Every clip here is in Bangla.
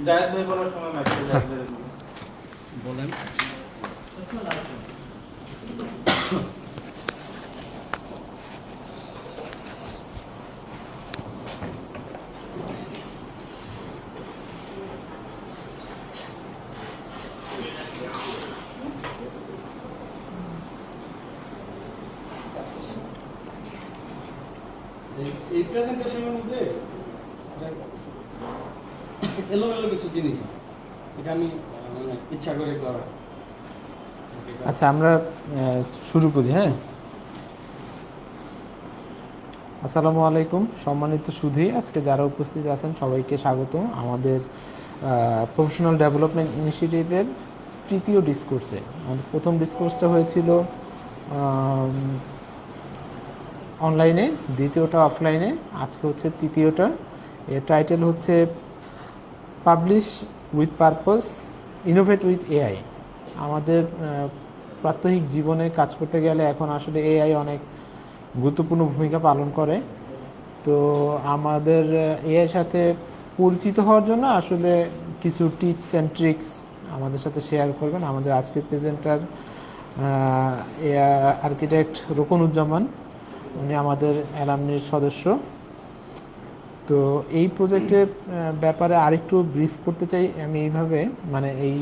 জায়েদ ভাই বলার সময় না, বলেন। এই প্রেজেন্টেশনের মধ্যে এলোমেলো কিছু জিনিস আছে, এটা আমি মানে ইচ্ছা করে করা। আচ্ছা, আমরা শুরু করি। হ্যাঁ, আসসালামু আলাইকুম সম্মানিত সুধী, আজকে যারা উপস্থিত আছেন সবাইকে স্বাগত আমাদের প্রফেশনাল ডেভেলপমেন্ট ইনিশিয়েটিভের তৃতীয় ডিসকোর্সে। আমাদের প্রথম ডিসকোর্সটা হয়েছিল অনলাইনে, দ্বিতীয়টা অফলাইনে, আজকে হচ্ছে তৃতীয়টা। এর টাইটেল হচ্ছে publish with purpose, innovate with AI. আমাদের প্রাত্যহিক জীবনে কাজ করতে গেলে এখন আসলে এআই অনেক গুরুত্বপূর্ণ ভূমিকা পালন করে। তো আমাদের এআইয়ের সাথে পরিচিত হওয়ার জন্য আসলে কিছু টিপস অ্যান্ড ট্রিক্স আমাদের সাথে শেয়ার করবেন আমাদের আজকের প্রেজেন্টার আর্কিটেক্ট রোকনউজ্জামান। উনি আমাদের অ্যালামনির সদস্য। তো এই প্রজেক্টের ব্যাপারে আরেকটু ব্রিফ করতে চাই আমি এইভাবে, মানে এই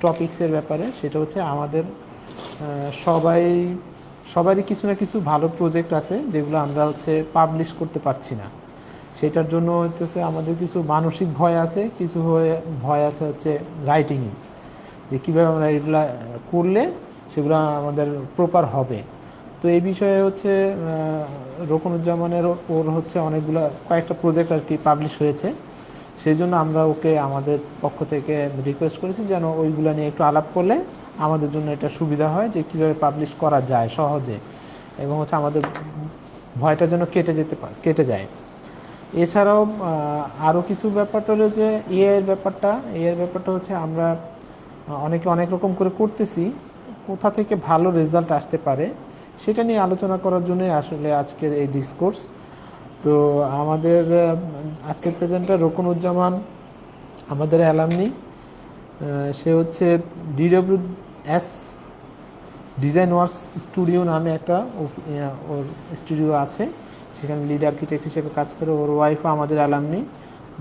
টপিক্সের ব্যাপারে। সেটা হচ্ছে আমাদের সবারই কিছু না কিছু ভালো প্রজেক্ট আছে যেগুলো আমরা হচ্ছে পাবলিশ করতে পারছি না। সেটার জন্য হচ্ছে আমাদের কিছু মানসিক ভয় আছে, কিছু ভয় আছে হচ্ছে রাইটিং, যে কীভাবে আমরা এগুলো করলে সেগুলো আমাদের প্রপার হবে। তো এই বিষয়ে হচ্ছে রোকনউজ্জামানের ওর হচ্ছে অনেকগুলো কয়েকটা প্রজেক্ট আর কি পাবলিশ হয়েছে। সেই জন্য আমরা ওকে আমাদের পক্ষ থেকে রিকোয়েস্ট করেছি যেন ওইগুলো নিয়ে একটু আলাপ করলে আমাদের জন্য এটা সুবিধা হয়, যে কীভাবে পাবলিশ করা যায় সহজে, এবং হচ্ছে আমাদের ভয়টা যেন কেটে যায়। এছাড়াও আরও কিছু ব্যাপারটা হলো যে এআইয়ের ব্যাপারটা হচ্ছে আমরা অনেকে অনেক রকম করে করতেছি, কোথা থেকে ভালো রেজাল্ট আসতে পারে সেটা নিয়ে আলোচনা করার জন্যই আসলে আজকের এই ডিসকোর্স। তো আমাদের আজকের প্রেজেন্টার রোকনউজ্জামান আমাদের অ্যালামনি। সে হচ্ছে DWS ডিজাইন ওয়ার্কস স্টুডিও নামে একটা ওর স্টুডিও আছে, সেখানে লিড আর্কিটেক্ট হিসেবে কাজ করে। ওর ওয়াইফও আমাদের অ্যালামনি,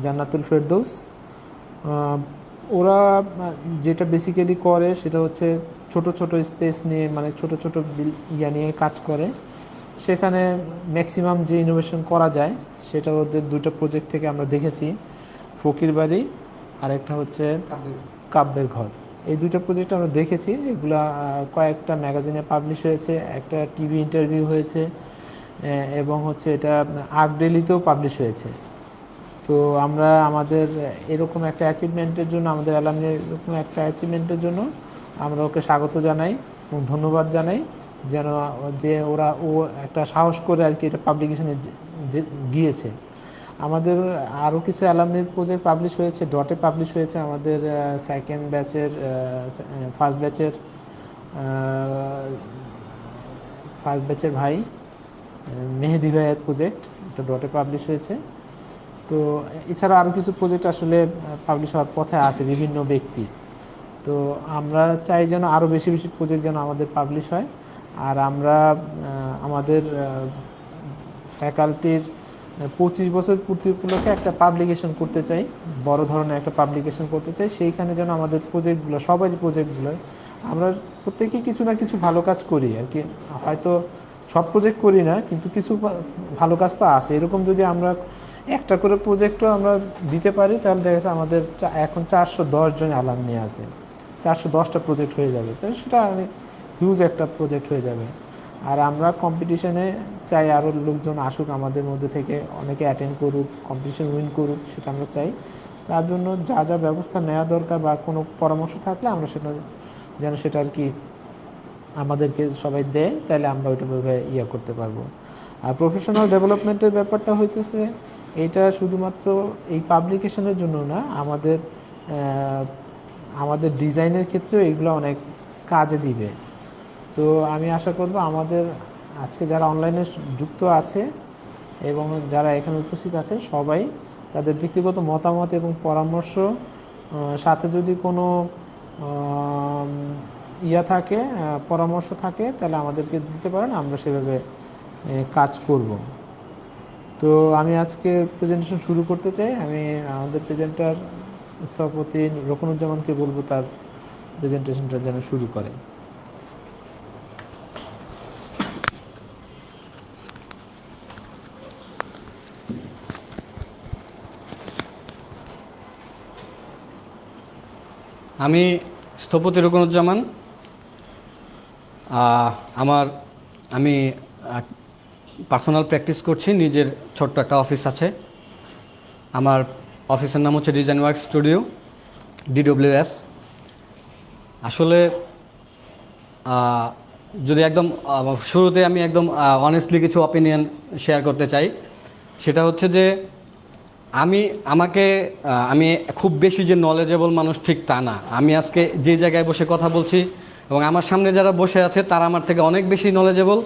জান্নাতুল ফেরদৌস। ওরা যেটা বেসিক্যালি করে সেটা হচ্ছে ছোট ছোট স্পেস নিয়ে, মানে ছোট ছোট নিয়ে কাজ করে। সেখানে ম্যাক্সিমাম যে ইনোভেশন করা যায় সেটা ওদের দুটো প্রজেক্ট থেকে আমরা দেখেছি, ফকির বাড়ি আর একটা হচ্ছে কাব্যের ঘর। এই দুটো প্রজেক্ট আমরা দেখেছি, এগুলা কয়েকটা ম্যাগাজিনে পাবলিশ হয়েছে, একটা টিভি ইন্টারভিউ হয়েছে, এবং হচ্ছে এটা আর্ট ডেলিতেও পাবলিশ হয়েছে। তো আমরা আমাদের এরকম একটা অ্যাচিভমেন্টের জন্য, আমাদের অ্যালামনির এরকম একটা অ্যাচিভমেন্টের জন্য আমরা ওকে স্বাগত জানাই এবং ধন্যবাদ জানাই, যেন ও একটা সাহস করে আর কি এটা পাবলিকেশনে গিয়েছে। আমাদের আরও কিছু অ্যালামনির প্রজেক্ট পাবলিশ হয়েছে, ডটে পাবলিশ হয়েছে। আমাদের সেকেন্ড ব্যাচের ফার্স্ট ব্যাচের ভাই মেহেদি ভাইয়ের প্রজেক্ট, এটা ডটে পাবলিশ হয়েছে। তো এছাড়া আরও কিছু প্রজেক্ট আসলে পাবলিশ হওয়ার পথে আছে বিভিন্ন ব্যক্তির। তো আমরা চাই যেন আরও বেশি বেশি প্রজেক্ট যেন আমাদের পাবলিশ হয়। আর আমরা আমাদের ফ্যাকাল্টির 25 বছর পূর্তি উপলক্ষে একটা পাবলিকেশন করতে চাই, বড় ধরনের একটা পাবলিকেশন করতে চাই। সেইখানে যেন আমাদের প্রজেক্টগুলো, সবারই প্রজেক্টগুলো, আমরা প্রত্যেকেই কিছু না কিছু ভালো কাজ করি আর কি, হয়তো সব প্রজেক্ট করি না কিন্তু কিছু ভালো কাজ তো আছে। এরকম যদি আমরা একটা করে প্রজেক্টও আমরা দিতে পারি তাহলে দেখা যাচ্ছে আমাদের এখন 410 জন অ্যালামনি আছে, 410টা প্রজেক্ট হয়ে যাবে, তাহলে সেটা অনেক হিউজ একটা প্রজেক্ট হয়ে যাবে। আর আমরা কম্পিটিশনে চাই আরও লোকজন আসুক আমাদের মধ্যে থেকে, অনেকে অ্যাটেন্ড করুক, কম্পিটিশন উইন করুক, সেটা আমরা চাই। তার জন্য যা যা ব্যবস্থা নেওয়া দরকার বা কোনো পরামর্শ থাকলে আমরা সেটা আর কি আমাদেরকে সবাই দেয়, তাহলে আমরা ওইটাভাবে করতে পারবো। আর প্রফেশনাল ডেভেলপমেন্টের ব্যাপারটা হইতেছে এটা শুধুমাত্র এই পাবলিকেশনের জন্য না, আমাদের ডিজাইনের ক্ষেত্রেও এগুলো অনেক কাজে দিবে। তো আমি আশা করব আমাদের আজকে যারা অনলাইনে যুক্ত আছে এবং যারা এখানে উপস্থিত আছে সবাই তাদের ব্যক্তিগত মতামত এবং পরামর্শ সাথে যদি কোনো থাকে, পরামর্শ থাকে, তাহলে আমাদেরকে দিতে পারেন, আমরা সেভাবে কাজ করব। তো আমি আজকে প্রেজেন্টেশন শুরু করতে চাই। আমি আমাদের প্রেজেন্টার স্থপতি রকনুজ্জামানকে বলবো তার প্রেজেন্টেশনটা যেন শুরু করে। আমি স্থপতি রকনুজ্জামান। আমি পার্সোনাল প্র্যাকটিস করছি, নিজের ছোট্ট একটা অফিস আছে। আমার অফিসের নাম হচ্ছে ডিজাইন ওয়ার্ক স্টুডিও, DWS। আসলে যদি একদম শুরুতে আমি একদম অনেস্টলি কিছু অপিনিয়ন শেয়ার করতে চাই, সেটা হচ্ছে যে আমি খুব বেশি যে নলেজেবল মানুষ ঠিক তা না। আমি আজকে যে জায়গায় বসে কথা বলছি এবং আমার সামনে যারা বসে আছে তারা আমার থেকে অনেক বেশি নলেজেবল,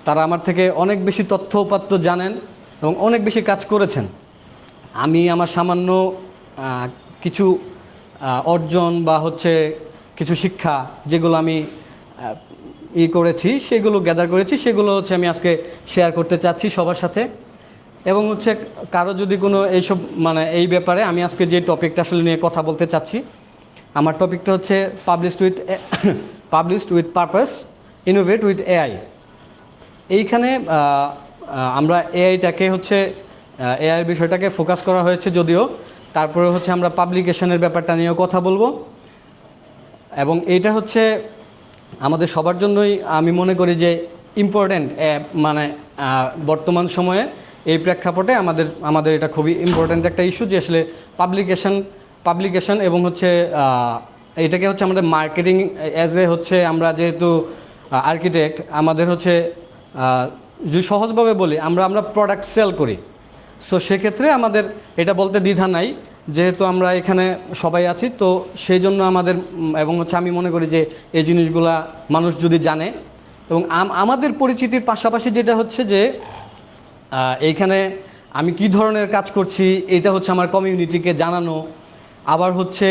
তারা আমার থেকে অনেক বেশি তথ্য উপাত্ত জানেন এবং অনেক বেশি কাজ করেছেন। আমি আমার সামান্য কিছু অর্জন বা হচ্ছে কিছু শিক্ষা যেগুলো আমি করেছি, সেগুলো গ্যাদার করেছি, সেগুলো হচ্ছে আমি আজকে শেয়ার করতে চাচ্ছি সবার সাথে। এবং হচ্ছে কারো যদি কোনো এইসব এই ব্যাপারে আমি আজকে যে টপিকটা আসলে নিয়ে কথা বলতে চাচ্ছি, আমার টপিকটা হচ্ছে published with purpose, innovate with AI। এইখানে আমরা এআইটাকে হচ্ছে এআইয়ের বিষয়টাকে ফোকাস করা হয়েছে যদিও, তারপরে হচ্ছে আমরা পাবলিকেশনের ব্যাপারটা নিয়েও কথা বলবো। এবং এইটা হচ্ছে আমাদের সবার জন্যই আমি মনে করি যে ইম্পর্ট্যান্ট, বর্তমান সময়ে এই প্রেক্ষাপটে আমাদের এটা খুবই ইম্পর্ট্যান্ট একটা ইস্যু যে আসলে পাবলিকেশন এবং হচ্ছে এটাকে হচ্ছে আমাদের মার্কেটিং হচ্ছে আমরা যেহেতু আর্কিটেক্ট, আমাদের হচ্ছে যদি সহজভাবে বলি আমরা প্রোডাক্ট সেল করি। সো সেক্ষেত্রে আমাদের এটা বলতে দ্বিধা নাই, যেহেতু আমরা এখানে সবাই আছি, তো সেই জন্য আমাদের এবং হচ্ছে আমি মনে করি যে এই জিনিসগুলা মানুষ যদি জানে এবং আমাদের পরিচিতির পাশাপাশি যেটা হচ্ছে যে এইখানে আমি কি ধরনের কাজ করছি এটা হচ্ছে আমার কমিউনিটিকে জানানো। আবার হচ্ছে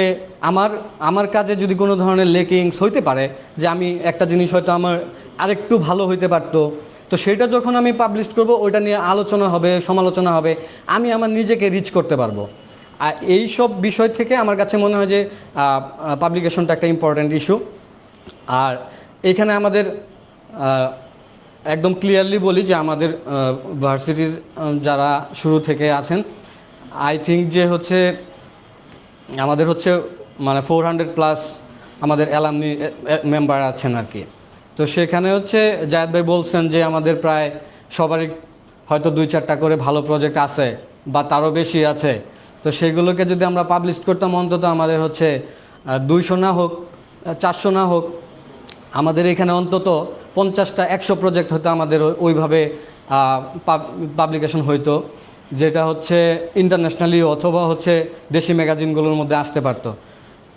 আমার কাজে যদি কোনো ধরনের লেকিংস হইতে পারে, যে আমি একটা জিনিস হয়তো আমার আরেকটু ভালো হইতে পারতো, তো সেটা যখন আমি পাবলিশ করব ওইটা নিয়ে আলোচনা হবে, সমালোচনা হবে, আমি আমার নিজেকে রিচ করতে পারবো। আর এই সব বিষয় থেকে আমার কাছে মনে হয় যে পাবলিকেশনটা একটা ইম্পর্ট্যান্ট ইস্যু। আর এইখানে আমাদের একদম ক্লিয়ারলি বলি যে আমাদের ভার্সিটির যারা শুরু থেকে আছেন, আই থিঙ্ক যে হচ্ছে আমাদের হচ্ছে 400+ আমাদের অ্যালামনি মেম্বার আছেন আর কি। তো সেখানে হচ্ছে জায়েদ ভাই বলছেন যে আমাদের প্রায় সবারই হয়তো 2-4টা করে ভালো প্রজেক্ট আছে বা তারও বেশি আছে। তো সেগুলোকে যদি আমরা পাবলিশ করতাম, অন্তত আমাদের হচ্ছে 200 না হোক, 400 না হোক, আমাদের এখানে অন্তত 50টা 100 প্রজেক্ট হয়তো আমাদের ওইভাবে পাবলিকেশন হইতো, যেটা হচ্ছে ইন্টারন্যাশনালি অথবা হচ্ছে দেশি ম্যাগাজিনগুলোর মধ্যে আসতে পারতো।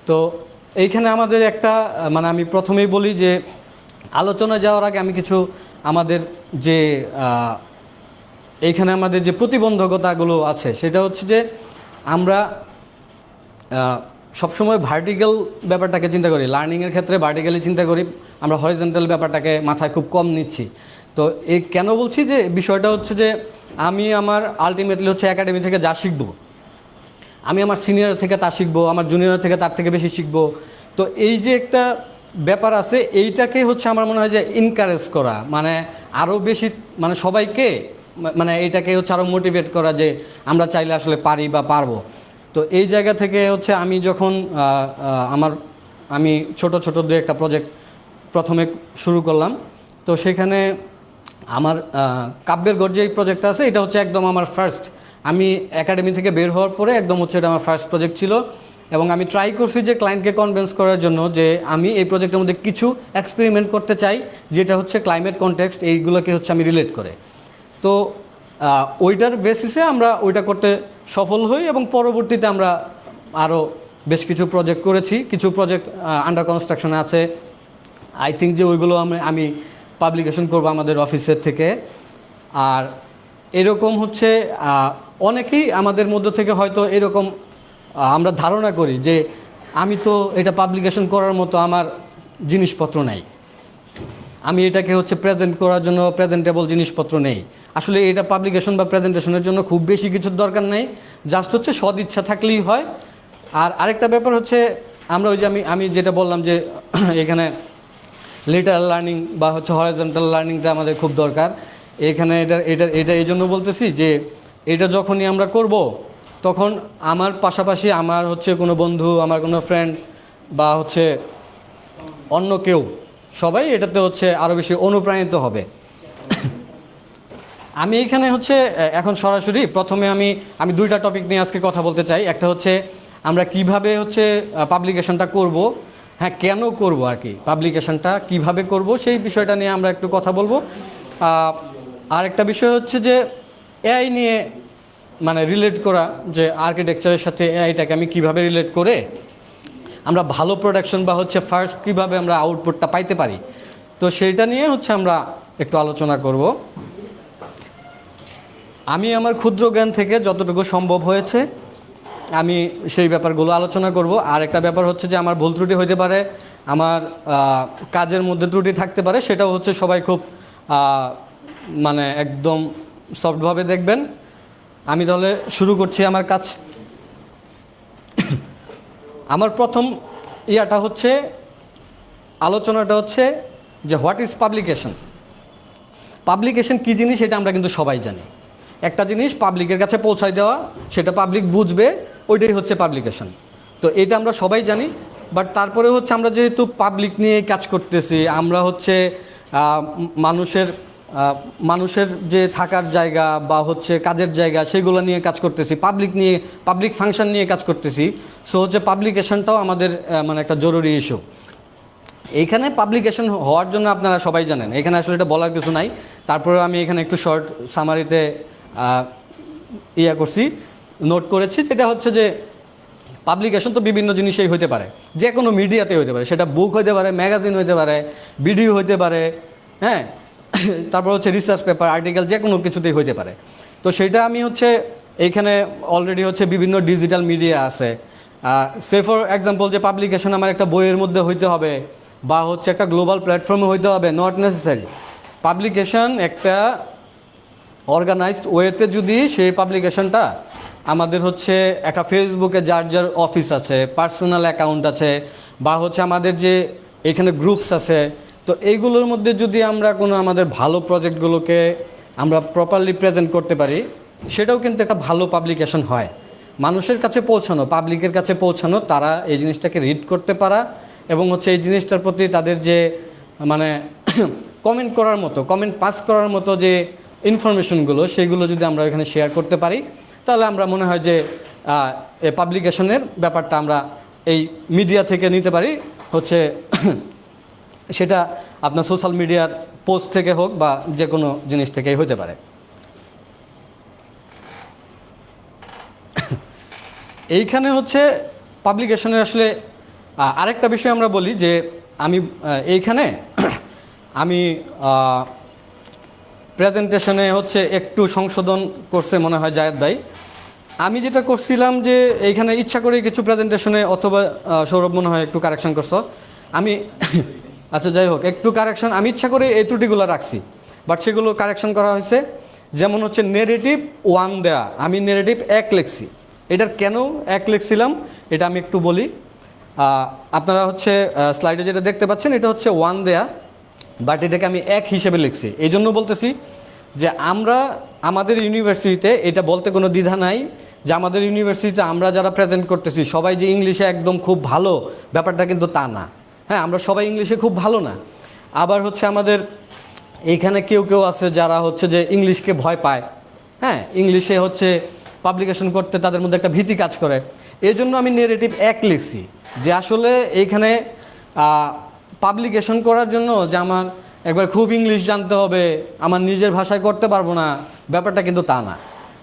তো এইখানে আমাদের একটা আমি প্রথমেই বলি যে আলোচনায় যাওয়ার আগে আমি কিছু আমাদের যে এইখানে আমাদের যে প্রতিবন্ধকতাগুলো আছে সেটা হচ্ছে যে আমরা সবসময় ভার্টিক্যাল ব্যাপারটাকে চিন্তা করি, লার্নিংয়ের ক্ষেত্রে ভার্টিক্যালি চিন্তা করি, আমরা হরিজন্টাল ব্যাপারটাকে মাথায় খুব কম নিচ্ছি। তো এই কেন বলছি যে বিষয়টা হচ্ছে যে আমি আমার আলটিমেটলি হচ্ছে একাডেমি থেকে যা শিখবো, আমি আমার সিনিয়র থেকে তা শিখবো, আমার জুনিয়র থেকে তার থেকে বেশি শিখবো। তো এই যে একটা ব্যাপার আছে, এইটাকে হচ্ছে আমার মনে হয় যে ইনকারেজ করা, আরও বেশি সবাইকে এইটাকে হচ্ছে আরও মোটিভেট করা যে আমরা চাইলে আসলে পারি বা পারবো। তো এই জায়গা থেকে হচ্ছে আমি যখন আমি ছোট 2-একটা প্রজেক্ট প্রথমে শুরু করলাম, তো সেখানে আমার কাব্যের গড় যে প্রজেক্টটা আছে এটা হচ্ছে একদম আমার ফার্স্ট, আমি একাডেমি থেকে বের হওয়ার পরে একদম হচ্ছে এটা আমার ফার্স্ট প্রজেক্ট ছিল। এবং আমি ট্রাই করছি যে ক্লায়েন্টকে কনভিন্স করার জন্য যে আমি এই প্রজেক্টের মধ্যে কিছু এক্সপেরিমেন্ট করতে চাই, যেটা হচ্ছে ক্লাইমেট কনটেক্সট, এইগুলোকে হচ্ছে আমি রিলেট করে। তো ওইটার বেসিসে আমরা ওইটা করতে সফল হই এবং পরবর্তীতে আমরা আরও বেশ কিছু প্রজেক্ট করেছি, কিছু প্রজেক্ট আন্ডার কনস্ট্রাকশনে আছে। আই থিঙ্ক যে ওইগুলো আমি পাবলিকেশন করবো আমাদের অফিসের থেকে। আর এরকম হচ্ছে অনেকেই আমাদের মধ্য থেকে হয়তো এরকম আমরা ধারণা করি যে আমি তো এটা পাবলিকেশন করার মতো আমার জিনিসপত্র নাই, আমি এটাকে হচ্ছে প্রেজেন্ট করার জন্য প্রেজেন্টেবল জিনিসপত্র নেই। আসলে এটা পাবলিকেশন বা প্রেজেন্টেশনের জন্য খুব বেশি কিছুর দরকার নেই, জাস্ট হচ্ছে সদিচ্ছা থাকলেই হয়। আর আরেকটা ব্যাপার হচ্ছে আমরা ওই যে আমি যেটা বললাম যে এখানে লেটারাল লার্নিং বা হচ্ছে হরাইজন্টাল লার্নিংটা আমাদের খুব দরকার এখানে। এটা এই জন্য বলতেছি যে এটা যখনই আমরা করব তখন আমার পাশাপাশি আমার হচ্ছে কোনো বন্ধু, আমার কোনো ফ্রেন্ড বা হচ্ছে অন্য কেউ, সবাই এটাতে হচ্ছে আরও বেশি অনুপ্রাণিত হবে। আমি এখানে হচ্ছে এখন সরাসরি প্রথমে আমি দুইটা টপিক নিয়ে আজকে কথা বলতে চাই। একটা হচ্ছে আমরা কিভাবে হচ্ছে পাবলিকেশনটা করব, হ্যাঁ কেন করব আর কি, পাবলিকেশনটা কিভাবে করব সেই বিষয়টা নিয়ে আমরা একটু কথা বলবো। আরেকটা বিষয় হচ্ছে যে এআই নিয়ে মানে রিলেট করা, যে আর্কিটেকচারের সাথে এআইটাকে আমি কিভাবে রিলেট করে আমরা ভালো প্রোডাকশন বা হচ্ছে ফার্স্ট কীভাবে আমরা আউটপুটটা পাইতে পারি, তো সেইটা নিয়ে হচ্ছে আমরা একটু আলোচনা করব। আমি আমার ক্ষুদ্র জ্ঞান থেকে যতটুকু সম্ভব হয়েছে আমি সেই ব্যাপারগুলো আলোচনা করব। আর একটা ব্যাপার হচ্ছে যে আমার ভুল ত্রুটি হইতে পারে, আমার কাজের মধ্যে ত্রুটি থাকতে পারে, সেটাও হচ্ছে সবাই খুব মানে একদম সফটভাবে দেখবেন। আমি তাহলে শুরু করছি আমার কাজ। আমার প্রথম হচ্ছে আলোচনাটা হচ্ছে যে হোয়াট ইজ পাবলিকেশন। পাবলিকেশন কী জিনিস এটা আমরা কিন্তু সবাই জানি। একটা জিনিস পাবলিকের কাছে পৌঁছায় দেওয়া, সেটা পাবলিক বুঝবে, ওইটাই হচ্ছে পাবলিকেশন। তো এটা আমরা সবাই জানি। বাট তারপরে হচ্ছে আমরা যেহেতু পাবলিক নিয়ে কাজ করতেছি, আমরা হচ্ছে মানুষের যে থাকার জায়গা বা হচ্ছে কাজের জায়গা সেগুলো নিয়ে কাজ করতেছি, পাবলিক ফাংশন নিয়ে কাজ করতেছি। সো হচ্ছে পাবলিকেশনটাও আমাদের মানে একটা জরুরি ইস্যু। এইখানে পাবলিকেশন হওয়ার জন্য আপনারা সবাই জানেন, এখানে আসলে এটা বলার কিছু নাই। তারপরে আমি এখানে একটু শর্ট সামারিতে করছি, নোট করেছি, যেটা হচ্ছে যে পাবলিকেশন তো বিভিন্ন জিনিসেই হতে পারে, যে কোনো মিডিয়াতে হতে পারে, সেটা বুক হতে পারে, ম্যাগাজিন হতে পারে, ভিডিও হতে পারে, হ্যাঁ, তারপর হচ্ছে রিসার্চ পেপার, আর্টিকেল, যে কোনো কিছুতেই হতে পারে। তো সেটা আমি হচ্ছে এইখানে অলরেডি হচ্ছে বিভিন্ন ডিজিটাল মিডিয়া আছে। সে ফর এক্সাম্পল যে পাবলিকেশন আমার একটা বইয়ের মধ্যে হইতে হবে বা হচ্ছে একটা গ্লোবাল প্ল্যাটফর্মে হইতে হবে, নট নেসেসারি। পাবলিকেশন একটা অর্গানাইজড ওয়েতে যদি সেই পাবলিকেশনটা আমাদের হচ্ছে একটা ফেসবুকে যার যার অফিস আছে, পার্সোনাল অ্যাকাউন্ট আছে, বা হচ্ছে আমাদের যে এখানে গ্রুপস আছে, তো এইগুলোর মধ্যে যদি আমরা কোনো আমাদের ভালো প্রজেক্টগুলোকে আমরা প্রপারলি প্রেজেন্ট করতে পারি, সেটাও কিন্তু একটা ভালো পাবলিকেশন হয়। মানুষের কাছে পৌঁছানো, পাবলিকের কাছে পৌঁছানো, তারা এই জিনিসটাকে রিড করতে পারা এবং হচ্ছে এই জিনিসটার প্রতি তাদের যে মানে কমেন্ট করার মতো, কমেন্ট পাস করার মতো যে ইনফরমেশনগুলো, সেইগুলো যদি আমরা এখানে শেয়ার করতে পারি, তাহলে আমরা মনে হয় যে পাবলিকেশনের ব্যাপারটা আমরা এই মিডিয়া থেকে নিতে পারি। হচ্ছে সেটা আপনার সোশ্যাল মিডিয়ার পোস্ট থেকে হোক বা যে কোনো জিনিস থেকেই হতে পারে। এইখানে হচ্ছে পাবলিকেশনের আসলে আরেকটা বিষয় আমরা বলি যে এইখানে আমি প্রেজেন্টেশনে হচ্ছে একটু সংশোধন করছে মনে হয় জায়েদ ভাই। আমি যেটা করছিলাম যে এইখানে ইচ্ছা করে কিছু প্রেজেন্টেশনে, অথবা সৌরভ মনে হয় একটু কারেকশন করছো, আমি আচ্ছা যাই হোক, একটু কারেকশন আমি ইচ্ছা করে এই ত্রুটিগুলো রাখছি, বাট সেগুলো কারেকশন করা হয়েছে। যেমন হচ্ছে নেগেটিভ 1 দেয়া, আমি নেগেটিভ 1 লিখছি। এটার কেন 1 লিখছিলাম এটা আমি একটু বলি। আপনারা হচ্ছে স্লাইডে যেটা দেখতে পাচ্ছেন এটা হচ্ছে 1 দেয়া, বাট এটাকে আমি 1 হিসেবে লিখছি। এই জন্য বলতেছি যে আমাদের ইউনিভার্সিটিতে এটা বলতে কোনো দ্বিধা নাই যে আমাদের ইউনিভার্সিটিতে আমরা যারা প্রেজেন্ট করতেছি সবাই যে ইংলিশে একদম খুব ভালো, ব্যাপারটা কিন্তু তা না। হ্যাঁ, আমরা সবাই ইংলিশে খুব ভালো না। আবার হচ্ছে আমাদের এইখানে কেউ কেউ আছে যারা হচ্ছে যে ইংলিশকে ভয় পায়, হ্যাঁ, ইংলিশে হচ্ছে পাবলিকেশন করতে তাদের মধ্যে একটা ভীতি কাজ করে। এই জন্য আমি নেগেটিভ 1 লিখছি, যে আসলে এইখানে পাবলিকেশন করার জন্য যে আমার একবার খুব ইংলিশ জানতে হবে, আমার নিজের ভাষায় করতে পারবো না, ব্যাপারটা কিন্তু তা না।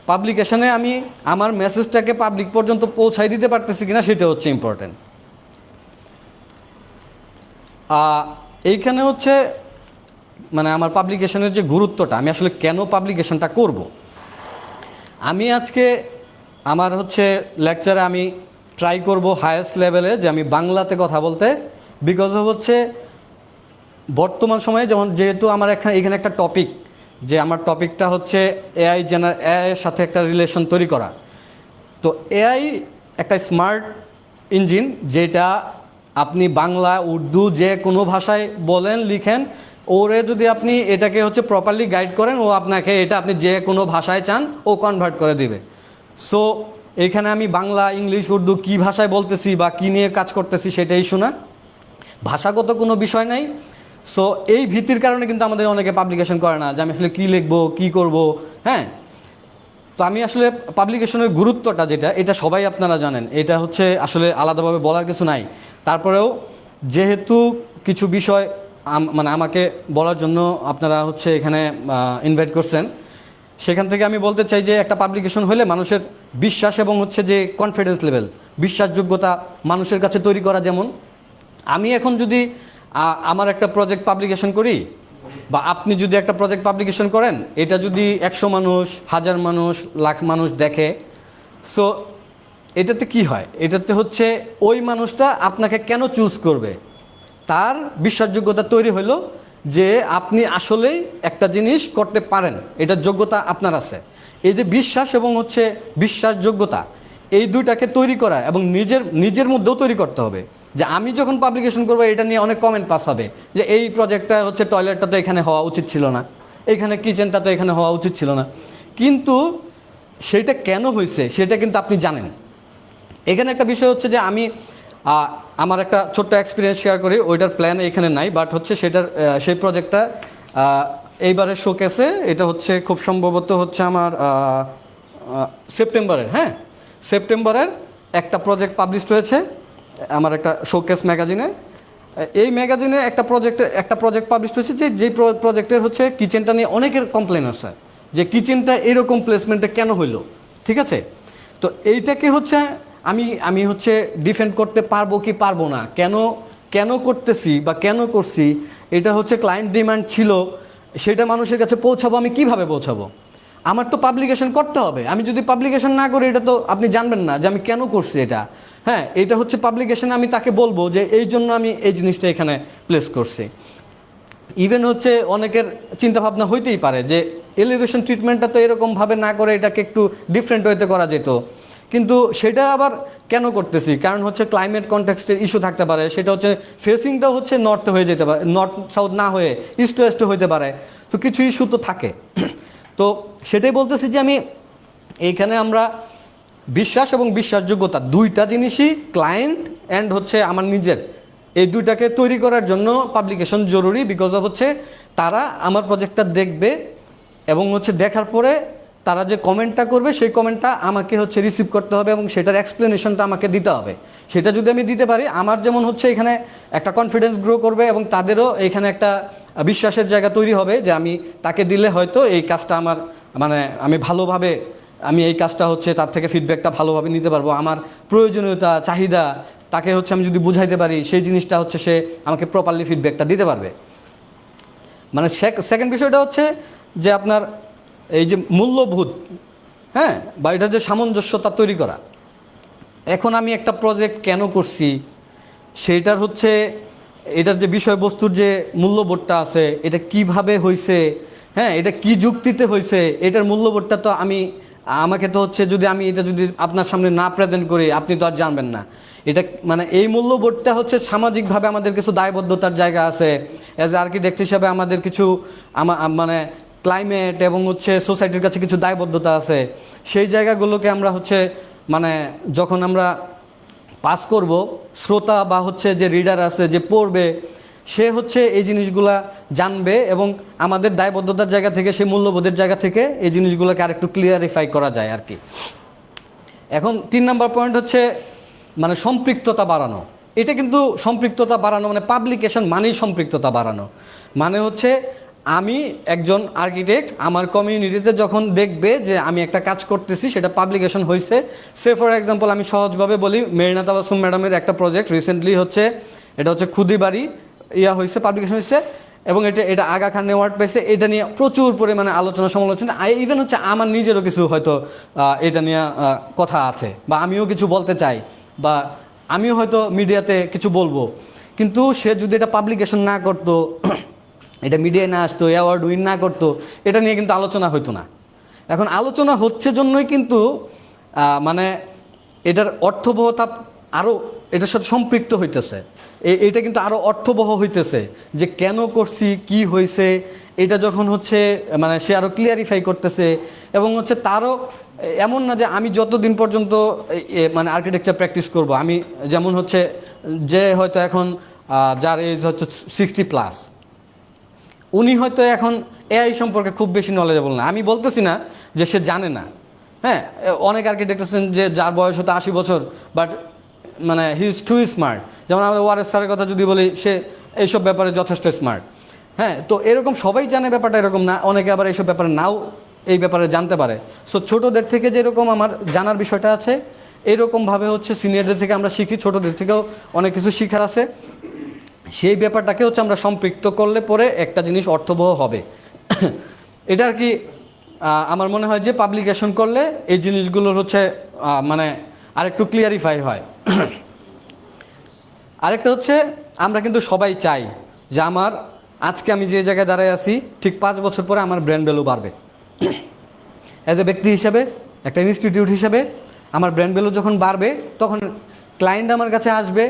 পাবলিকেশনে আমি আমার মেসেজটাকে পাবলিক পর্যন্ত পৌঁছাই দিতে পারতেছি কিনা সেটা হচ্ছে ইম্পর্টেন্ট। এইখানে হচ্ছে মানে আমার পাবলিকেশনের যে গুরুত্বটা, আমি আসলে কেন পাবলিকেশনটা করব। আমি আজকে আমার হচ্ছে লেকচারে আমি ট্রাই করব হায়েস্ট লেভেলে যে আমি বাংলাতে কথা বলতে, বিকজ হচ্ছে বর্তমান সময়ে যেহেতু আমার এখানে একটা টপিক, যে আমার টপিকটা হচ্ছে এআই এর সাথে একটা রিলেশন তৈরি করা। তো এআই একটা স্মার্ট ইঞ্জিন, যেটা আপনি বাংলা উর্দু যে কোনো ভাষায় বলেন লিখেন, ওরে যদি আপনি এটাকে হচ্ছে প্রপারলি গাইড করেন, ও আপনাকে এটা আপনি যে কোনো ভাষায় চান ও কনভার্ট করে দিবে। সো এইখানে আমি বাংলা, ইংলিশ, উর্দু কী ভাষায় বলতেছি বা কী নিয়ে কাজ করতেছি সেটা ইস্যু না, ভাষাগত কোনো বিষয় নাই। সো এই ভীতির কারণে কিন্তু আমাদের অনেকে পাবলিকেশন করে না, যে আমি আসলে কী লিখবো, কী করব। হ্যাঁ, তো আমি আসলে পাবলিকেশনের গুরুত্বটা যেটা, এটা সবাই আপনারা জানেন, এটা হচ্ছে আসলে আলাদাভাবে বলার কিছু নাই। তারপরেও যেহেতু কিছু বিষয় মানে আমাকে বলার জন্য আপনারা হচ্ছে এখানে ইনভাইট করছেন, সেখান থেকে আমি বলতে চাই যে একটা পাবলিকেশন হলে মানুষের বিশ্বাস এবং হচ্ছে যে কনফিডেন্স লেভেল, বিশ্বাসযোগ্যতা মানুষের কাছে তৈরি করা। যেমন আমি এখন যদি আমার একটা প্রজেক্ট পাবলিকেশন করি, বা আপনি যদি একটা প্রজেক্ট পাবলিকেশন করেন, এটা যদি 100 মানুষ, 1000 মানুষ, লাখ মানুষ দেখে, সো এটাতে কি হয়, এটাতে হচ্ছে ওই মানুষটা আপনাকে কেন চুজ করবে, তার বিশ্বাসযোগ্যতা তৈরি হলো যে আপনি আসলেই একটা জিনিস করতে পারেন, এটার যোগ্যতা আপনার আছে। এই যে বিশ্বাস এবং হচ্ছে বিশ্বাসযোগ্যতা, এই দুইটাকে তৈরি করা এবং নিজের মধ্যেও তৈরি করতে হবে। যে আমি যখন পাবলিকেশন করবো, এটা নিয়ে অনেক কমেন্ট পাস হবে যে এই প্রজেক্টটা হচ্ছে টয়লেটটা তো এখানে হওয়া উচিত ছিল না, এইখানে কিচেনটা তো এখানে হওয়া উচিত ছিল না, কিন্তু সেটা কেন হয়েছে সেটা কিন্তু আপনি জানেন। এখানে একটা বিষয় হচ্ছে যে আমি আমার একটা ছোট্ট এক্সপিরিয়েন্স শেয়ার করি, ওইটার প্ল্যান এখানে নাই, বাট হচ্ছে সেই প্রজেক্টটা এইবারে শোকেসে, এটা হচ্ছে খুব সম্ভবত হচ্ছে আমার সেপ্টেম্বরের একটা প্রজেক্ট পাবলিশ হয়েছে আমার একটা শোকেস ম্যাগাজিনে। এই ম্যাগাজিনে একটা প্রজেক্ট পাবলিশ হয়েছে যে প্রজেক্টের হচ্ছে কিচেনটা নিয়ে অনেকের কমপ্লেন আছে, যে কিচেনটা এরকম প্লেসমেন্টে কেন হইলো। ঠিক আছে, তো এইটাকে হচ্ছে আমি হচ্ছে ডিফেন্ড করতে পারবো কি পারবো না, কেন করতেছি বা কেন করছি, এটা হচ্ছে ক্লায়েন্ট ডিমান্ড ছিল, সেটা মানুষের কাছে পৌঁছাবো আমি কিভাবে পৌঁছাবো। আমার তো পাবলিকেশন করতে হবে, আমি যদি পাবলিকেশন না করি এটা তো আপনি জানবেন না যে আমি কেন করছি এটা। হ্যাঁ, এটা হচ্ছে পাবলিকেশন, আমি তাকে বলবো যে এই জন্য আমি এই জিনিসটা এখানে প্লেস করছি। ইভেন হচ্ছে অনেকের চিন্তাভাবনা হইতেই পারে যে এলিভেশন ট্রিটমেন্টটা তো এরকমভাবে না করে এটাকে একটু ডিফারেন্ট ওয়েতে করা যেত, কিন্তু সেটা আবার কেন করতেছি, কারণ হচ্ছে ক্লাইমেট কনটেক্সটের ইস্যু থাকতে পারে, সেটা হচ্ছে ফেসিংটাও হচ্ছে নর্থ হয়ে যেতে পারে, নর্থ সাউথ না হয়ে ইস্ট ওয়েস্ট হইতে পারে, তো কিছু ইস্যু তো থাকে। তো সেটাই বলতেছি যে আমি এইখানে আমরা বিশ্বাস এবং বিশ্বাসযোগ্যতা দুইটা জিনিসই, ক্লায়েন্ট অ্যান্ড হচ্ছে আমার নিজের, এই দুইটাকে তৈরি করার জন্য পাবলিকেশন জরুরি। বিকজ অফ হচ্ছে তারা আমার প্রজেক্টটা দেখবে এবং হচ্ছে দেখার পরে তারা যে কমেন্টটা করবে সেই কমেন্টটা আমাকে হচ্ছে রিসিভ করতে হবে এবং সেটার এক্সপ্লেনেশনটা আমাকে দিতে হবে। সেটা যদি আমি দিতে পারি, আমার যেমন হচ্ছে এখানে একটা কনফিডেন্স গ্রো করবে এবং তাদেরও এখানে একটা বিশ্বাসের জায়গা তৈরি হবে যে আমি তাকে দিলে হয়তো এই কাজটা আমার মানে আমি এই কাজটা হচ্ছে তার থেকে ফিডব্যাকটা ভালোভাবে নিতে পারবো, আমার প্রয়োজনীয়তা চাহিদা তাকে হচ্ছে আমি যদি বুঝাইতে পারি, সেই জিনিসটা হচ্ছে সে আমাকে প্রপারলি ফিডব্যাকটা দিতে পারবে। মানে সেকেন্ড বিষয়টা হচ্ছে যে আপনার এই যে মূল্যবোধ, হ্যাঁ, বা এটা যে সামঞ্জস্যতা তৈরি করা। এখন আমি একটা প্রজেক্ট কেন করছি সেইটার হচ্ছে এটার যে বিষয়বস্তুর যে মূল্যবোধটা আছে, এটা কিভাবে হয়েছে, হ্যাঁ, এটা কি যুক্তিতে হয়েছে, এটার মূল্যবোধটা তো আমাকে তো হচ্ছে যদি আমি এটা যদি আপনার সামনে না প্রেজেন্ট করি আপনি তো আর জানবেন না। এটা মানে এই মূল্যবোধটা হচ্ছে সামাজিকভাবে আমাদের কিছু দায়বদ্ধতার জায়গা আছে, অ্যাজ এ আর্কিটেক্ট হিসাবে আমাদের কিছু মানে ক্লাইমেট এবং হচ্ছে সোসাইটির কাছে কিছু দায়বদ্ধতা আছে। সেই জায়গাগুলোকে আমরা হচ্ছে মানে যখন আমরা পাস করব, শ্রোতা বা হচ্ছে যে রিডার আছে যে পড়বে, সে হচ্ছে এই জিনিসগুলা জানবে এবং আমাদের দায়বদ্ধতার জায়গা থেকে, সেই মূল্যবোধের জায়গা থেকে এই জিনিসগুলোকে আরেকটু ক্লিয়ারিফাই করা যায় আর কি। এখন 3 নম্বর পয়েন্ট হচ্ছে মানে সম্পৃক্ততা বাড়ানো। এটা কিন্তু সম্পৃক্ততা বাড়ানো মানে পাবলিকেশন মানেই সম্পৃক্ততা বাড়ানো। মানে হচ্ছে আমি একজন আর্কিটেক্ট, আমার কমিউনিটিতে যখন দেখবে যে আমি একটা কাজ করতেছি, সেটা পাবলিকেশন হয়েছে। সে ফর এক্সাম্পল আমি সহজভাবে বলি, মেরিনা তাবাসসুম ম্যাডামের একটা প্রজেক্ট রিসেন্টলি হচ্ছে, এটা হচ্ছে খুদিবাড়ি হয়েছে, পাবলিকেশন হয়েছে। এবং এটা এটা আগা খান অ্যাওয়ার্ড পেয়েছে, এটা নিয়ে প্রচুর পরিমাণে আলোচনা সমালোচনা, ইভেন হচ্ছে আমার নিজেরও কিছু হয়তো এটা নিয়ে কথা আছে, বা আমিও কিছু বলতে চাই, বা আমিও হয়তো মিডিয়াতে কিছু বলবো। কিন্তু সে যদি এটা পাবলিকেশন না করতো, এটা মিডিয়ায় না আসতো, অ্যাওয়ার্ড উইন না করতো, এটা নিয়ে কিন্তু আলোচনা হতো না। এখন আলোচনা হচ্ছে জন্যই কিন্তু মানে এটার অর্থবহতা আরও এটার সাথে সম্পৃক্ত হইতেছে, এটা কিন্তু আরও অর্থবহ হইতেছে যে কেন করছি, কি হয়েছে, এটা যখন হচ্ছে মানে সে আরও ক্লিয়ারিফাই করতেছে। এবং হচ্ছে তারও এমন না যে আমি যতদিন পর্যন্ত মানে আর্কিটেকচার প্র্যাকটিস করব, আমি যেমন হচ্ছে যে হয়তো এখন যার এজ হচ্ছে 60+, উনি হয়তো এখন এআই সম্পর্কে খুব বেশি নলেজেবল না। আমি বলতেছি না যে সে জানে না, হ্যাঁ, অনেক আর্কিটেক্ট আছেন যে যার বয়স হতো 80 বছর, বাট মানে হি ইজ টু স্মার্ট। যেমন আমাদের ওয়ারেস স্যারের কথা যদি বলি, সে এইসব ব্যাপারে যথেষ্ট স্মার্ট। হ্যাঁ, তো এরকম সবাই জানে ব্যাপারটা এরকম না, অনেকে আবার এইসব ব্যাপারে নাও এই ব্যাপারে জানতে পারে। সো ছোটোদের থেকে যেরকম আমার জানার বিষয়টা আছে, এরকমভাবে হচ্ছে সিনিয়রদের থেকে আমরা শিখি, ছোটোদের থেকেও অনেক কিছু শিখার আছে। সেই ব্যাপারটাকে হচ্ছে আমরা সম্পৃক্ত করলে পরে একটা জিনিস অর্থবহ হবে। এটা আর কি আমার মনে হয় যে পাবলিকেশন করলে এই জিনিসগুলোর হচ্ছে মানে আরেকটু ক্লিয়ারিফাই হয়। আরেকটা হচ্ছে আমরা কিন্তু সবাই চাই যে আমার আজকে আমি যে জায়গায় দাঁড়ায় আছি, ঠিক 5 বছর পরে আমার ব্র্যান্ড ভ্যালু বাড়বে। অ্যাজ এ ব্যক্তি হিসাবে, একটা ইনস্টিটিউট হিসাবে আমার ব্র্যান্ড ভ্যালু যখন বাড়বে, তখন ক্লায়েন্ট আমার কাছে আসবে।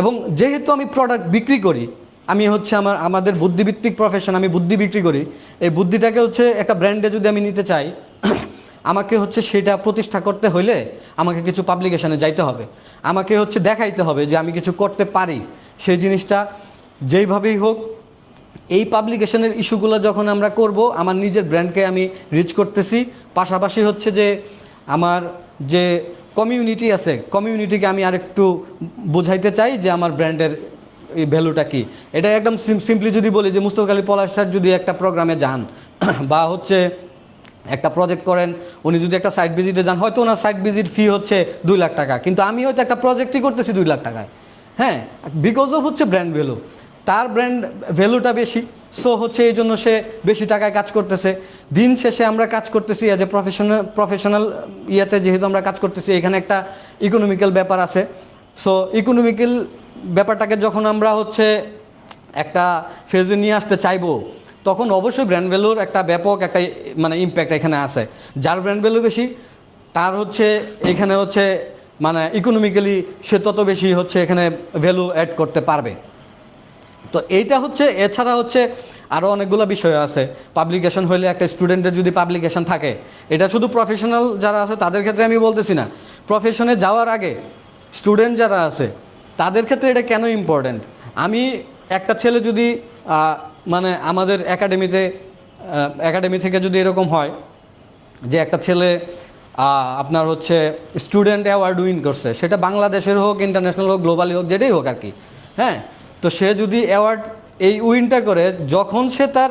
এবং যেহেতু আমি প্রোডাক্ট বিক্রি করি, আমি হচ্ছে আমাদের বুদ্ধিভিত্তিক প্রফেশন, আমি বুদ্ধি বিক্রি করি, এই বুদ্ধিটাকে হচ্ছে একটা ব্র্যান্ডে যদি আমি নিতে চাই, আমাকে হচ্ছে সেটা প্রতিষ্ঠা করতে হইলে আমাকে কিছু পাবলিকেশনে যাইতে হবে, আমাকে হচ্ছে দেখাইতে হবে যে আমি কিছু করতে পারি। সেই জিনিসটা যেইভাবেই হোক, এই পাবলিকেশনের ইস্যুগুলো যখন আমরা করব, আমার নিজের ব্র্যান্ডকে আমি রিচ করতেছি, পাশাপাশি হচ্ছে যে আমার যে কমিউনিটি আছে, কমিউনিটিকে আমি আরেকটু বোঝাইতে চাই যে আমার ব্র্যান্ডের এই ভ্যালুটা কী। এটা একদম সিম্পলি যদি বলি যে মুস্তফা আলী পলাশ স্যার যদি একটা প্রোগ্রামে যান বা হচ্ছে একটা প্রজেক্ট করেন, উনি যদি একটা সাইট ভিজিটে যান, হয়তো ওনার সাইট ভিজিট ফি হচ্ছে 2 লাখ টাকা, কিন্তু আমি হয়তো একটা প্রজেক্টই করতেছি 2 লাখ টাকায়। হ্যাঁ, বিকজ অফ হচ্ছে ব্র্যান্ড ভ্যালু, তার ব্র্যান্ড ভ্যালুটা বেশি, সো হচ্ছে এই জন্য সে বেশি টাকায় কাজ করতেছে। দিন শেষে আমরা কাজ করতেছি অ্যাজ এ প্রফেশনাল ইয়েতে, যেহেতু আমরা কাজ করতেছি, এখানে একটা ইকোনমিক্যাল ব্যাপার আছে। সো ইকোনমিক্যাল ব্যাপারটাকে যখন আমরা হচ্ছে একটা ফেজে নিয়ে আসতে চাইবো, তখন অবশ্যই ব্র্যান্ড ভ্যালুর একটা ব্যাপক একটা মানে ইম্প্যাক্ট এখানে আছে। যার ব্র্যান্ড ভ্যালু বেশি, তার হচ্ছে এখানে হচ্ছে মানে ইকোনমিক্যালি সে তত বেশি হচ্ছে এখানে ভ্যালু অ্যাড করতে পারবে। তো এইটা হচ্ছে, এছাড়া হচ্ছে আরও অনেকগুলো বিষয় আছে। পাবলিকেশন হইলে একটা স্টুডেন্টের যদি পাবলিকেশন থাকে, এটা শুধু প্রফেশনাল যারা আছে তাদের ক্ষেত্রে আমি বলতেছি না, প্রফেশনে যাওয়ার আগে স্টুডেন্ট যারা আছে তাদের ক্ষেত্রে এটা কেন ইম্পর্ট্যান্ট। আমি একটা ছেলে যদি মানে আমাদের একাডেমি থেকে যদি এরকম হয় যে একটা ছেলে আপনার হচ্ছে স্টুডেন্ট অ্যাওয়ার্ড উইন করছে, সেটা বাংলাদেশের হোক, ইন্টারন্যাশনাল হোক, গ্লোবালি হোক, যেটাই হোক আর কি, হ্যাঁ, তো সে যদি অ্যাওয়ার্ড এই উইনটা করে, যখন সে তার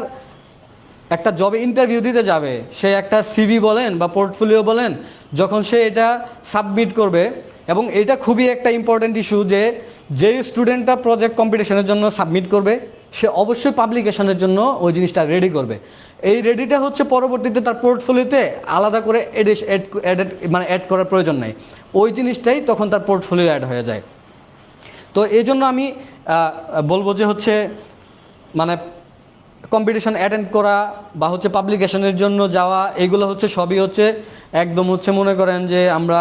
একটা জবে ইন্টারভিউ দিতে যাবে, সে একটা সিভি বলেন বা পোর্টফোলিও বলেন, যখন সে এটা সাবমিট করবে, এবং এটা খুবই একটা ইম্পর্ট্যান্ট ইস্যু যে যেই স্টুডেন্টটা প্রজেক্ট কম্পিটিশনের জন্য সাবমিট করবে, সে অবশ্যই পাবলিকেশনের জন্য ওই জিনিসটা রেডি করবে। এই রেডিটা হচ্ছে পরবর্তীতে তার পোর্টফোলিওতে আলাদা করে অ্যাড করার প্রয়োজন নেই, ওই জিনিসটাই তখন তার পোর্টফোলিও অ্যাড হয়ে যায়। তো এই জন্য আমি বলবো যে হচ্ছে মানে কম্পিটিশন অ্যাটেন্ড করা বা হচ্ছে পাবলিকেশনের জন্য যাওয়া, এগুলো হচ্ছে সবই হচ্ছে একদম হচ্ছে মনে করেন যে আমরা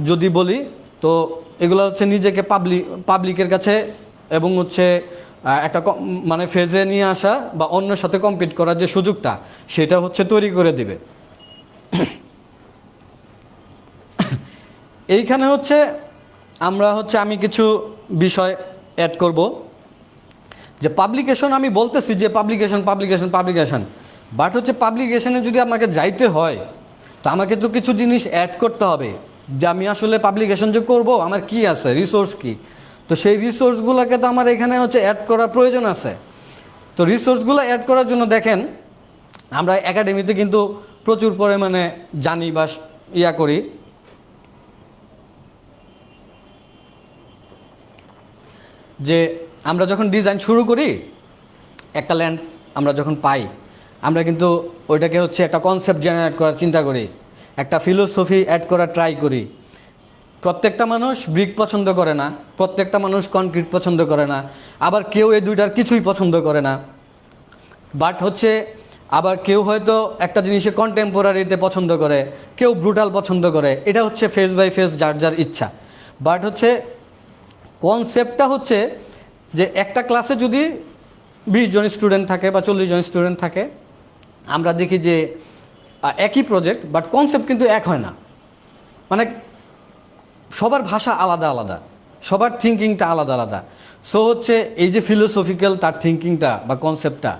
যদি বলি, তো এগুলো হচ্ছে নিজেকে পাবলিকের কাছে এবং হচ্ছে একটা মানে ফেজে নিয়ে আসা বা অন্যের সাথে কম্পিট করার যে সুযোগটা, সেটা হচ্ছে তৈরি করে দিবে। এইখানে হচ্ছে আমি কিছু বিষয় অ্যাড করব যে পাবলিকেশন, আমি বলতেছি যে পাবলিকেশন, বাট হচ্ছে পাবলিকেশনে যদি আমাকে যাইতে হয়, তো আমাকে তো কিছু জিনিস অ্যাড করতে হবে যে আমি আসলে পাবলিকেশন যে করব, আমার কি আছে, রিসোর্স কি, তো সেই রিসোর্সগুলোকে তো আমার এখানে হচ্ছে অ্যাড করার প্রয়োজন আছে। তো রিসোর্সগুলো অ্যাড করার জন্য দেখেন, আমরা একাডেমিতে কিন্তু প্রচুর পরিমাণে জানি বা করি যে আমরা যখন ডিজাইন শুরু করি, একটা ল্যান্ড আমরা যখন পাই, আমরা কিন্তু ওইটাকে হচ্ছে একটা কনসেপ্ট জেনারেট করার চিন্তা করি, একটা ফিলোসফি অ্যাড করার ট্রাই করি। প্রত্যেকটা মানুষ ব্রিক পছন্দ করে না, প্রত্যেকটা মানুষ কনক্রিট পছন্দ করে না, আবার কেউ এই দুইটার কিছুই পছন্দ করে না। বাট হচ্ছে আবার কেউ হয়তো একটা জিনিসে কন্টেম্পোরারিতে পছন্দ করে, কেউ ব্রুটাল পছন্দ করে। এটা হচ্ছে ফেস বাই ফেস, যার যার ইচ্ছা। বাট হচ্ছে কনসেপ্টটা হচ্ছে যে একটা ক্লাসে যদি 20 জন স্টুডেন্ট থাকে বা 40 জন স্টুডেন্ট থাকে, আমরা দেখি যে একই প্রজেক্ট, বাট কনসেপ্ট কিন্তু এক হয় না। মানে সবার ভাষা আলাদা আলাদা, সবার থিঙ্কিংটা আলাদা আলাদা। সো হচ্ছে এই যে ফিলোসফিক্যাল তার থিঙ্কিংটা বা কনসেপ্টটা,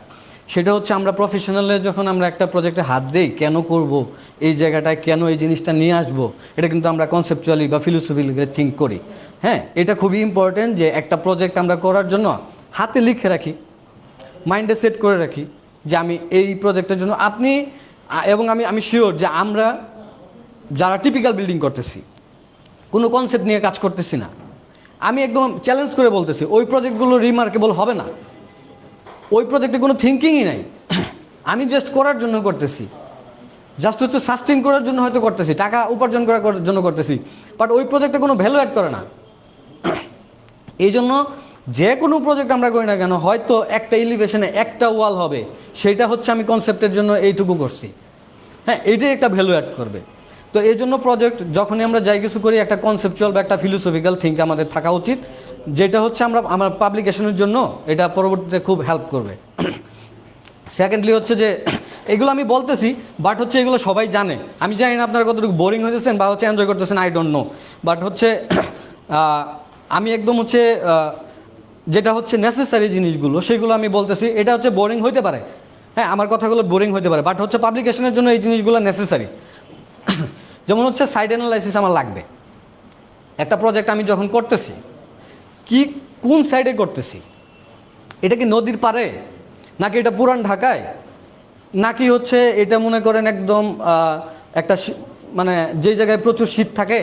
সেটা হচ্ছে আমরা প্রফেশনালে যখন আমরা একটা প্রজেক্টে হাত দিই, কেন করব, এই জায়গাটায় কেন এই জিনিসটা নিয়ে আসবো, এটা কিন্তু আমরা কনসেপচুয়ালি বা ফিলোসফিক্যালি থিঙ্ক করি। হ্যাঁ, এটা খুবই ইম্পর্টেন্ট যে একটা প্রজেক্ট আমরা করার জন্য হাতে লিখে রাখি, মাইন্ডে সেট করে রাখি যে আমি এই প্রজেক্টের জন্য আপনি এবং আমি শিওর যে আমরা যারা টিপিক্যাল বিল্ডিং করতেছি, কোনো কনসেপ্ট নিয়ে কাজ করতেছি না, আমি একদম চ্যালেঞ্জ করে বলতেছি ওই প্রজেক্টগুলো রিমার্কেবল হবে না। ওই প্রজেক্টে কোনো থিঙ্কিংই নাই, আমি জাস্ট করার জন্য করতেছি, জাস্ট হচ্ছে সাস্টেইন করার জন্য হয়তো করতেছি, টাকা উপার্জন করার জন্য করতেছি, বাট ওই প্রজেক্টে কোনো ভ্যালু অ্যাড করে না। এই জন্য যে কোনো প্রজেক্ট আমরা করি না কেন, হয়তো একটা এলিভেশনে একটা ওয়াল হবে, সেটা হচ্ছে আমি কনসেপ্টের জন্য এইটুকু করছি। হ্যাঁ, এইটাই একটা ভ্যালু অ্যাড করবে। তো এই জন্য প্রজেক্ট যখনই আমরা যাই কিছু করি, একটা কনসেপচুয়াল বা একটা ফিলোসফিক্যাল থিঙ্ক আমাদের থাকা উচিত, যেটা হচ্ছে আমার পাবলিকেশনের জন্য এটা পরবর্তীতে খুব হেল্প করবে। সেকেন্ডলি হচ্ছে যে এগুলো আমি বলতেছি, বাট হচ্ছে এগুলো সবাই জানে। আমি জানি না আপনারা কতটুকু বোরিং হয়েছেন বা হচ্ছে এনজয় করতেছেন, আই ডোন্ট নো। বাট হচ্ছে আমি একদম হচ্ছে যেটা হচ্ছে নেসেসারি জিনিসগুলো সেগুলো আমি বলতেছি। এটা হচ্ছে বোরিং হইতে পারে, হ্যাঁ, আমার কথাগুলো বোরিং হতে পারে, বাট হচ্ছে পাবলিকেশনের জন্য এই জিনিসগুলো নেসেসারি। যেমন হচ্ছে সাইড অ্যানালাইসিস আমার লাগবে। একটা প্রজেক্ট আমি যখন করতেছি, কোন সাইডে করতেছি, এটা কি নদীর পাড়ে, নাকি এটা পুরান ঢাকায়, নাকি হচ্ছে এটা মনে করেন একদম একটা মানে যে জায়গায় প্রচুর শীত থাকে,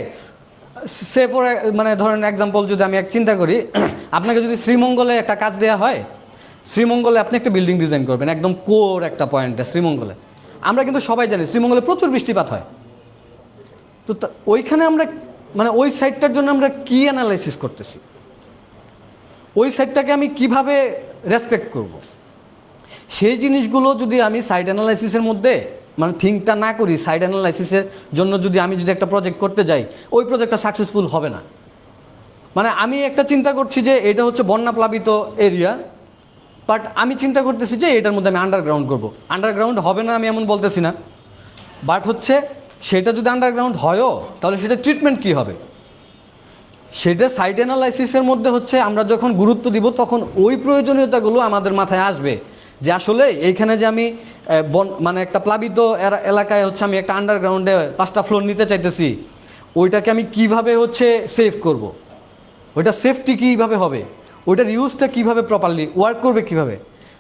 সে পরে মানে ধরেন এক্সাম্পল যদি আমি এক চিন্তা করি, আপনাকে যদি শ্রীমঙ্গলে একটা কাজ দেওয়া হয়, শ্রীমঙ্গলে আপনি একটা বিল্ডিং ডিজাইন করবেন একদম কোর একটা পয়েন্টে শ্রীমঙ্গলে। আমরা কিন্তু সবাই জানি শ্রীমঙ্গলে প্রচুর বৃষ্টিপাত হয়। তো ওইখানে আমরা মানে ওই সাইডটার জন্য আমরা কি অ্যানালাইসিস করতেছি, ওই সাইডটাকে আমি কিভাবে রেসপেক্ট করব, সেই জিনিসগুলো যদি আমি সাইড অ্যানালাইসিসের মধ্যে মানে থিঙ্কটা না করি, সাইড অ্যানালাইসিসের জন্য যদি আমি একটা প্রজেক্ট করতে যাই, ওই প্রজেক্টটা সাকসেসফুল হবে না। মানে আমি একটা চিন্তা করছি যে এটা হচ্ছে বন্যা প্লাবিত এরিয়া, বাট আমি চিন্তা করতেছি যে এটার মধ্যে আমি আন্ডারগ্রাউন্ড করব। আন্ডারগ্রাউন্ড হবে না আমি এমন বলতেছি না, বাট হচ্ছে সেটা যদি আন্ডারগ্রাউন্ড হয়ও, তাহলে সেটা ট্রিটমেন্ট কী হবে, সেটা সাইড অ্যানালাইসিসের মধ্যে হচ্ছে আমরা যখন গুরুত্ব দিব, তখন ওই প্রয়োজনীয়তাগুলো আমাদের মাথায় আসবে যে আসলে এইখানে যে আমি মানে একটা প্লাবিত এলাকায় হচ্ছে আমি একটা আন্ডারগ্রাউন্ডে 5টা ফ্লোর নিতে চাইতেছি, ওইটাকে আমি কিভাবে হচ্ছে সেভ করব, ওইটা সেফটি কীভাবে হবে, ওইটার ইউজটা কীভাবে প্রপারলি ওয়ার্ক করবে কীভাবে।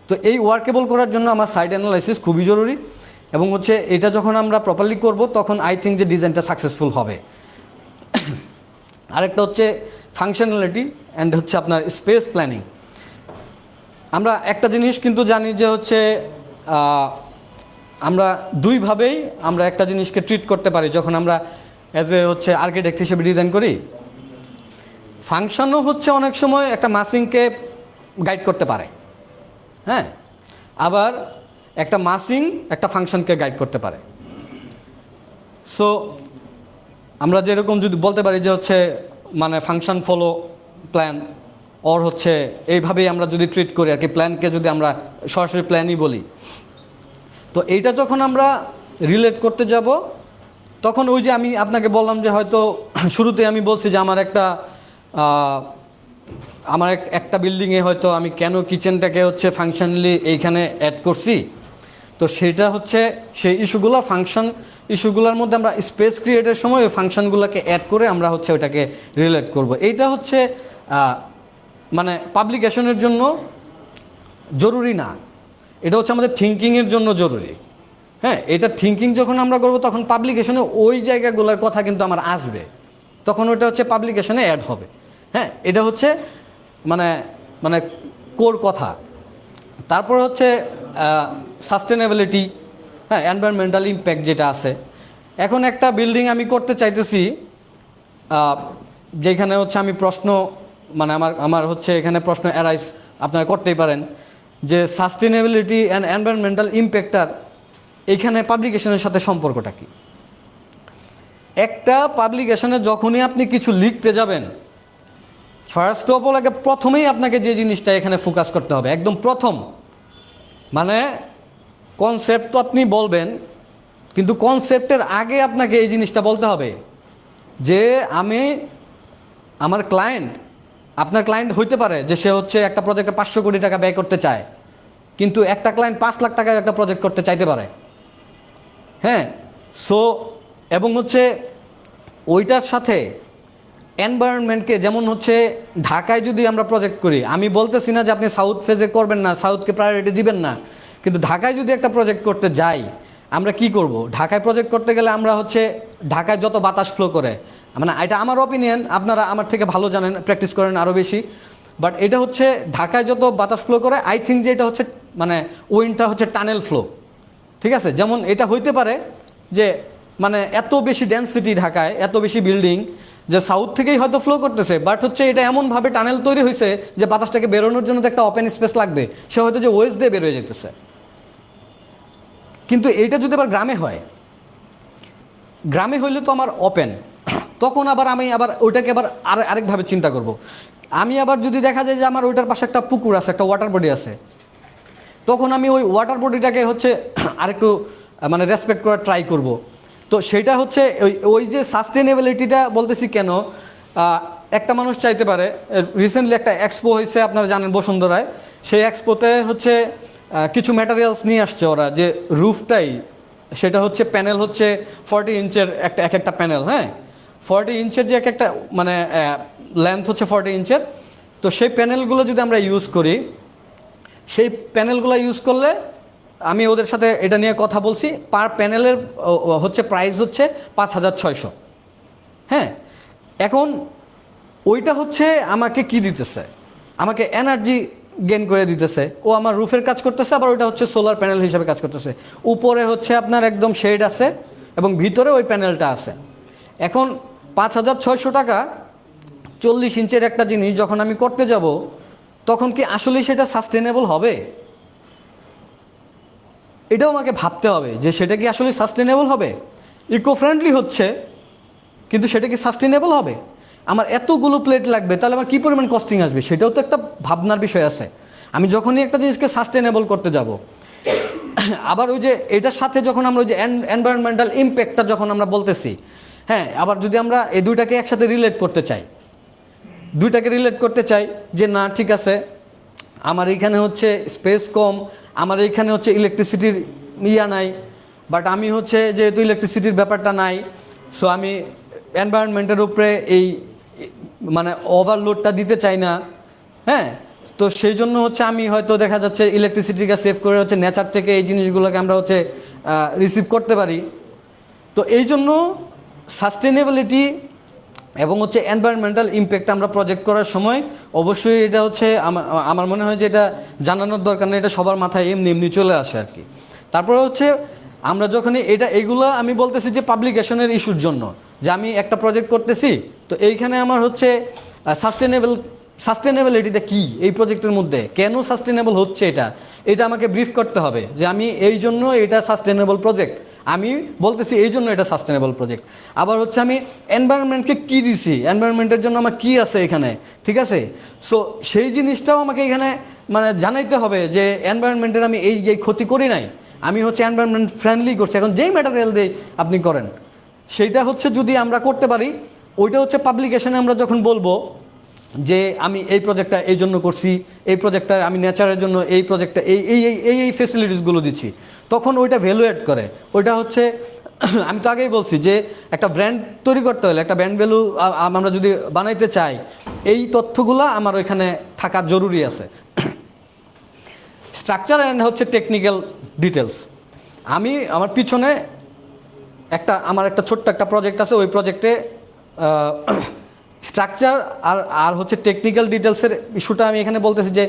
তো এই ওয়ার্কেবল করার জন্য আমার সাইড অ্যানালাইসিস খুবই জরুরি, এবং হচ্ছে এটা যখন আমরা প্রপারলি করব, তখন আই থিঙ্ক যে ডিজাইনটা সাকসেসফুল হবে। আরেকটা হচ্ছে ফাংশনালিটি অ্যান্ড হচ্ছে আপনার স্পেস প্ল্যানিং। আমরা একটা জিনিস কিন্তু জানি যে হচ্ছে আমরা দুইভাবেই আমরা একটা জিনিসকে ট্রিট করতে পারি যখন আমরা অ্যাজ এ হচ্ছে আর্কিটেক্ট হিসেবে ডিজাইন করি। ফাংশনও হচ্ছে অনেক সময় একটা মাসিংকে গাইড করতে পারে, হ্যাঁ, আবার একটা মাসিং একটা ফাংশনকে গাইড করতে পারে। সো আমরা যেরকম যদি বলতে পারি যে হচ্ছে মানে ফাংশন ফলো প্ল্যান, ওর হচ্ছে এইভাবেই আমরা যদি ট্রিট করি আর কি, প্ল্যানকে যদি আমরা সরাসরি প্ল্যানই বলি, তো এইটা যখন আমরা রিলেট করতে যাব, তখন ওই যে আমি আপনাকে বললাম যে হয়তো শুরুতে আমি বলছি যে আমার একটা বিল্ডিংয়ে হয়তো আমি কেন কিচেনটাকে হচ্ছে ফাংশনালি এইখানে অ্যাড করছি, তো সেটা হচ্ছে সেই ইস্যুগুলো, ফাংশন ইস্যুগুলোর মধ্যে আমরা স্পেস ক্রিয়েটের সময় ওই ফাংশনগুলোকে অ্যাড করে আমরা হচ্ছে ওটাকে রিলেট করব। এইটা হচ্ছে মানে পাবলিকেশনের জন্য জরুরি না, এটা হচ্ছে আমাদের থিঙ্কিংয়ের জন্য জরুরি। হ্যাঁ, এটা থিঙ্কিং যখন আমরা করব, তখন পাবলিকেশনে ওই জায়গাগুলোর কথা কিন্তু আমার আসবে, তখন ওটা হচ্ছে পাবলিকেশনে অ্যাড হবে। হ্যাঁ, এটা হচ্ছে মানে কোর কথা। তারপর হচ্ছে সাস্টেনেবিলিটি, হ্যাঁ, এনভায়রনমেন্টাল ইম্প্যাক্ট যেটা আছে। এখন একটা বিল্ডিং আমি করতে চাইতেছি, যেখানে হচ্ছে আমি প্রশ্ন, মানে আমার হচ্ছে এখানে প্রশ্ন অ্যারাইজ আপনারা করতেই পারেন যে সাস্টেনেবিলিটি অ্যান্ড এনভায়রনমেন্টাল ইম্প্যাক্টটার এইখানে পাবলিকেশনের সাথে সম্পর্কটা কী। একটা পাবলিকেশনে যখনই আপনি কিছু লিখতে যাবেন, ফার্স্ট অফ অল প্রথমেই আপনাকে যে জিনিসটা এখানে ফোকাস করতে হবে, একদম প্রথম, মানে কনসেপ্ট তো আপনি বলবেন, কিন্তু কনসেপ্টের আগে আপনাকে এই জিনিসটা বলতে হবে যে আমার ক্লায়েন্ট, আপনার ক্লায়েন্ট হইতে পারে যে সে হচ্ছে একটা প্রজেক্টে 500 কোটি টাকা ব্যয় করতে চায়, কিন্তু একটা ক্লায়েন্ট 5 লাখ টাকায় একটা প্রজেক্ট করতে চাইতে পারে। হ্যাঁ, সো এবং হচ্ছে ওইটার সাথে এনভায়রনমেন্টকে, যেমন হচ্ছে ঢাকায় যদি আমরা প্রজেক্ট করি, আমি বলতেছি না যে আপনি সাউথ ফেজে করবেন না, সাউথকে প্রায়োরিটি দিবেন না, কিন্তু ঢাকায় যদি একটা প্রজেক্ট করতে যাই, আমরা কি করব? ঢাকায় প্রজেক্ট করতে গেলে আমরা হচ্ছে ঢাকায় যত বাতাস ফ্লো করে, মানে এটা আমার অপিনিয়ন, আপনারা আমার থেকে ভালো জানেন, প্র্যাকটিস করেন আরও বেশি, বাট এটা হচ্ছে ঢাকায় যত বাতাস ফ্লো করে, আই থিঙ্ক যে এটা হচ্ছে মানে উইন্ডটা হচ্ছে টানেল ফ্লো, ঠিক আছে? যেমন এটা হইতে পারে যে মানে এত বেশি ডেন্সিটি ঢাকায়, এত বেশি বিল্ডিং, যে সাউথ থেকেই হয়তো ফ্লো করতেছে, বাট হচ্ছে এটা এমনভাবে টানেল তৈরি হয়েছে যে বাতাসটাকে বেরোনোর জন্য তো একটা ওপেন স্পেস লাগবে, সে হয়তো যে ওয়েস্ট দিয়ে বেরোয় যেতেছে। কিন্তু এইটা যদি আবার গ্রামে হয়, গ্রামে হইলে তো আমার ওপেন, তখন আমি ওইটাকে আবার আরেকভাবে চিন্তা করব। আমি আবার যদি দেখা যায় যে আমার ওইটার পাশে একটা পুকুর আছে, একটা ওয়াটার বডি আছে, তখন আমি ওই ওয়াটার বডিটাকে হচ্ছে আরেকটু মানে রেসপেক্ট করার ট্রাই করব। তো সেটা হচ্ছে ওই যে সাস্টেনেবিলিটিটা বলতেছি কেন, একটা মানুষ চাইতে পারে, রিসেন্টলি একটা এক্সপো হয়েছে আপনারা জানেন বসুন্ধরায়, সেই এক্সপোতে হচ্ছে কিছু ম্যাটেরিয়ালস নিয়ে আসছে ওরা, যে রুফটাই সেটা হচ্ছে প্যানেল হচ্ছে 40 ইঞ্চের একটা প্যানেল, হ্যাঁ, 40 ইঞ্চের যে একটা মানে লেন্থ হচ্ছে 40 ইঞ্চের। তো সেই প্যানেলগুলো যদি আমরা ইউজ করি, সেই প্যানেলগুলো ইউজ করলে, আমি ওদের সাথে এটা নিয়ে কথা বলছি, পার প্যানেলের হচ্ছে প্রাইস হচ্ছে 5600। হ্যাঁ, এখন ওইটা হচ্ছে আমাকে কি দিতেছে, আমাকে এনার্জি গেইন করে দিতেছে, ও আমার রুফের কাজ করতেছে, আবার ওইটা হচ্ছে সোলার প্যানেল হিসেবে কাজ করতেছে। উপরে হচ্ছে আপনার একদম শেড আছে এবং ভিতরে ওই প্যানেলটা আছে। এখন 5600 টাকা 40 ইঞ্চের একটা জিনিস যখন আমি করতে যাব, তখন কি আসলেই সেটা সাস্টেনেবল হবে? এটাও আমাকে ভাবতে হবে যে সেটা কি আসলে সাস্টেনেবল হবে। ইকো ফ্রেন্ডলি হচ্ছে, কিন্তু সেটা কি সাস্টেনেবল হবে? আমার এতগুলো প্লেট লাগবে, তাহলে আমার কী পরিমাণ কস্টিং আসবে, সেটাও তো একটা ভাবনার বিষয় আছে। আমি যখনই একটা জিনিসকে সাস্টেনেবল করতে যাব, আবার ওই যে এটার সাথে যখন আমরা ওই যে এনভায়রনমেন্টাল ইম্প্যাক্টটা যখন আমরা বলতেছি, হ্যাঁ, আবার যদি আমরা এই দুইটাকে একসাথে রিলেট করতে চাই, যে না ঠিক আছে, আমার এইখানে হচ্ছে স্পেস কম, আমার এইখানে হচ্ছে ইলেকট্রিসিটির নাই, বাট আমি হচ্ছে যেহেতু ইলেকট্রিসিটির ব্যাপারটা নাই, সো আমি এনভায়রনমেন্টের উপরে এই মানে ওভারলোডটা দিতে চাই না। হ্যাঁ, তো সেই জন্য হচ্ছে আমি হয়তো দেখা যাচ্ছে ইলেকট্রিসিটিকে সেভ করে হচ্ছে নেচার থেকে এই জিনিসগুলোকে আমরা হচ্ছে রিসিভ করতে পারি। তো এই জন্য সাস্টেনেবিলিটি এবং হচ্ছে এনভায়রনমেন্টাল ইম্প্যাক্ট আমরা প্রজেক্ট করার সময় অবশ্যই এটা হচ্ছে আমার মনে হয় যে এটা জানানোর দরকার নেই, এটা সবার মাথায় এমনি চলে আসে আর কি। তারপরে হচ্ছে আমরা যখনই এইগুলো আমি বলতেছি যে পাবলিকেশনের ইস্যুর জন্য, যে আমি একটা প্রজেক্ট করতেছি, তো এইখানে আমার হচ্ছে সাস্টেনেবিলিটিটা কি, এই প্রজেক্টের মধ্যে কেন সাস্টেনেবল হচ্ছে এটা আমাকে ব্রিফ করতে হবে, যে আমি এই জন্য এটা সাস্টেনেবল প্রজেক্ট, আমি বলতেছি এই জন্য এটা সাস্টেনেবল প্রজেক্ট। আবার হচ্ছে আমি এনভায়রনমেন্টকে কী দিছি, এনভায়রনমেন্টের জন্য আমার কী আছে এখানে, ঠিক আছে? সো সেই জিনিসটাও আমাকে এখানে মানে জানাইতে হবে যে এনভায়রনমেন্টের আমি এই ক্ষতি করি নাই, আমি হচ্ছে এনভায়রনমেন্ট ফ্রেন্ডলি করছি। এখন যেই ম্যাটেরিয়াল দিয়ে আপনি করেন, সেইটা হচ্ছে যদি আমরা করতে পারি, ওইটা হচ্ছে পাবলিকেশনে আমরা যখন বলবো যে আমি এই প্রজেক্টটা এই জন্য করছি, এই প্রজেক্টটা আমি নেচারের জন্য এই প্রজেক্টটা এই ফেসিলিটিসগুলো দিচ্ছি, তখন ওইটা ভ্যালু অ্যাড করে। ওইটা হচ্ছে আমি তো আগেই বলছি যে একটা ব্র্যান্ড তৈরি করতে হলে, একটা ব্র্যান্ড ভ্যালু আমরা যদি বানাইতে চাই, এই তথ্যগুলো আমার ওইখানে থাকার জরুরি আছে। স্ট্রাকচার অ্যান্ড হচ্ছে টেকনিক্যাল ডিটেলস, আমার পিছনে আমার একটা ছোট্ট একটা প্রজেক্ট আছে, ওই প্রজেক্টে স্ট্রাকচার আর হচ্ছে টেকনিক্যাল ডিটেলসের ইস্যুটা আমি এখানে বলতেছি যে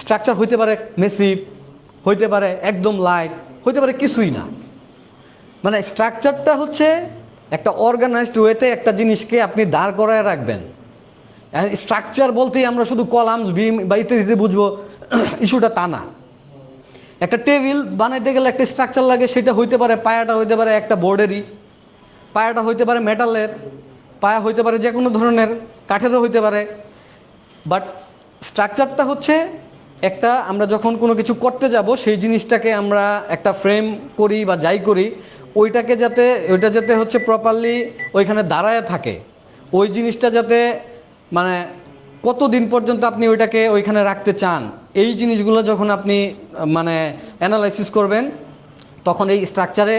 স্ট্রাকচার হইতে পারে মেসিভ, হইতে পারে একদম লাইট, হইতে পারে কিছুই না। মানে স্ট্রাকচারটা হচ্ছে একটা অর্গানাইজড ওয়েতে একটা জিনিসকে আপনি দাঁড় করায় রাখবেন। স্ট্রাকচার বলতেই আমরা শুধু কলামস, বিম বা ইত্যাদিতে বুঝবো, ইস্যুটা তা না। একটা টেবিল বানাইতে গেলে একটা স্ট্রাকচার লাগে, সেটা হইতে পারে পায়াটা হইতে পারে একটা বোর্ডেরই, পায়াটা হইতে পারে মেটালের, পায়া হইতে পারে যে কোনো ধরনের কাঠেরও হইতে পারে। বাট স্ট্রাকচারটা হচ্ছে একটা, আমরা যখন কোনো কিছু করতে যাব সেই জিনিসটাকে আমরা একটা ফ্রেম করি বা যাই করি, ওইটা যাতে হচ্ছে প্রপারলি ওইখানে দাঁড়ায় থাকে, ওই জিনিসটা যাতে মানে কতদিন পর্যন্ত আপনি ওইটাকে ওইখানে রাখতে চান, এই জিনিসগুলো যখন আপনি মানে অ্যানালাইসিস করবেন, তখন এই স্ট্রাকচারে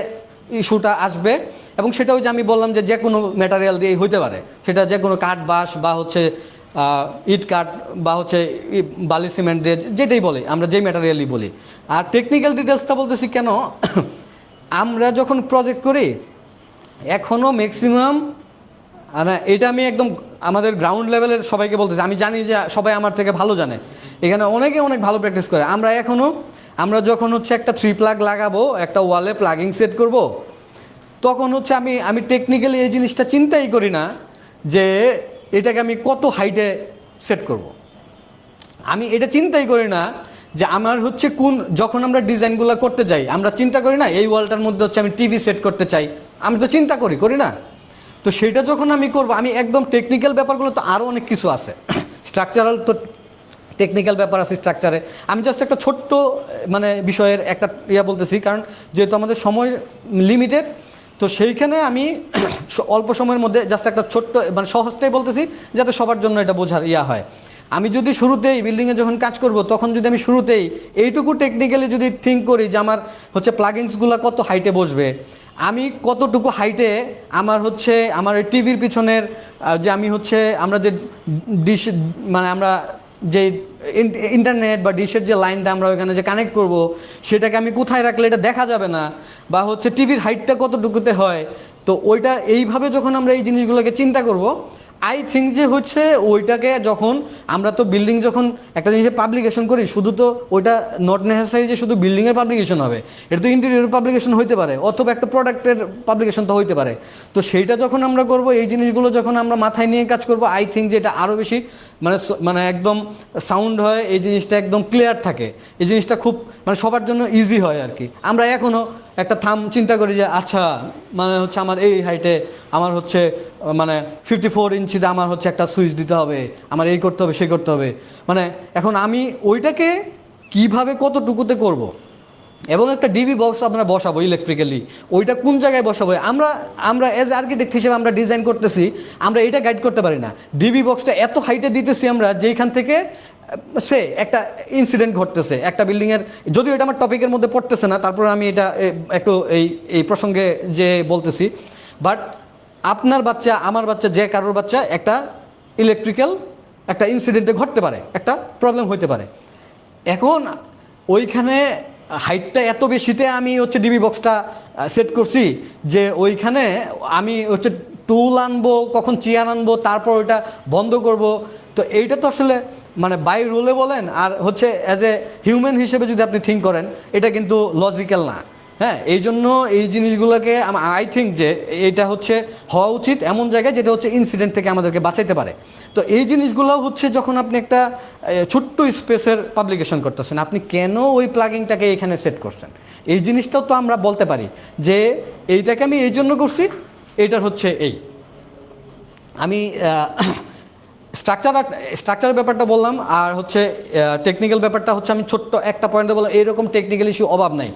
ইস্যুটা আসবে। এবং সেটা ওই যে আমি বললাম যে কোনো ম্যাটেরিয়াল দিয়েই হইতে পারে, সেটা যে কোনো কাঠ, বাঁশ বা হচ্ছে ইট কাঠ বা হচ্ছে বালি সিমেন্ট দিয়ে, যেটাই বলি আমরা, যেই ম্যাটেরিয়ালই বলি। আর টেকনিক্যাল ডিটেলসটা বলতেছি কেন, আমরা যখন প্রজেক্ট করি এখনও ম্যাক্সিমাম, এটা আমি একদম আমাদের গ্রাউন্ড লেভেলের সবাইকে বলতেছি, আমি জানি যে সবাই আমার থেকে ভালো জানে, এখানে অনেকে অনেক ভালো প্র্যাকটিস করে। আমরা যখন হচ্ছে একটা 3 প্লাগ লাগাবো, একটা ওয়ালে প্লাগিং সেট করব, তখন হচ্ছে আমি টেকনিক্যালি এই জিনিসটা চিন্তাই করি না যে এটাকে আমি কত হাইটে সেট করব। আমি এটা চিন্তাই করি না যে আমার হচ্ছে যখন আমরা ডিজাইনগুলো করতে যাই, আমরা চিন্তা করি না এই ওয়ালটার মধ্যে হচ্ছে আমি টিভি সেট করতে চাই, আমি তো চিন্তা করি না। তো সেটা যখন আমি করব, আমি একদম টেকনিক্যাল ব্যাপারগুলো তো আরও অনেক কিছু আছে, স্ট্রাকচারাল তো টেকনিক্যাল ব্যাপার আছে স্ট্রাকচারে। আমি জাস্ট একটা ছোট্ট মানে বিষয়ের একটা বলতেছি, কারণ যেহেতু আমাদের সময় লিমিটেড, তো সেইখানে আমি অল্প সময়ের মধ্যে জাস্ট একটা ছোট্ট মানে সহজটাই বলতেছি, যাতে সবার জন্য এটা বোঝার হয়। আমি যদি শুরুতেই বিল্ডিংয়ে যখন কাজ করব, তখন যদি আমি শুরুতেই এইটুকু টেকনিক্যালি যদি থিঙ্ক করি যে আমার হচ্ছে প্লাগিংসগুলো কত হাইটে বসবে, আমি কতটুকু হাইটে আমার হচ্ছে আমার এই টিভির পিছনের যে আমি হচ্ছে আমরা যে ডিশ মানে আমরা যে ইন্টারনেট বা ডিশের যে লাইনটা আমরা ওইখানে যে কানেক্ট করব, সেটাকে আমি কোথায় রাখলে এটা দেখা যাবে না, বা হচ্ছে টিভির হাইটটা কতটুকুতে হয়। তো ওইটা এইভাবে যখন আমরা এই জিনিসগুলোকে চিন্তা করব, আই থিঙ্ক যে হচ্ছে ওইটাকে যখন আমরা তো বিল্ডিং যখন একটা জিনিসের পাবলিকেশন করি, শুধু তো ওইটা নট নেসেসারি যে শুধু বিল্ডিংয়ের পাবলিকেশন হবে, এটা তো ইন্টেরিয়র পাবলিকেশন হইতে পারে, অথবা একটা প্রোডাক্টের পাবলিকেশন তো হইতে পারে। তো সেইটা যখন আমরা করব, এই জিনিসগুলো যখন আমরা মাথায় নিয়ে কাজ করব, আই থিঙ্ক যে এটা আরও বেশি মানে একদম সাউন্ড হয়, এই জিনিসটা একদম ক্লিয়ার থাকে, এই জিনিসটা খুব মানে সবার জন্য ইজি হয় আর কি। আমরা এখনও একটা চিন্তা করি যে আচ্ছা মানে হচ্ছে আমার এই হাইটে আমার হচ্ছে মানে 54 ইঞ্চিতে আমার হচ্ছে একটা সুইচ দিতে হবে, আমার এই করতে হবে সেই করতে হবে। মানে এখন আমি ওইটাকে কিভাবে কতটুকুতে করব, এবং একটা ডিবি বক্স আমরা বসাবো ইলেকট্রিক্যালি, ওইটা কোন জায়গায় বসাবো আমরা এজ আর্কিটেক্ট হিসেবে আমরা ডিজাইন করতেছি, আমরা এটা গাইড করতে পারি না। ডিবি বক্সটা এত হাইটে দিতেছি আমরা, যেইখান থেকে একটা ইনসিডেন্ট ঘটতেছে একটা বিল্ডিংয়ের, যদিও এটা আমার টপিকের মধ্যে পড়তেছে না, তারপরে আমি এটা একটু এই প্রসঙ্গে যে বলতেছি। বাট আপনার বাচ্চা, আমার বাচ্চা, যে কারোর বাচ্চা একটা ইলেকট্রিক্যাল একটা ইনসিডেন্টে ঘটতে পারে, একটা প্রবলেম হইতে পারে। এখন ওইখানে হাইটটা এত বেশিতে আমি হচ্ছে ডিবি বক্সটা সেট করছি যে ওইখানে আমি হচ্ছে টুল আনবো, কখন চেয়ার আনবো, তারপর ওইটা বন্ধ করব। তো এইটা তো আসলে মানে বাই রুলে বলেন আর হচ্ছে অ্যাজ এ হিউম্যান হিসেবে যদি আপনি থিঙ্ক করেন, এটা কিন্তু লজিক্যাল না। হ্যাঁ, এই জন্য এই জিনিসগুলোকে আই থিঙ্ক যে এটা হচ্ছে হওয়া উচিত এমন জায়গায় যেটা হচ্ছে ইনসিডেন্ট থেকে আমাদেরকে বাঁচাইতে পারে। তো এই জিনিসগুলো হচ্ছে যখন আপনি একটা ছোট্ট স্পেসের পাবলিকেশন করতেছেন, আপনি কেন ওই প্লাগিংটাকে এখানে সেট করছেন, এই জিনিসটাও তো আমরা বলতে পারি যে এইটাকে আমি এই জন্য করছি, এইটার হচ্ছে আমি স্ট্রাকচারের ব্যাপারটা বললাম, আর হচ্ছে টেকনিক্যাল ব্যাপারটা হচ্ছে আমি ছোট্ট একটা পয়েন্টে বললাম, এইরকম টেকনিক্যাল ইস্যু অভাব নাই।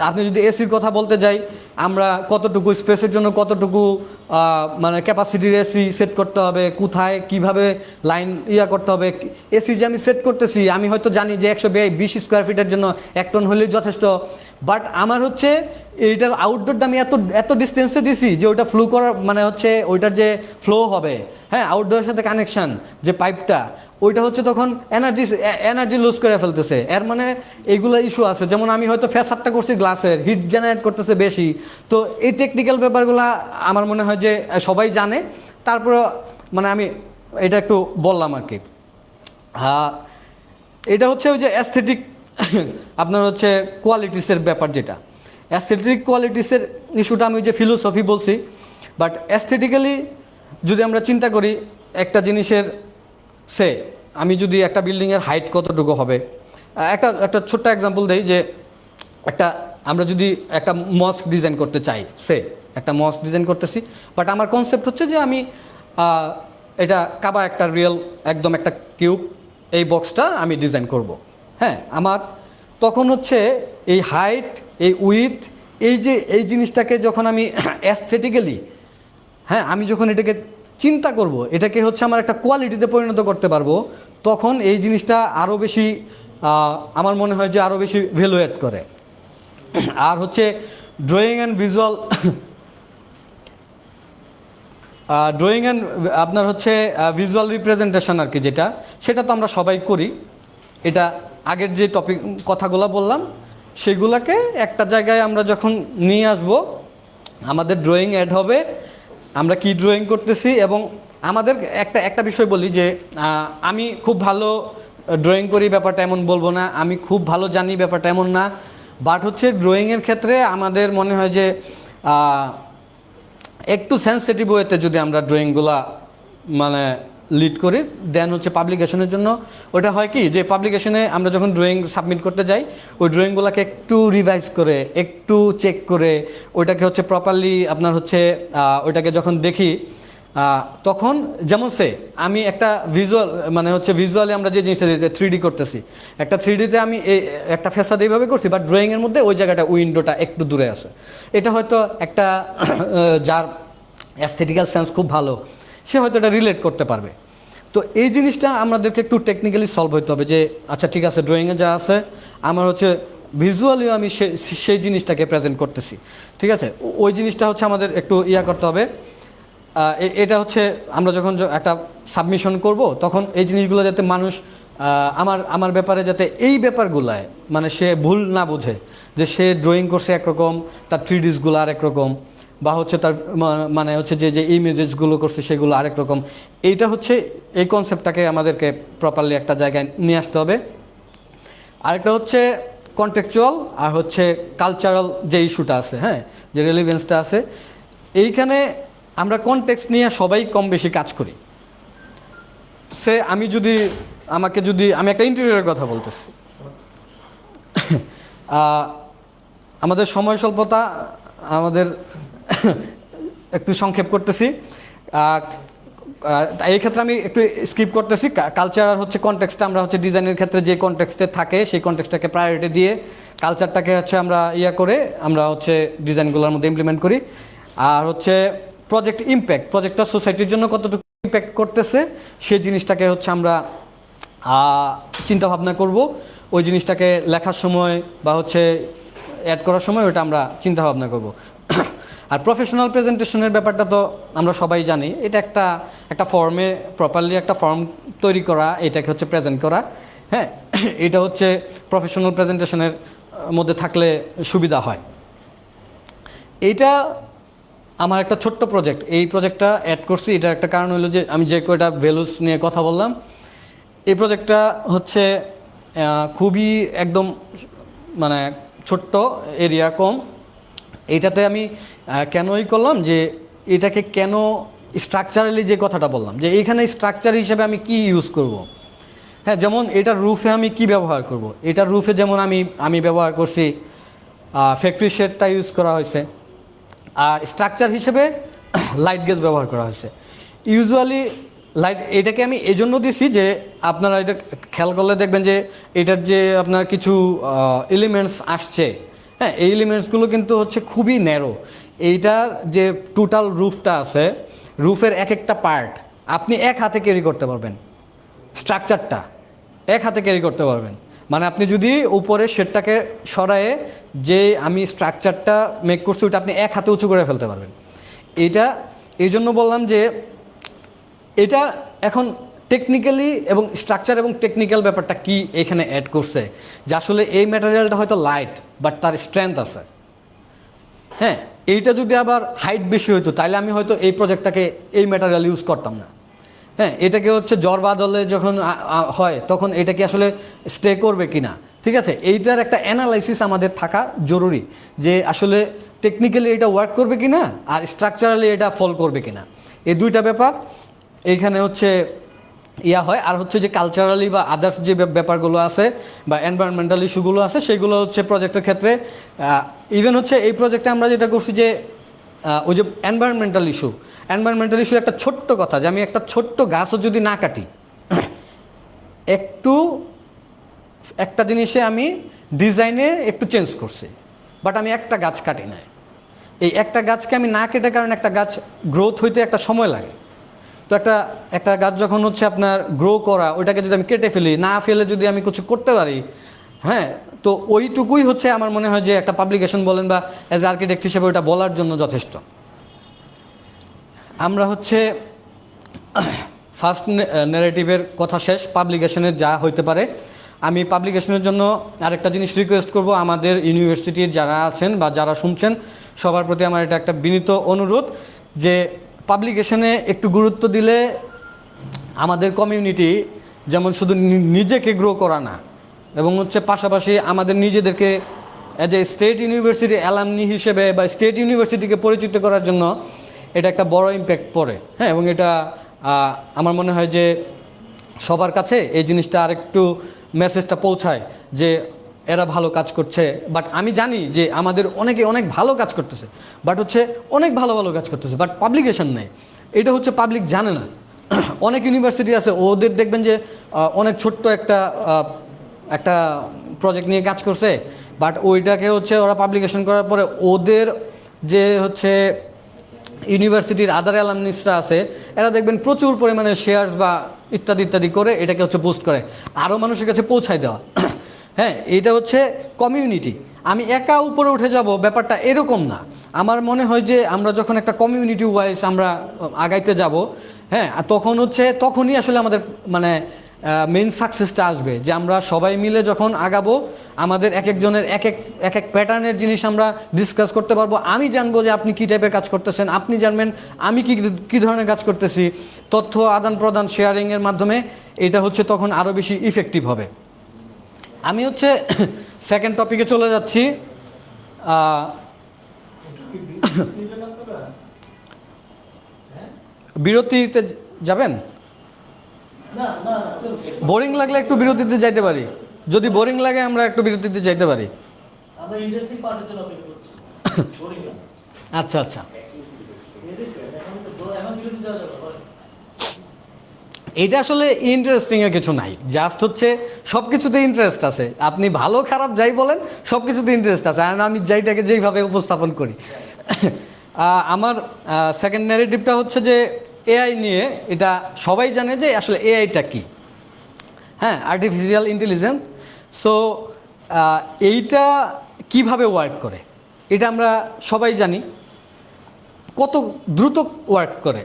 আপনি যদি এসির কথা বলতে যাই, আমরা কতটুকু স্পেসের জন্য কতটুকু মানে ক্যাপাসিটির এসি সেট করতে হবে, কোথায় কিভাবে লাইন করতে হবে। এসি যে আমি সেট করতেছি, আমি হয়তো জানি যে 120 স্কোয়ার ফিটের জন্য 1 টন হলেই যথেষ্ট, বাট আমার হচ্ছে এইটার আউটডোরটা আমি এত ডিস্টেন্সে দিছি যে ওইটা ফ্লো করার মানে হচ্ছে ওইটার যে হবে, হ্যাঁ, আউটডোরের সাথে কানেকশান যে পাইপটা, ওইটা হচ্ছে তখন এনার্জি লুজ করে ফেলতেছে। এর মানে এইগুলো ইস্যু আছে। যেমন আমি হয়তো ফ্যাসাদটা করছি গ্লাসের, হিট জেনারেট করতেছে বেশি। তো এই টেকনিক্যাল ব্যাপারগুলো আমার মনে হয় যে সবাই জানে, তারপরে মানে আমি এটা একটু বললাম আর কি। এটা হচ্ছে ওই যে অ্যাস্থেটিক আপনার হচ্ছে কোয়ালিটিসের ব্যাপার, যেটা অ্যাস্থেটিক কোয়ালিটিসের ইস্যুটা আমি ওই যে ফিলোসফি বলছি, বাট অ্যাস্থেটিক্যালি যদি আমরা চিন্তা করি একটা জিনিসের সে আমি যদি একটা বিল্ডিংয়ের হাইট কতটুকু হবে, একটা একটা ছোট্ট এক্সাম্পল দেই যে একটা আমরা যদি একটা মস্ক ডিজাইন করতে চাই, একটা মস্ক ডিজাইন করতেছি, বাট আমার কনসেপ্ট হচ্ছে যে আমি এটা কাবা একটা রিয়েল একদম একটা কিউব এই বক্সটা আমি ডিজাইন করব। হ্যাঁ, আমার তখন হচ্ছে এই হাইট, এই উইথ, এই যে এই জিনিসটাকে যখন আমি অ্যাস্থেটিক্যালি, হ্যাঁ, আমি যখন এটাকে চিন্তা করব, এটাকে হচ্ছে আমার একটা কোয়ালিটিতে পরিণত করতে পারবো, তখন এই জিনিসটা আরও বেশি আমার মনে হয় যে আরও বেশি ভ্যালু অ্যাড করে। আর হচ্ছে drawing and visual, drawing and আপনার হচ্ছে ভিজুয়াল রিপ্রেজেন্টেশন আর কি, যেটা সেটা তো আমরা সবাই করি। এটা আগের যে টপিক কথাগুলো বললাম সেগুলোকে একটা জায়গায় আমরা যখন নিয়ে আসব, আমাদের ড্রয়িং অ্যাড হবে, আমরা কি ড্রয়িং করতেছি। এবং আমাদের একটা বিষয় বলি যে আমি খুব ভালো ড্রয়িং করি ব্যাপারটা এমন বলবো না, আমি খুব ভালো জানি ব্যাপারটা এমন না, বাট হচ্ছে ড্রয়িংয়ের ক্ষেত্রে আমাদের মনে হয় যে একটু সেন্সিটিভ ওয়েতে যদি আমরা ড্রয়িংগুলা মানে লিড করি, দেন হচ্ছে পাবলিকেশনের জন্য ওটা হয় কি যে পাবলিকেশনে আমরা যখন ড্রয়িং সাবমিট করতে যাই, ওই ড্রয়িংগুলোকে একটু রিভাইজ করে, একটু চেক করে, ওইটাকে হচ্ছে প্রপারলি আপনার হচ্ছে ওইটাকে যখন দেখি, তখন যেমন আমি একটা ভিজুয়াল মানে হচ্ছে ভিজুয়ালি আমরা যে জিনিসটা 3D করতেছি, একটা 3Dতে আমি একটা ফেসাদ এইভাবে করছি, বাট ড্রয়িংয়ের মধ্যে ওই জায়গাটা উইন্ডোটা একটু দূরে আছে। এটা হয়তো একটা যার অ্যাস্থেটিক্যাল সেন্স খুব ভালো, সে হয়তো এটা রিলেট করতে পারবে। তো এই জিনিসটা আমাদেরকে একটু টেকনিক্যালি সলভ হতে হবে যে আচ্ছা ঠিক আছে, ড্রয়িংয়ে যা আছে আমার হচ্ছে ভিজুয়ালিও আমি সেই জিনিসটাকে প্রেজেন্ট করতেছি, ঠিক আছে, ওই জিনিসটা হচ্ছে আমাদের একটু করতে হবে। এটা হচ্ছে আমরা যখন একটা সাবমিশন করব, তখন এই জিনিসগুলো যাতে মানুষ আমার ব্যাপারে যাতে এই ব্যাপারগুলায় মানে সে ভুল না বোঝে যে সে ড্রয়িং করছে একরকম, তার 3Dsগুলো আর একরকম, বা হচ্ছে তার মানে হচ্ছে যে ইমেজেসগুলো করছে সেগুলো আরেক রকম। এইটা হচ্ছে এই কনসেপ্টটাকে আমাদেরকে প্রপারলি একটা জায়গায় নিয়ে আসতে হবে। আরেকটা হচ্ছে কন্টেক্সচুয়াল, আর হচ্ছে কালচারাল যে ইস্যুটা আছে, হ্যাঁ, যে রেলিভেন্সটা আছে, এইখানে আমরা কনটেক্সট নিয়ে সবাই কম বেশি কাজ করি। আমি একটা ইন্টেরিয়রের কথা বলতেছি, আমাদের সময় স্বল্পতা, আমাদের একটু সংক্ষেপ করতেছি, এই ক্ষেত্রে আমি একটু স্কিপ করতেছি। কালচার আর হচ্ছে কনটেক্সটটা আমরা হচ্ছে ডিজাইনের ক্ষেত্রে যে কনটেক্সটে থাকে সেই কনটেক্সটটাকে প্রায়োরিটি দিয়ে কালচারটাকে হচ্ছে আমরা করে আমরা হচ্ছে ডিজাইনগুলোর মধ্যে ইমপ্লিমেন্ট করি। আর হচ্ছে প্রজেক্টটা সোসাইটির জন্য কতটুকু ইম্প্যাক্ট করতেছে সেই জিনিসটাকে হচ্ছে আমরা চিন্তা ভাবনা করব, ওই জিনিসটাকে লেখার সময় বা হচ্ছে অ্যাড করার সময় ওটা আমরা চিন্তা ভাবনা করব। আর প্রফেশনাল প্রেজেন্টেশনের ব্যাপারটা তো আমরা সবাই জানি, এটা একটা ফর্মে প্রপারলি একটা ফর্ম তৈরি করা, এটাকে হচ্ছে প্রেজেন্ট করা, হ্যাঁ, এটা হচ্ছে প্রফেশনাল প্রেজেন্টেশনের মধ্যে থাকলে সুবিধা হয়। এইটা আমার একটা ছোট্ট প্রজেক্ট, এই প্রজেক্টটা অ্যাড করছি, এটার একটা কারণ হলো যে আমি যে কয়টা ভ্যালুস নিয়ে কথা বললাম, এই প্রজেক্টটা হচ্ছে খুবই একদম মানে ছোট্ট, এরিয়া কম। এইটাতে আমি কেনই করলাম যে এটাকে কেন স্ট্রাকচারালি যে কথাটা বললাম যে এইখানে স্ট্রাকচার হিসেবে আমি কি ইউজ করব, হ্যাঁ, যেমন এটার রুফে আমি কি ব্যবহার করব, এটার রুফে যেমন আমি ব্যবহার করছি ফ্যাক্টরি শেডটা ইউজ করা হয়েছে, আর স্ট্রাকচার হিসেবে লাইট গেজ ব্যবহার করা হয়েছে। ইউজুয়ালি এটাকে আমি এই জন্য দিছি যে আপনারা এটা খেয়াল করলে দেখবেন যে এটার যে আপনার কিছু এলিমেন্টস আসছে, হ্যাঁ, এই এলিমেন্টসগুলো কিন্তু হচ্ছে খুবই ন্যারো। এইটার যে টোটাল রুফটা আছে, রুফের এক একটা পার্ট আপনি এক হাতে ক্যারি করতে পারবেন, স্ট্রাকচারটা এক হাতে ক্যারি করতে পারবেন। মানে আপনি যদি উপরে শেডটাকে সরায়ে যে আমি স্ট্রাকচারটা মেক করছি ওটা আপনি এক হাতে উঁচু করে ফেলতে পারবেন। এটা এই জন্য বললাম যে এটা এখন টেকনিক্যালি এবং স্ট্রাকচার এবং টেকনিক্যাল ব্যাপারটা কি এখানে অ্যাড করছে, যে আসলে এই ম্যাটেরিয়ালটা হয়তো লাইট বাট তার স্ট্রেংথ আছে, হ্যাঁ, এইটা যদি আবার হাইট বেশি হইতো তাহলে আমি হয়তো এই প্রজেক্টটাকে এই ম্যাটেরিয়াল ইউজ করতাম না। হ্যাঁ, এটাকে হচ্ছে জ্বর বাদলে যখন হয় তখন এটা কি আসলে স্টে করবে কি না, ঠিক আছে, এইটার একটা অ্যানালাইসিস আমাদের থাকা জরুরি যে আসলে টেকনিক্যালি এটা ওয়ার্ক করবে কি না আর স্ট্রাকচারালি এটা ফল করবে কি না, এই দুইটা ব্যাপার এইখানে হচ্ছে হয়। আর হচ্ছে যে কালচারালি বা আদার্স যে ব্যাপারগুলো আছে বা এনভায়রনমেন্টাল ইস্যুগুলো আছে সেগুলো হচ্ছে প্রজেক্টের ক্ষেত্রে ইভেন হচ্ছে এই প্রজেক্টে আমরা যেটা করছি যে ওই যে এনভায়রনমেন্টাল ইস্যু একটা ছোট্ট কথা, যে আমি একটা ছোট্ট গাছও যদি না কাটি একটা জিনিসে আমি ডিজাইনে একটু চেঞ্জ করছি, বাট আমি একটা গাছ কাটি নাই। এই একটা গাছকে আমি না কেটে, কারণ একটা গাছ গ্রোথ হইতে একটা সময় লাগে, তো একটা গাছ যখন হচ্ছে আপনার গ্রো করা, ওইটাকে যদি আমি কেটে ফেলি, না ফেলে যদি আমি কিছু করতে পারি, হ্যাঁ, তো ওইটুকুই হচ্ছে আমার মনে হয় যে একটা পাবলিকেশন বলেন বা অ্যাজ আর্কিটেক্ট হিসেবে ওইটা বলার জন্য যথেষ্ট। আমরা হচ্ছে ফার্স্ট ন্যারেটিভের কথা শেষ, পাবলিকেশনের যা হইতে পারে। আমি পাবলিকেশনের জন্য আরেকটা জিনিস রিকোয়েস্ট করব, আমাদের ইউনিভার্সিটির যারা আছেন বা যারা শুনছেন সবার প্রতি আমার এটা একটা বিনীত অনুরোধ যে পাবলিকেশনে একটু গুরুত্ব দিলে আমাদের কমিউনিটি যেমন শুধু নিজেকে গ্রো করা না, এবং হচ্ছে পাশাপাশি আমাদের নিজেদেরকে as a state university alumni হিসেবে বা স্টেট ইউনিভার্সিটিকে পরিচিত করার জন্য এটা একটা বড় ইম্প্যাক্ট পড়ে। হ্যাঁ, এবং এটা আমার মনে হয় যে সবার কাছে এই জিনিসটা আরেকটু মেসেজটা পৌঁছায় যে এরা ভালো কাজ করছে। বাট আমি জানি যে আমাদের অনেকে অনেক ভালো কাজ করতেছে, বাট হচ্ছে অনেক ভালো ভালো কাজ করতেছে, বাট পাবলিকেশন নেই। এটা হচ্ছে পাবলিক জানে না। অনেক ইউনিভার্সিটি আছে, ওদের দেখবেন যে অনেক ছোট্ট একটা প্রজেক্ট নিয়ে কাজ করছে, বাট ওইটাকে হচ্ছে ওরা পাবলিকেশন করার পরে ওদের যে হচ্ছে ইউনিভার্সিটির আদার অ্যালামনিসরা আছে এরা দেখবেন প্রচুর পরিমাণে শেয়ার্স বা ইত্যাদি ইত্যাদি করে এটাকে হচ্ছে পোস্ট করে আরও মানুষের কাছে পৌঁছায় দেওয়া। হ্যাঁ, এটা হচ্ছে কমিউনিটি। আমি একা উপরে উঠে যাব ব্যাপারটা এরকম না। আমার মনে হয় যে আমরা যখন একটা কমিউনিটি ওয়াইজ আমরা আগাইতে যাব, হ্যাঁ, তখনই আসলে আমাদের মানে মেইন সাকসেসটা আসবে, যে আমরা সবাই মিলে যখন আগাবো আমাদের এক একজনের এক এক প্যাটার্নের জিনিস আমরা ডিসকাস করতে পারবো। আমি জানবো যে আপনি কী টাইপের কাজ করতেছেন, আপনি জানবেন আমি কী ধরনের কাজ করতেছি। তথ্য আদান প্রদান শেয়ারিংয়ের মাধ্যমে এটা হচ্ছে তখন আরও বেশি ইফেক্টিভ হবে। আমি হচ্ছে সেকেন্ড টপিকে চলে যাচ্ছি। বিরতিতে যাবেন? বোরিং লাগলে একটু বিরতিতে যাইতে পারি, যদি বোরিং লাগে আমরা একটু বিরতিতে যাইতে পারি। আচ্ছা আচ্ছা, এটা আসলে ইন্টারেস্টিং এর কিছু নাই, জাস্ট হচ্ছে সব কিছুতে ইন্টারেস্ট আছে। আপনি ভালো খারাপ যাই বলেন সব কিছুতে ইন্টারেস্ট আছে, আর আমি যাইটাকে যেইভাবে উপস্থাপন করি। আমার সেকেন্ড ন্যারেটিভটা হচ্ছে যে এআই নিয়ে। এটা সবাই জানে যে আসলে এআইটা কি, হ্যাঁ, আর্টিফিশিয়াল ইন্টেলিজেন্স। সো এইটা কিভাবে ওয়ার্ক করে এটা আমরা সবাই জানি, কত দ্রুত ওয়ার্ক করে,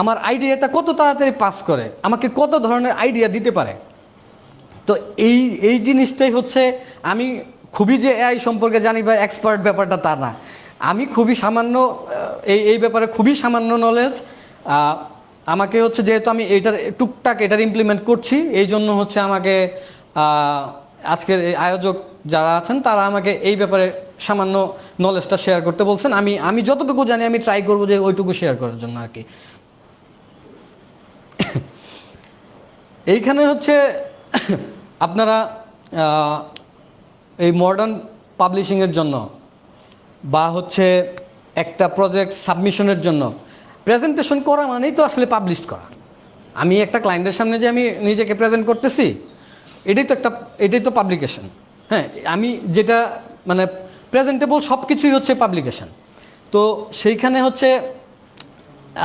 আমার আইডিয়াটা কত তাড়াতাড়ি পাস করে, আমাকে কত ধরনের আইডিয়া দিতে পারে। তো এই জিনিসটাই হচ্ছে, আমি খুবই যে এআই সম্পর্কে জানি বা এক্সপার্ট ব্যাপারটা তা না, আমি খুবই সামান্য এই ব্যাপারে খুবই সামান্য নলেজ। আমাকে হচ্ছে যেহেতু আমি এটার ইমপ্লিমেন্ট করছি, এই জন্য হচ্ছে আমাকে আজকের এই আয়োজক যারা আছেন তারা আমাকে এই ব্যাপারে সামান্য নলেজটা শেয়ার করতে বলছেন। আমি যতটুকু জানি আমি ট্রাই করবো যে ওইটুকু শেয়ার করার জন্য আর কি। এইখানে হচ্ছে আপনারা এই মডার্ন পাবলিশিংয়ের জন্য বা হচ্ছে একটা প্রজেক্ট সাবমিশনের জন্য প্রেজেন্টেশন করা মানেই তো আসলে পাবলিশ করা। আমি একটা ক্লায়েন্টের সামনে যে আমি নিজেকে প্রেজেন্ট করতেছি, এটাই তো পাবলিকেশন। হ্যাঁ, আমি যেটা মানে প্রেজেন্টেবল সব কিছুই হচ্ছে পাবলিকেশন। তো সেইখানে হচ্ছে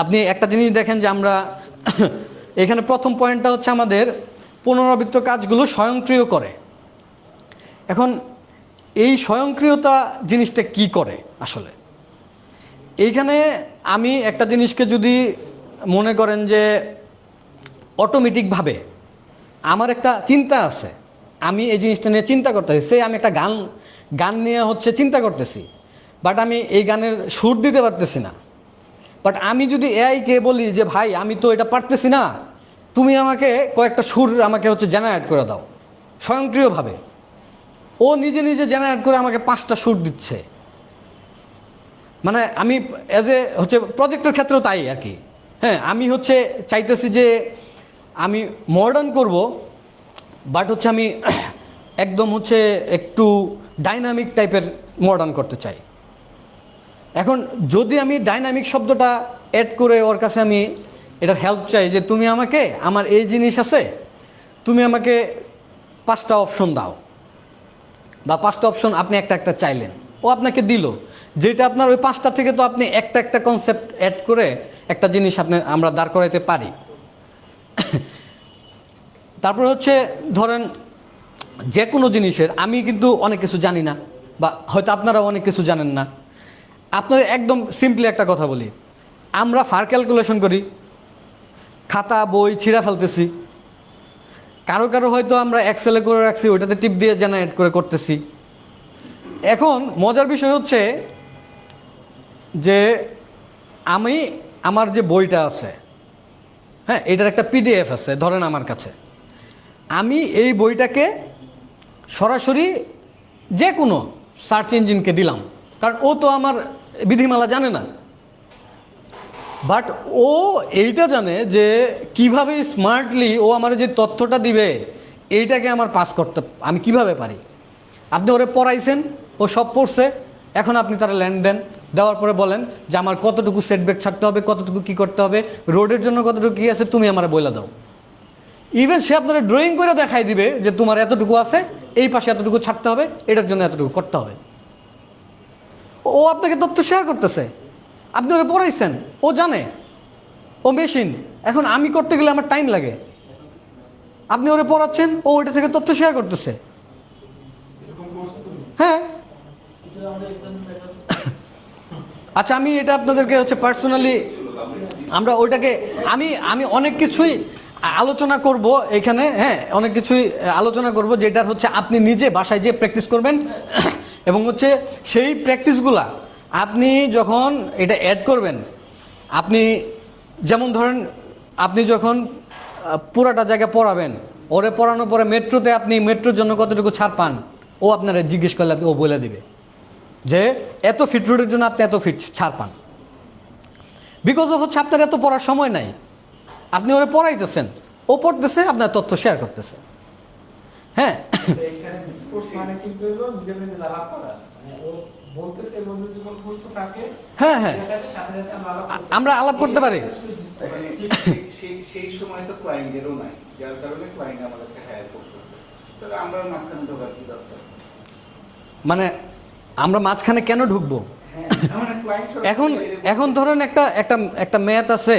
আপনি একটা জিনিস দেখেন যে আমরা এখানে প্রথম পয়েন্টটা হচ্ছে আমাদের পুনরাবৃত্ত কাজগুলো স্বয়ংক্রিয় করে। এখন এই স্বয়ংক্রিয়তা জিনিসটা কি করে আসলে? এইখানে আমি একটা জিনিসকে যদি মনে করেন যে অটোমেটিকভাবে আমার একটা চিন্তা আছে, আমি এই জিনিসটা নিয়ে চিন্তা করতেছি, আমি একটা গান নিয়ে হচ্ছে চিন্তা করতেছি, বাট আমি এই গানের সুর দিতে পারতেছি না, বাট আমি যদি এআইকে বলি যে ভাই আমি তো এটা পারতেছি না, তুমি আমাকে কয়েকটা সুর আমাকে হচ্ছে জেনারেট করে দাও স্বয়ংক্রিয়ভাবে, ও নিজে নিজে জেনারেট করে আমাকে 5টা সুর দিচ্ছে। মানে আমি অ্যাজ এ হচ্ছে প্রজেক্টের ক্ষেত্রেও তাই আর কি। হ্যাঁ, আমি হচ্ছে চাইতেছি যে আমি মডার্ন করব, বাট হচ্ছে আমি একদম হচ্ছে একটু ডাইনামিক টাইপের মডার্ন করতে চাই। এখন যদি আমি ডাইনামিক শব্দটা অ্যাড করে ওর কাছে আমি এটার হেল্প চাই যে তুমি আমাকে আমার এই জিনিস আছে, তুমি আমাকে 5টা অপশন দাও, বা 5টা অপশন আপনি একটা একটা চাইলেন, ও আপনাকে দিল, যেটা আপনার ওই 5টা থেকে তো আপনি একটা একটা কনসেপ্ট অ্যাড করে একটা জিনিস আমরা দাঁড় করাইতে পারি। তারপর হচ্ছে ধরেন যে কোনো জিনিসের আমি কিন্তু অনেক কিছু জানি না, বা হয়তো আপনারাও অনেক কিছু জানেন না। আপনাদের একদম সিম্পলি একটা কথা বলি, আমরা ফার ক্যালকুলেশন করি, খাতা বই ছিঁড়া ফেলতেছি, কারো কারো হয়তো আমরা এক্সেলে করে রাখছি, ওইটাতে টিপ দিয়ে জেনারেট করে করতেছি। এখন মজার বিষয় হচ্ছে যে আমি আমার যে বইটা আছে, হ্যাঁ, এটার একটা পিডিএফ আছে ধরেন আমার কাছে, আমি এই বইটাকে সরাসরি যে কোনো সার্চ ইঞ্জিনকে দিলাম, কারণ ও তো আমার বিধিমালা জানে না, বাট ও এইটা জানে যে কিভাবে স্মার্টলি ও আমার যে তথ্যটা দিবে এইটাকে আমার পাস করতে আমি কিভাবে পারি। আপনি ওরে পড়াইছেন, ও সব পড়ছে, এখন আপনি তারা ল্যান্ড দেন, দেওয়ার পরে বলেন যে আমার কতটুকু সেটব্যাক ছাড়তে হবে, কতটুকু কী করতে হবে, রোডের জন্য কতটুকু কী আছে তুমি আমার বলে দাও। ইভেন সে আপনারা ড্রয়িং করে দেখাই দিবে যে তোমার এতটুকু আছে, এই পাশে এতটুকু ছাড়তে হবে, এটার জন্য এতটুকু করতে হবে। ও আপনাকে তথ্য শেয়ার করতেছে, আপনি ওরা পড়াইছেন, ও জানে, ও মেশিন। এখন আমি করতে গেলে আমার টাইম লাগে, আপনি ওরা পড়াচ্ছেন, ও ওইটা থেকে তথ্য শেয়ার করতেছে। হ্যাঁ, আচ্ছা, আমি এটা আপনাদেরকে হচ্ছে পার্সোনালি আমরা ওইটাকে আমি অনেক কিছুই আলোচনা করব এখানে। হ্যাঁ, অনেক কিছুই আলোচনা করব যেটার হচ্ছে আপনি নিজে বাসায় যেয়ে প্র্যাকটিস করবেন, এবং হচ্ছে সেই প্র্যাকটিসগুলা আপনি যখন এটা অ্যাড করবেন, আপনি যেমন ধরেন আপনি যখন পুরাটা জায়গা পড়াবেন, ওরে পড়ানোর পরে মেট্রোতে আপনি মেট্রোর জন্য কতটুকু ছাড় পান, ও আপনারা জিজ্ঞেস করলে ও বলে দিবে যে এত ফিট রোডের জন্য আপনি এত ফিট ছাড় পান। বিকজ অফ হচ্ছে আপনার এত পড়ার সময় নাই, আপনি ওরা পড়াইতেছেন, ও পড়তেছে, আপনার তথ্য শেয়ার করতেছে। হ্যাঁ, হ্যাঁ, হ্যাঁ, আমরা আলাপ করতে পারি। সেই সময় তো ক্লায়েন্টেরও নাই, যার কারণে ক্লায়েন্ট আমাদেরকে হায়ার করতেছে, তাহলে আমরা মাঝখানে ঢোকার কি দরকার? মানে আমরা মাঝখানে কেন ঢুকবো? এখন ধরেন একটা ম্যাথ আছে,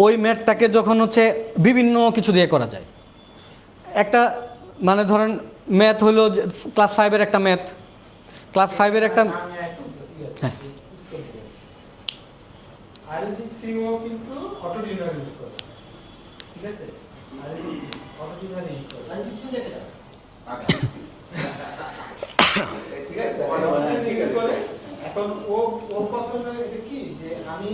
ওই ম্যাথটাকে যখন হচ্ছে বিভিন্ন কিছু দিয়ে করা যায়। একটা মানে ধরেন ম্যাথ হলো ক্লাস 5-এর একটা ম্যাথ, ক্লাস 5-এর একটা, হ্যাঁ, কিন্তু অটোটিউনার ইউজ করে, ঠিক আছে, অটোটিউনার ইউজ করে, ঠিক আছে, ইউজ করে। এখন ওর কথা হলো কি যে আমি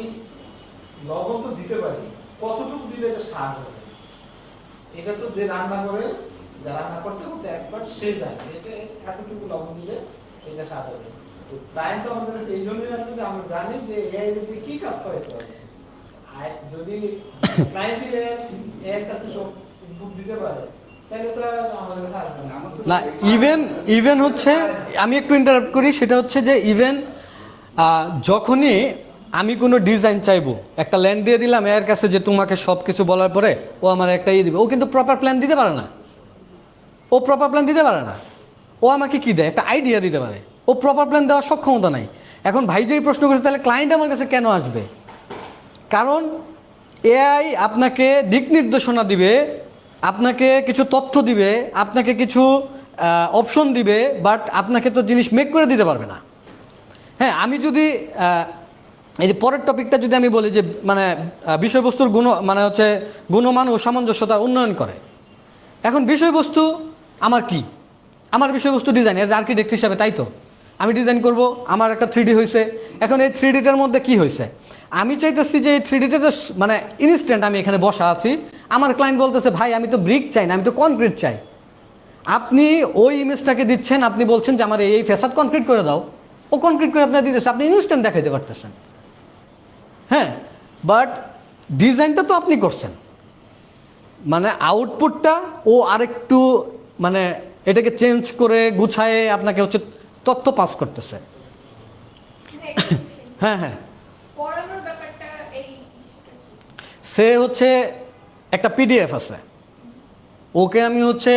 লবণ তো দিতে পারি, কতটুকু দিলে এটা স্বাদ হবে, এটা তো যে রান্না করে, যা রান্না করতে হতে এক্সপার্ট সে জানে এটা এতটুকু লবণ দিলে এটা স্বাদ হবে। তো ক্লায়েন্ট তো আমাদের কাছে এই জন্যই আসবে যে আমরা জানি যে এআই যদি কি কাজ করে, আর যদি ক্লায়েন্ট এর কাছে সব ইনপুট দিতে পারে তাহলে তো আমাদের কাছে আসবে না। ইভেন হচ্ছে আমি একটু ইন্টারাপ্ট করি, সেটা হচ্ছে যে ইভেন যখনই আমি কোনো ডিজাইন চাইবো, একটা ল্যান্ড দিয়ে দিলাম এর কাছে যে তোমাকে সব কিছু বলার পরে ও আমার একটা দিবে, ও কিন্তু প্রপার প্ল্যান দিতে পারে না, ও প্রপার প্ল্যান দিতে পারে না। ও আমাকে কি দেয়, একটা আইডিয়া দিতে পারে, ও প্রপার প্ল্যান দেওয়ার সক্ষমতা নাই। এখন ভাই যেই প্রশ্ন করেছে, তাহলে ক্লায়েন্ট আমার কাছে কেন আসবে? কারণ এআই আপনাকে দিক নির্দেশনা দিবে, আপনাকে কিছু তথ্য দিবে, আপনাকে কিছু অপশন দিবে, বাট আপনাকে তো জিনিস মেক করে দিতে পারবে না। হ্যাঁ, আমি যদি এই যে পরের টপিকটা যদি আমি বলি যে মানে বিষয়বস্তুর মানে হচ্ছে গুণমান ও সামঞ্জস্যতা উন্নয়ন করে। এখন বিষয়বস্তু আমার কি, আমার বিষয়বস্তু ডিজাইন এজ আর্কিটেক্ট হিসাবে, তাই তো আমি ডিজাইন করব, আমার একটা 3D হয়েছে। এখন এই 3Dটার মধ্যে কি হয়েছে, আমি চাইতেছি যে এই 3Dতে তো মানে ইনস্ট্যান্ট আমি এখানে বসা আছি, আমার ক্লায়েন্ট বলতেছে ভাই আমি তো ব্রিক চাই না, আমি তো কনক্রিট চাই। আপনি ওই ইমেজটাকে দিচ্ছেন, আপনি বলছেন যে আমার এই ফ্যাসাদ কনক্রিট করে দাও, ও কনক্রিট করে আপনার দিতেছে, আপনি ইনস্ট্যান্ট দেখাইতে পারতেছেন। হ্যাঁ, বাট ডিজাইনটা তো আপনি করছেন, মানে আউটপুটটা ও আরেকটু মানে এটাকে চেঞ্জ করে গুছায়ে আপনাকে হচ্ছে তথ্য পাস করতেছে। হ্যাঁ হ্যাঁ, পড়ানোর ব্যাপারটা এই সে হচ্ছে একটা পিডিএফ আছে, ওকে আমি হচ্ছে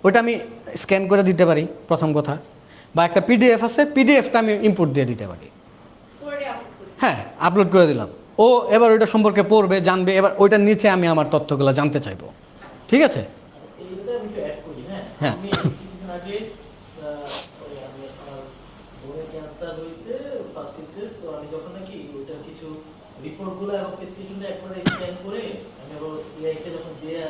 ওইটা আমি স্ক্যান করে দিতে পারি প্রথম কথা, বা একটা পিডিএফ আছে, পিডিএফটা আমি ইনপুট দিয়ে দিতে পারি। পড়ে আপলোড করি। হ্যাঁ, আপলোড করে দিলাম, ও এবার ওইটা সম্পর্কে পড়বে, জানবে, এবার ওইটার নিচে আমি আমার তথ্যগুলো জানতে চাইবো। ঠিক আছে? এইটাতে আমি একটু অ্যাড করি, হ্যাঁ? হ্যাঁ। আমি কিছুদিন আগে ওই আমার বোনের ক্যান্সার হয়েছে ফার্স্ট স্টেজ, তো আমি যখন নাকি ওইটার কিছু রিপোর্টগুলো এবং প্রেসক্রিপশনটা একবারে স্ক্যান করে আমি আবার এআই কে যখন দিয়ে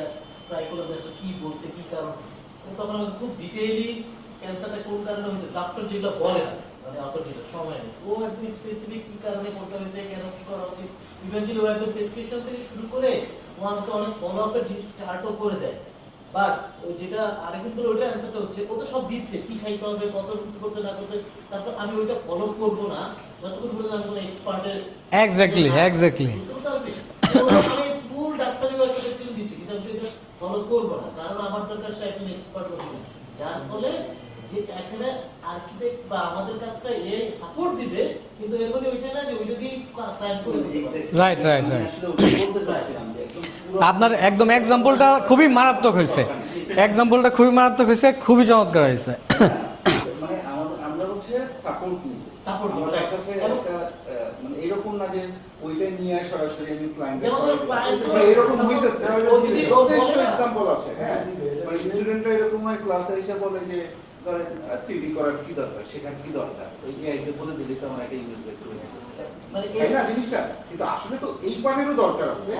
ট্রাই করলাম যে আসলে কি বলছে কি কারণ, তো তখন আমি খুব ডিটেইলি ক্যান্সারটা কোন কারণে হয়েছে ডক্টর যেগুলো বলে না, মানে অথরিটি সময় নেই, ও একদম স্পেসিফিক কি কারণে করতে হয়েছে, কেন কি করা উচিত, ইভেন্টুয়ালি ও একদম প্রেসক্রিপশন থেকে শুরু করে ও আমাকে অনেক ফলো আপের চার্টও করে দেয়। বাট ওই যেটা আরেকদিন পরে ওইটা অ্যান্সারটা হচ্ছে ও তো সব দিচ্ছে কি খাইতে হবে, কত রুটি করতে না করতে, তারপর আমি ওইটা ফলো করব না যতক্ষণ পর্যন্ত আমি কোনো এক্সপার্টের এক্স্যাক্টলি এক্স্যাক্টলি। আমি ফুল ডাক্তারি ওয়ার্ক স্কিল দিচ্ছি, কিন্তু আমি এটা ফলো করব না, কারণ আমার দরকার সে একজন এক্সপার্ট হবে, যার ফলে যে এখানে আর্কিটেক্ট বা আমাদের কাজটা এ সাপোর্ট দিবে, কিন্তু এর মানে ওইটা না যে ওইটা দিয়ে ক্লায়েন্ট করে দিতে পারে। Right right right. আসলে ওটা বলতে চাচ্ছিলাম যে একদম পুরো আপনার একদম এক্সাম্পলটা খুবই মারাত্মক হয়েছে, এক্সাম্পলটা খুবই মারাত্মক হয়েছে, খুবই চমৎকার হয়েছে। মানে আমরা হচ্ছে সাপোর্ট নিই, Support নিই, আমাদের right. কাছে একটা মানে এরকম না যে ওইটা নিয়ে সরাসরি আমি ক্লায়েন্টের যেমন client এরকম হইতেছে, ও যদি ও বলে না, এক্সাম্পল আছে। হ্যাঁ, মানে স্টুডেন্টরা এরকম হয় ক্লাসে এসে বলে যে ধরেন 3D করার কি দরকার, সেখানে কি দরকার, ওই এআইকে বলে দিলে তো আমার একটা ইমেজ বের করে নিতে মানে তাই না জিনিসটা, কিন্তু আসলে তো এই পার্টেরও দরকার আছে।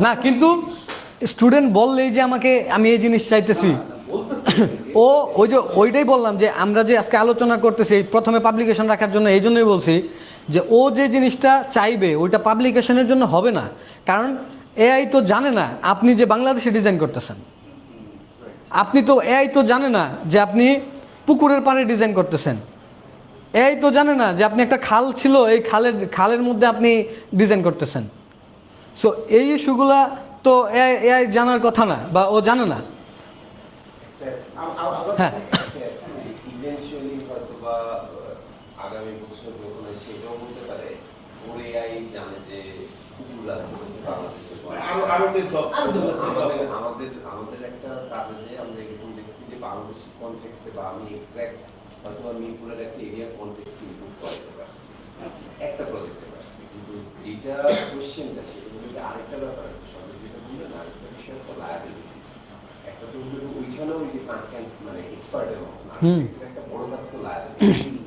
না কিন্তু স্টুডেন্ট বললেই যে আমাকে আমি এই জিনিস চাইতেছি, ও ওই যে ওইটাই বললাম যে আমরা যে আজকে আলোচনা করতেছি প্রথমে পাবলিকেশন রাখার জন্য, এই জন্যই বলছি যে ও যে জিনিসটা চাইবে ওইটা পাবলিকেশনের জন্য হবে না, কারণ এআই তো জানে না আপনি যে বাংলাদেশে ডিজাইন করতেছেন, আপনি তো এআই তো জানে না যে আপনি পুকুরের পাড়ে ডিজাইন করতেছেন, এআই তো জানে না যে আপনি একটা খাল ছিল এই খালের মধ্যে আপনি ডিজাইন করতেছেন। সো এই ইস্যুগুলা তো এআই জানার কথা না, বা ও জানে না। হ্যাঁ। ইভেনচুয়ালি হয়তো বা আগামী বছর যখন সেটাও হতে পারে, ওর এআই জানে যে কুকুর আছে বাংলাদেশে আরো ডেভেলপ আমাদের একটা কাজে যে আমরা এরকম দেখছি যে বাংলাদেশের কনটেক্সটে বা আমি এক্সাক্ট হয়তো মিরপুরের একটা এরিয়া কনটেক্সট ইমপ্রুভ করাতে পারছি একটা প্রজেক্টে পারছি, কিন্তু যেটা কোশ্চেনটা সেটা বলতে আরেকটা ব্যাপার আছে, সবাই যেটা বললেন আরেকটা বিষয় আছে লায়াবিলিটিস। একটা তো ওইখানেও ওই যে মানে এক্সপার্টের মতো না, একটা বড় কাজ তো লায়াবিলিটিস,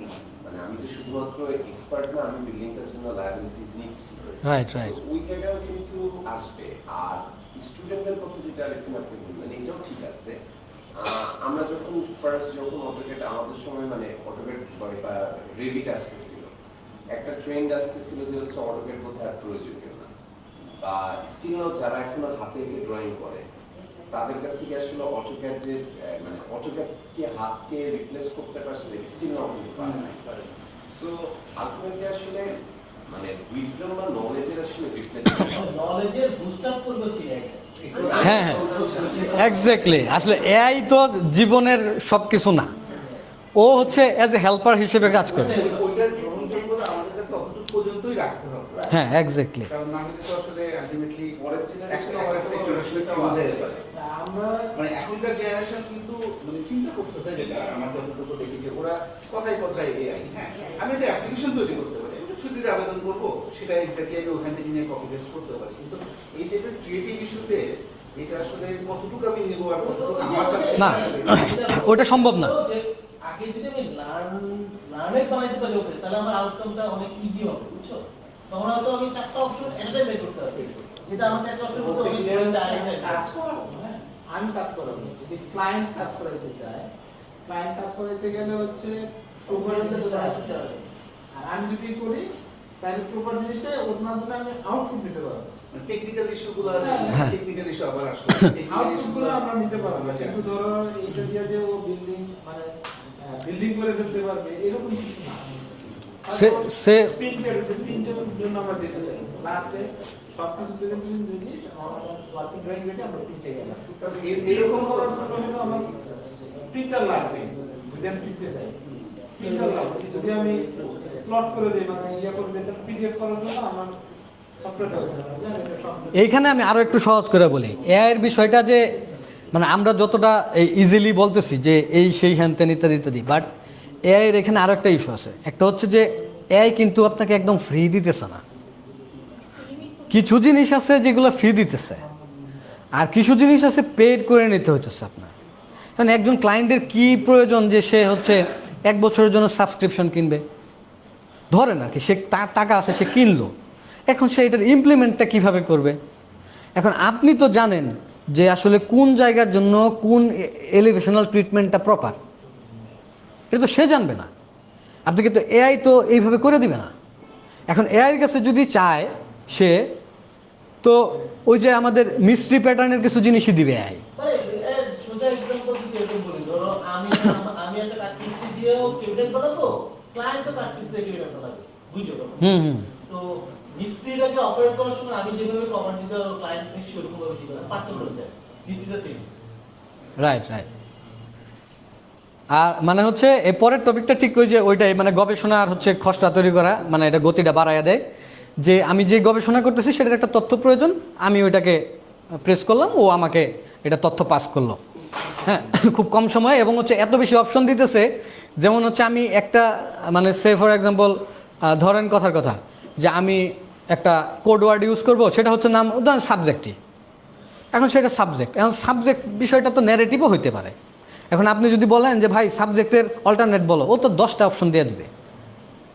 মানে আমি তো শুধুমাত্র এক্সপার্ট না, আমি বিল্ডিংটার জন্য লায়াবিলিটিস নিচ্ছি। Right right. ওই জায়গাও কিন্তু আসবে। আর স্টুডেন্টদের কথা যেটা আরেকদিন আপনি বললেন এটাও ঠিক আছে। আমরা যখন অটোক্যাড আমাদের সময় মানে অটোক্যাড বা রেভিট আসতেছিল, একটা ট্রেন্ড আসতেছিল যে হচ্ছে অটোক্যাড বোধহয় আর প্রয়োজনীয় না, বা স্টিল যারা এখনো হাতে এঁকে ড্রয়িং করে তাদের কাছ থেকে আসলে অটোক্যাডের মানে অটোক্যাডকে হাতকে রিপ্লেস করতে পারছে, স্টিল না পারে। সো আলটিমেটলি আসলে মানে উইজডম বা নলেজের আসলে রিপ্লেস নলেজের বুস্ট আপ করবে এআই। হ্যাঁ হ্যাঁ এক্স্যাক্টলি। আসলে এআই তো জীবনের সব কিছু না, ও হচ্ছে অ্যাজ এ হেল্পার হিসেবে কাজ করে। ওইটার গ্রহণযোগ্যতা আমাদের কাছে অতটুকু পর্যন্তই রাখতে হবে। হ্যাঁ এক্স্যাক্টলি। কারণ না হলে তো আসলে আলটিমেটলি পরের জেনারেশন একটা সেক্টর আসলে ফিউজ হয়ে যাবে। আমরা মানে এখনকার জেনারেশন কিন্তু মানে চিন্তা করতেছে, যেটা আমার যতটুকু দেখি যে ওরা কথায় কথায় এআই, হ্যাঁ আমি একটা অ্যাপ্লিকেশন তৈরি করতে পারি, একটা ছুটির আবেদন করবো, সেটা এক্স্যাক্টলি আমি ওখান থেকে নিয়ে কপি পেস্ট করতে পারি, কিন্তু এই টাইপের ক্রিয়েটিভ ইস্যুতে এটা আসলে কতটুকু আমি নেবো আর কতটুকু আমার কাছে না, ওটা সম্ভব না। যে আগে যদি আমি লার্নেড বানাইতে পারি ওকে, তাহলে আমার আউটকামটা অনেক ইজি হবে, বুঝছো? তখন হয়তো আমি চারটা অপশন এটাই বের করতে পারবো, যেটা আমার চারটা অপশন মধ্যে আমি কাজ করাবো, হ্যাঁ আমি কাজ করাবো। যদি ক্লায়েন্ট কাজ করাইতে চায়, ক্লায়েন্ট কাজ করাইতে গেলে হচ্ছে প্রোগ্রামিংটা জানা থাকতে হবে। আর আমি যদি করি তাহলে প্রপার জিনিসটা ওর মাধ্যমে আমি আউটপুট নিতে পারবো। টেকনিক্যাল ইস্যুগুলো হ্যাঁ। টেকনিক্যাল ইস্যু আবার আসবে আউটপুটগুলো আমরা নিতে পারবো, আমরা জানি। কিন্তু ধরো এটা দিয়ে যে ও বিল্ডিং মানে বিল্ডিং করে ফেলতে পারবে এরকম কিছু না। প্রিন্টের জন্য আমরা যেতে চাই লাস্টে সবকিছু প্রেজেন্টেশন যদি ওয়ার্কিং ড্রয়িং রেটে আমরা প্রিন্টে গেলাম। এরকম করার জন্য হলো আমার প্রিন্টার লাগবে, যদি আমি প্রিন্টে যাই প্রিন্টার লাগবে। যদি আমি প্লট করে দিই মানে ইয়া করে দিই পিডিএফ করার জন্য আমার সফটওয়্যারটা এইখানে আমি আরও একটু সহজ করে বলি, এআইয়ের বিষয়টা যে মানে আমরা যতটা ইজিলি বলতেছি যে এই সেই হ্যান ত্যান ইত্যাদি ইত্যাদি, বাট এআইয়ের এখানে আরও একটা ইস্যু আছে। একটা হচ্ছে যে এআই কিন্তু আপনাকে একদম ফ্রি দিতেছে না। কিছু জিনিস আছে যেগুলো ফ্রি দিতেছে, আর কিছু জিনিস আছে পেড করে নিতে হইতেছে আপনার। কারণ একজন ক্লায়েন্টের কি প্রয়োজন যে সে হচ্ছে 1 বছরের জন্য সাবস্ক্রিপশন কিনবে, ধরেন আর কি, সে তার টাকা আছে সে কিনলো, এখন সে এটার ইমপ্লিমেন্টটা কিভাবে করবে। এখন আপনি তো জানেন যে আসলে কোন জায়গার জন্য কোন এলিভেশনাল ট্রিটমেন্টটা প্রপার, এটা তো সে জানবে না। আপনাকে তো এআই তো এইভাবে করে দিবে না। এখন এআইয়ের কাছে যদি চায় সে, তো ওই যে আমাদের মিস্ট্রি প্যাটার্নের কিছু জিনিসই দিবে এআই। মানে সোজা এক্সাম্পল যদি এরকম বলি, ধরো আমি একটা কাট পিস দিয়েও কেবিনেট বানাবো, ক্লায়েন্টও কাট পিস দিয়ে কেবিনেট বানাবে, বুঝছো তো? তো মিস্ত্রিটাকে অপারেট করার সময় আমি যেভাবে কমান্ড দিতে পারবো ক্লায়েন্ট নিশ্চয়ই ওরকম ভাবে দিতে পারবে, পার্থক্য রয়েছে মিস্ত্রিটা সেম। Right right. আর মানে হচ্ছে এই পরের টপিকটা ঠিক ওই যে ওইটাই, মানে গবেষণা আর হচ্ছে খসড়া তৈরি করা, মানে এটা গতিটা বাড়াইয়া দেয়। যে আমি যে গবেষণা করতেছি সেটার একটা তথ্য প্রয়োজন, আমি ওইটাকে প্রেস করলাম, ও আমাকে এটা তথ্য পাস করলো, হ্যাঁ, খুব কম সময়ে। এবং হচ্ছে এত বেশি অপশন দিতেছে, যেমন হচ্ছে আমি একটা মানে সে ফর এক্সাম্পল ধরেন কথার কথা যে আমি একটা কোড ওয়ার্ড ইউজ করবো, সেটা হচ্ছে নাম উদাহরণ সাবজেক্টই। এখন সেটা সাবজেক্ট, এখন সাবজেক্ট বিষয়টা তো ন্যারেটিভও হইতে পারে। এখন আপনি যদি বলেন যে ভাই সাবজেক্টের অল্টারনেট বলো, ও তো 10টা অপশন দিয়ে দিবে।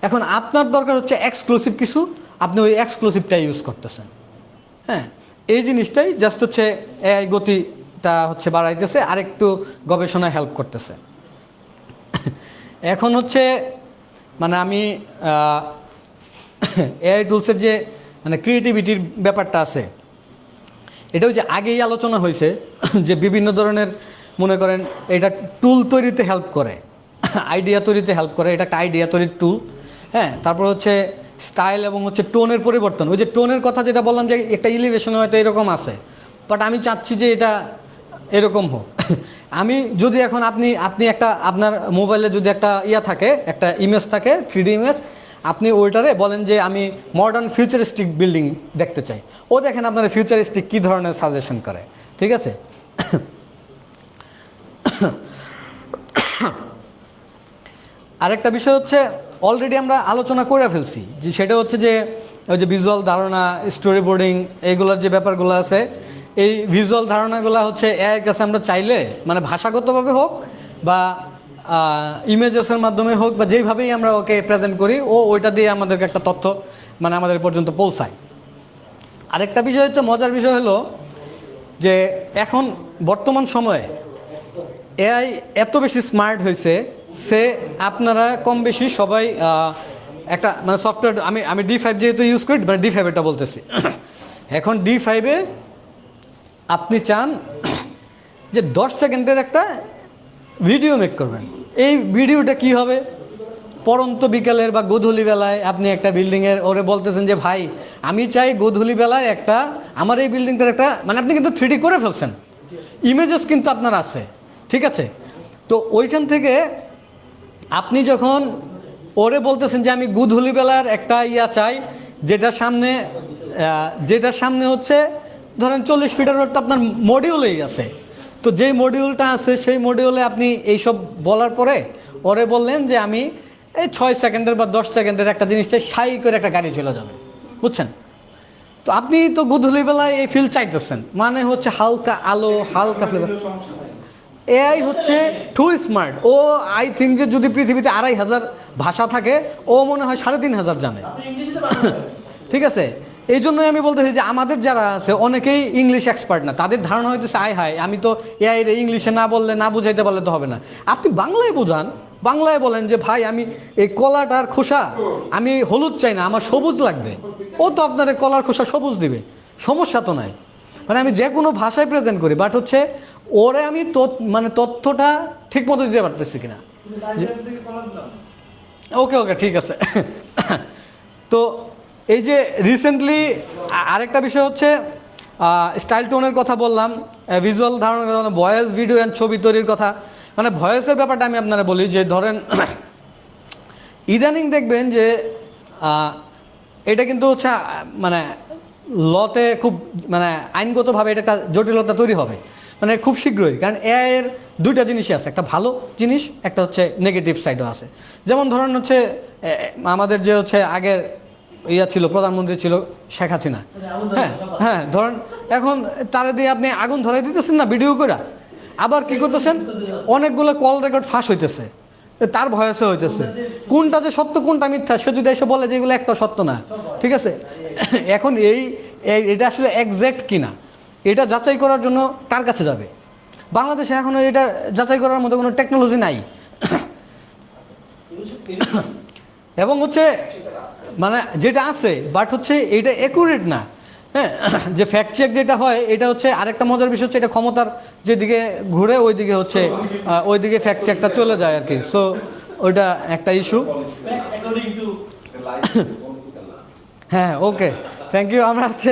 এখন আপনার দরকার হচ্ছে এক্সক্লুসিভ কিছু, আপনি ওই এক্সক্লুসিভটাই ইউজ করতেছেন। হ্যাঁ, এই জিনিসটাই জাস্ট হচ্ছে এআই গতিটা হচ্ছে বাড়াইতেছে, আরেকটু গবেষণায় হেল্প করতেছে। এখন হচ্ছে মানে আমি এআই টুলসের যে মানে ক্রিয়েটিভিটির ব্যাপারটা আছে, এটাও যে আগেই আলোচনা হয়েছে যে বিভিন্ন ধরনের মনে করেন এটা টুল তৈরিতে হেল্প করে, আইডিয়া তৈরিতে হেল্প করে, এটা একটা আইডিয়া তৈরির টুল। হ্যাঁ, তারপর হচ্ছে স্টাইল এবং হচ্ছে টোনের পরিবর্তন। ওই যে টোনের কথা যেটা বললাম যে একটা এলিভেশন হয়তো এরকম আছে, বাট আমি চাচ্ছি যে এটা এরকম হোক। আমি যদি এখন আপনি একটা আপনার মোবাইলে যদি একটা ইয়া থাকে, একটা ইমেজ থাকে 3D ইমেজ, আপনি ওইটারে বলেন যে আমি মডার্ন ফিউচারিস্টিক বিল্ডিং দেখতে চাই, ও দেখেন আপনার ফিউচারিস্টিক কী ধরনের সাজেশন করে, ঠিক আছে। আরেকটা বিষয় হচ্ছে অলরেডি আমরা আলোচনা করে ফেলছি, যে সেটা হচ্ছে যে ওই যে ভিজুয়াল ধারণা, স্টোরি বোর্ডিং, এইগুলোর যে ব্যাপারগুলো আছে, এই ভিজুয়াল ধারণাগুলো হচ্ছে এর কাছে আমরা চাইলে মানে ভাষাগতভাবে হোক বা ইমেজেসের মাধ্যমে হোক বা যেইভাবেই আমরা ওকে প্রেজেন্ট করি, ও ওইটা দিয়ে আমাদেরকে একটা তথ্য মানে আমাদের পর্যন্ত পৌঁছায়। আরেকটা বিষয় হচ্ছে মজার বিষয় হলো যে এখন বর্তমান সময়ে এআই এত বেশি স্মার্ট হয়েছে, সে আপনারা কম বেশি সবাই একটা মানে সফটওয়্যার, আমি D5 যেহেতু ইউজ করি মানে D5-এটা বলতেছি। এখন D5-এ আপনি চান যে 10 সেকেন্ডের একটা ভিডিও মেক করবেন। এই ভিডিওটা কি হবে, পরন্ত বিকালের বা গধূলি বেলায় আপনি একটা বিল্ডিংয়ের ওরে বলতেছেন যে ভাই আমি চাই গধূলি বেলায় একটা আমার এই বিল্ডিংটার একটা মানে আপনি কিন্তু 3D করে ফেলছেন, ইমেজেস কিন্তু আপনার আছে, ঠিক আছে। তো ওইখান থেকে আপনি যখন ওরে বলতেছেন যে আমি গধূলি বেলার একটা ইয়া চাই, যেটার সামনে হচ্ছে ধরেন 40 ফিটের রোডটা আপনার মডিউলেই আছে, তো যেই মডিউলটা আছে সেই মডিউলে আপনি এইসব বলার পরে ওরে বললেন যে আমি এই 6 সেকেন্ডের বা 10 সেকেন্ডের একটা জিনিস চাই, সাই করে একটা গাড়ি চলে যাবে, বুঝছেন। তো আপনি তো গধূলি বেলায় এই ফিল চাইতেছেন, মানে হচ্ছে হালকা আলো, হালকা ফ্লেভার। এআই হচ্ছে too smart, oh I think যে যদি পৃথিবীতে 2500 ভাষা থাকে, ও মনে হয় 3500 জানে, ঠিক আছে। এই জন্যই আমি বলতেছি যে আমাদের যারা আছে অনেকেই ইংলিশ এক্সপার্ট না, তাদের ধারণা হইতেছে আয় হায় আমি তো এআই রে ইংলিশে না বললে না বুঝাইতে পারলে তো হবে না। আপনি বাংলায় বোঝান, বাংলায় বলেন যে ভাই আমি এই কলাটার খোসা আমি হলুদ চাই না, আমার সবুজ লাগবে, ও তো আপনার এই কলার খোসা সবুজ দিবে, সমস্যা তো নাই। মানে আমি যে কোনো ভাষায় প্রেজেন্ট করি, বাট হচ্ছে ওরে আমি মানে তথ্যটা ঠিক মতো দিতে পারতেছি কিনা। ওকে ওকে ঠিক আছে। তো এই যে রিসেন্টলি আরেকটা বিষয় হচ্ছে স্টাইল টোনের কথা বললাম, ভিজুয়াল ধারণের কথা বললাম, ভয়েস ভিডিও অ্যান্ড ছবি তৈরির কথা। মানে ভয়েসের ব্যাপারটা আমি আপনারা বলি যে ধরেন ইদানিং দেখবেন যে এটা কিন্তু হচ্ছে মানে লতে খুব মানে আইনগতভাবে এটা একটা জটিলতা তৈরি হবে মানে খুব শীঘ্রই। কারণ এআই এর দুইটা জিনিসই আছে, একটা ভালো জিনিস, একটা হচ্ছে নেগেটিভ সাইডও আছে। যেমন ধরেন হচ্ছে আমাদের যে হচ্ছে আগের ছিল প্রধানমন্ত্রী ছিল শেখ হাসিনা, হ্যাঁ হ্যাঁ, ধরেন এখন তারা দিয়ে আপনি আগুন ধরাই দিতেছেন না ভিডিও করে, আবার কি করতেছেন অনেকগুলো কল রেকর্ড ফাঁস হইতেছে, তার ভয়েসে হইতেছে, কোনটা যে সত্য কোনটা মিথ্যা সে যদি এসে বলে যে এগুলো একটা সত্য না, ঠিক আছে। এখন এটা আসলে এক্স্যাক্ট কিনা এটা যাচাই করার জন্য কার কাছে যাবে? বাংলাদেশে এখনো এটা যাচাই করার মতো কোনো টেকনোলজি নাই। এবং হচ্ছে মানে যেটা আছে বাট হচ্ছে এটা অ্যাকুরেট না, হ্যাঁ, যে ফ্যাক্ট চেক যেটা হয় এটা হচ্ছে আরেকটা মজার বিষয় হচ্ছে এটা ক্ষমতার যেদিকে ঘুরে ওইদিকে হচ্ছে ওইদিকে ফ্যাক্ট চেকটা চলে যায় আর কি। সো ওইটা একটা ইস্যু। হ্যাঁ ওকে থ্যাংক ইউ। আমরা হচ্ছে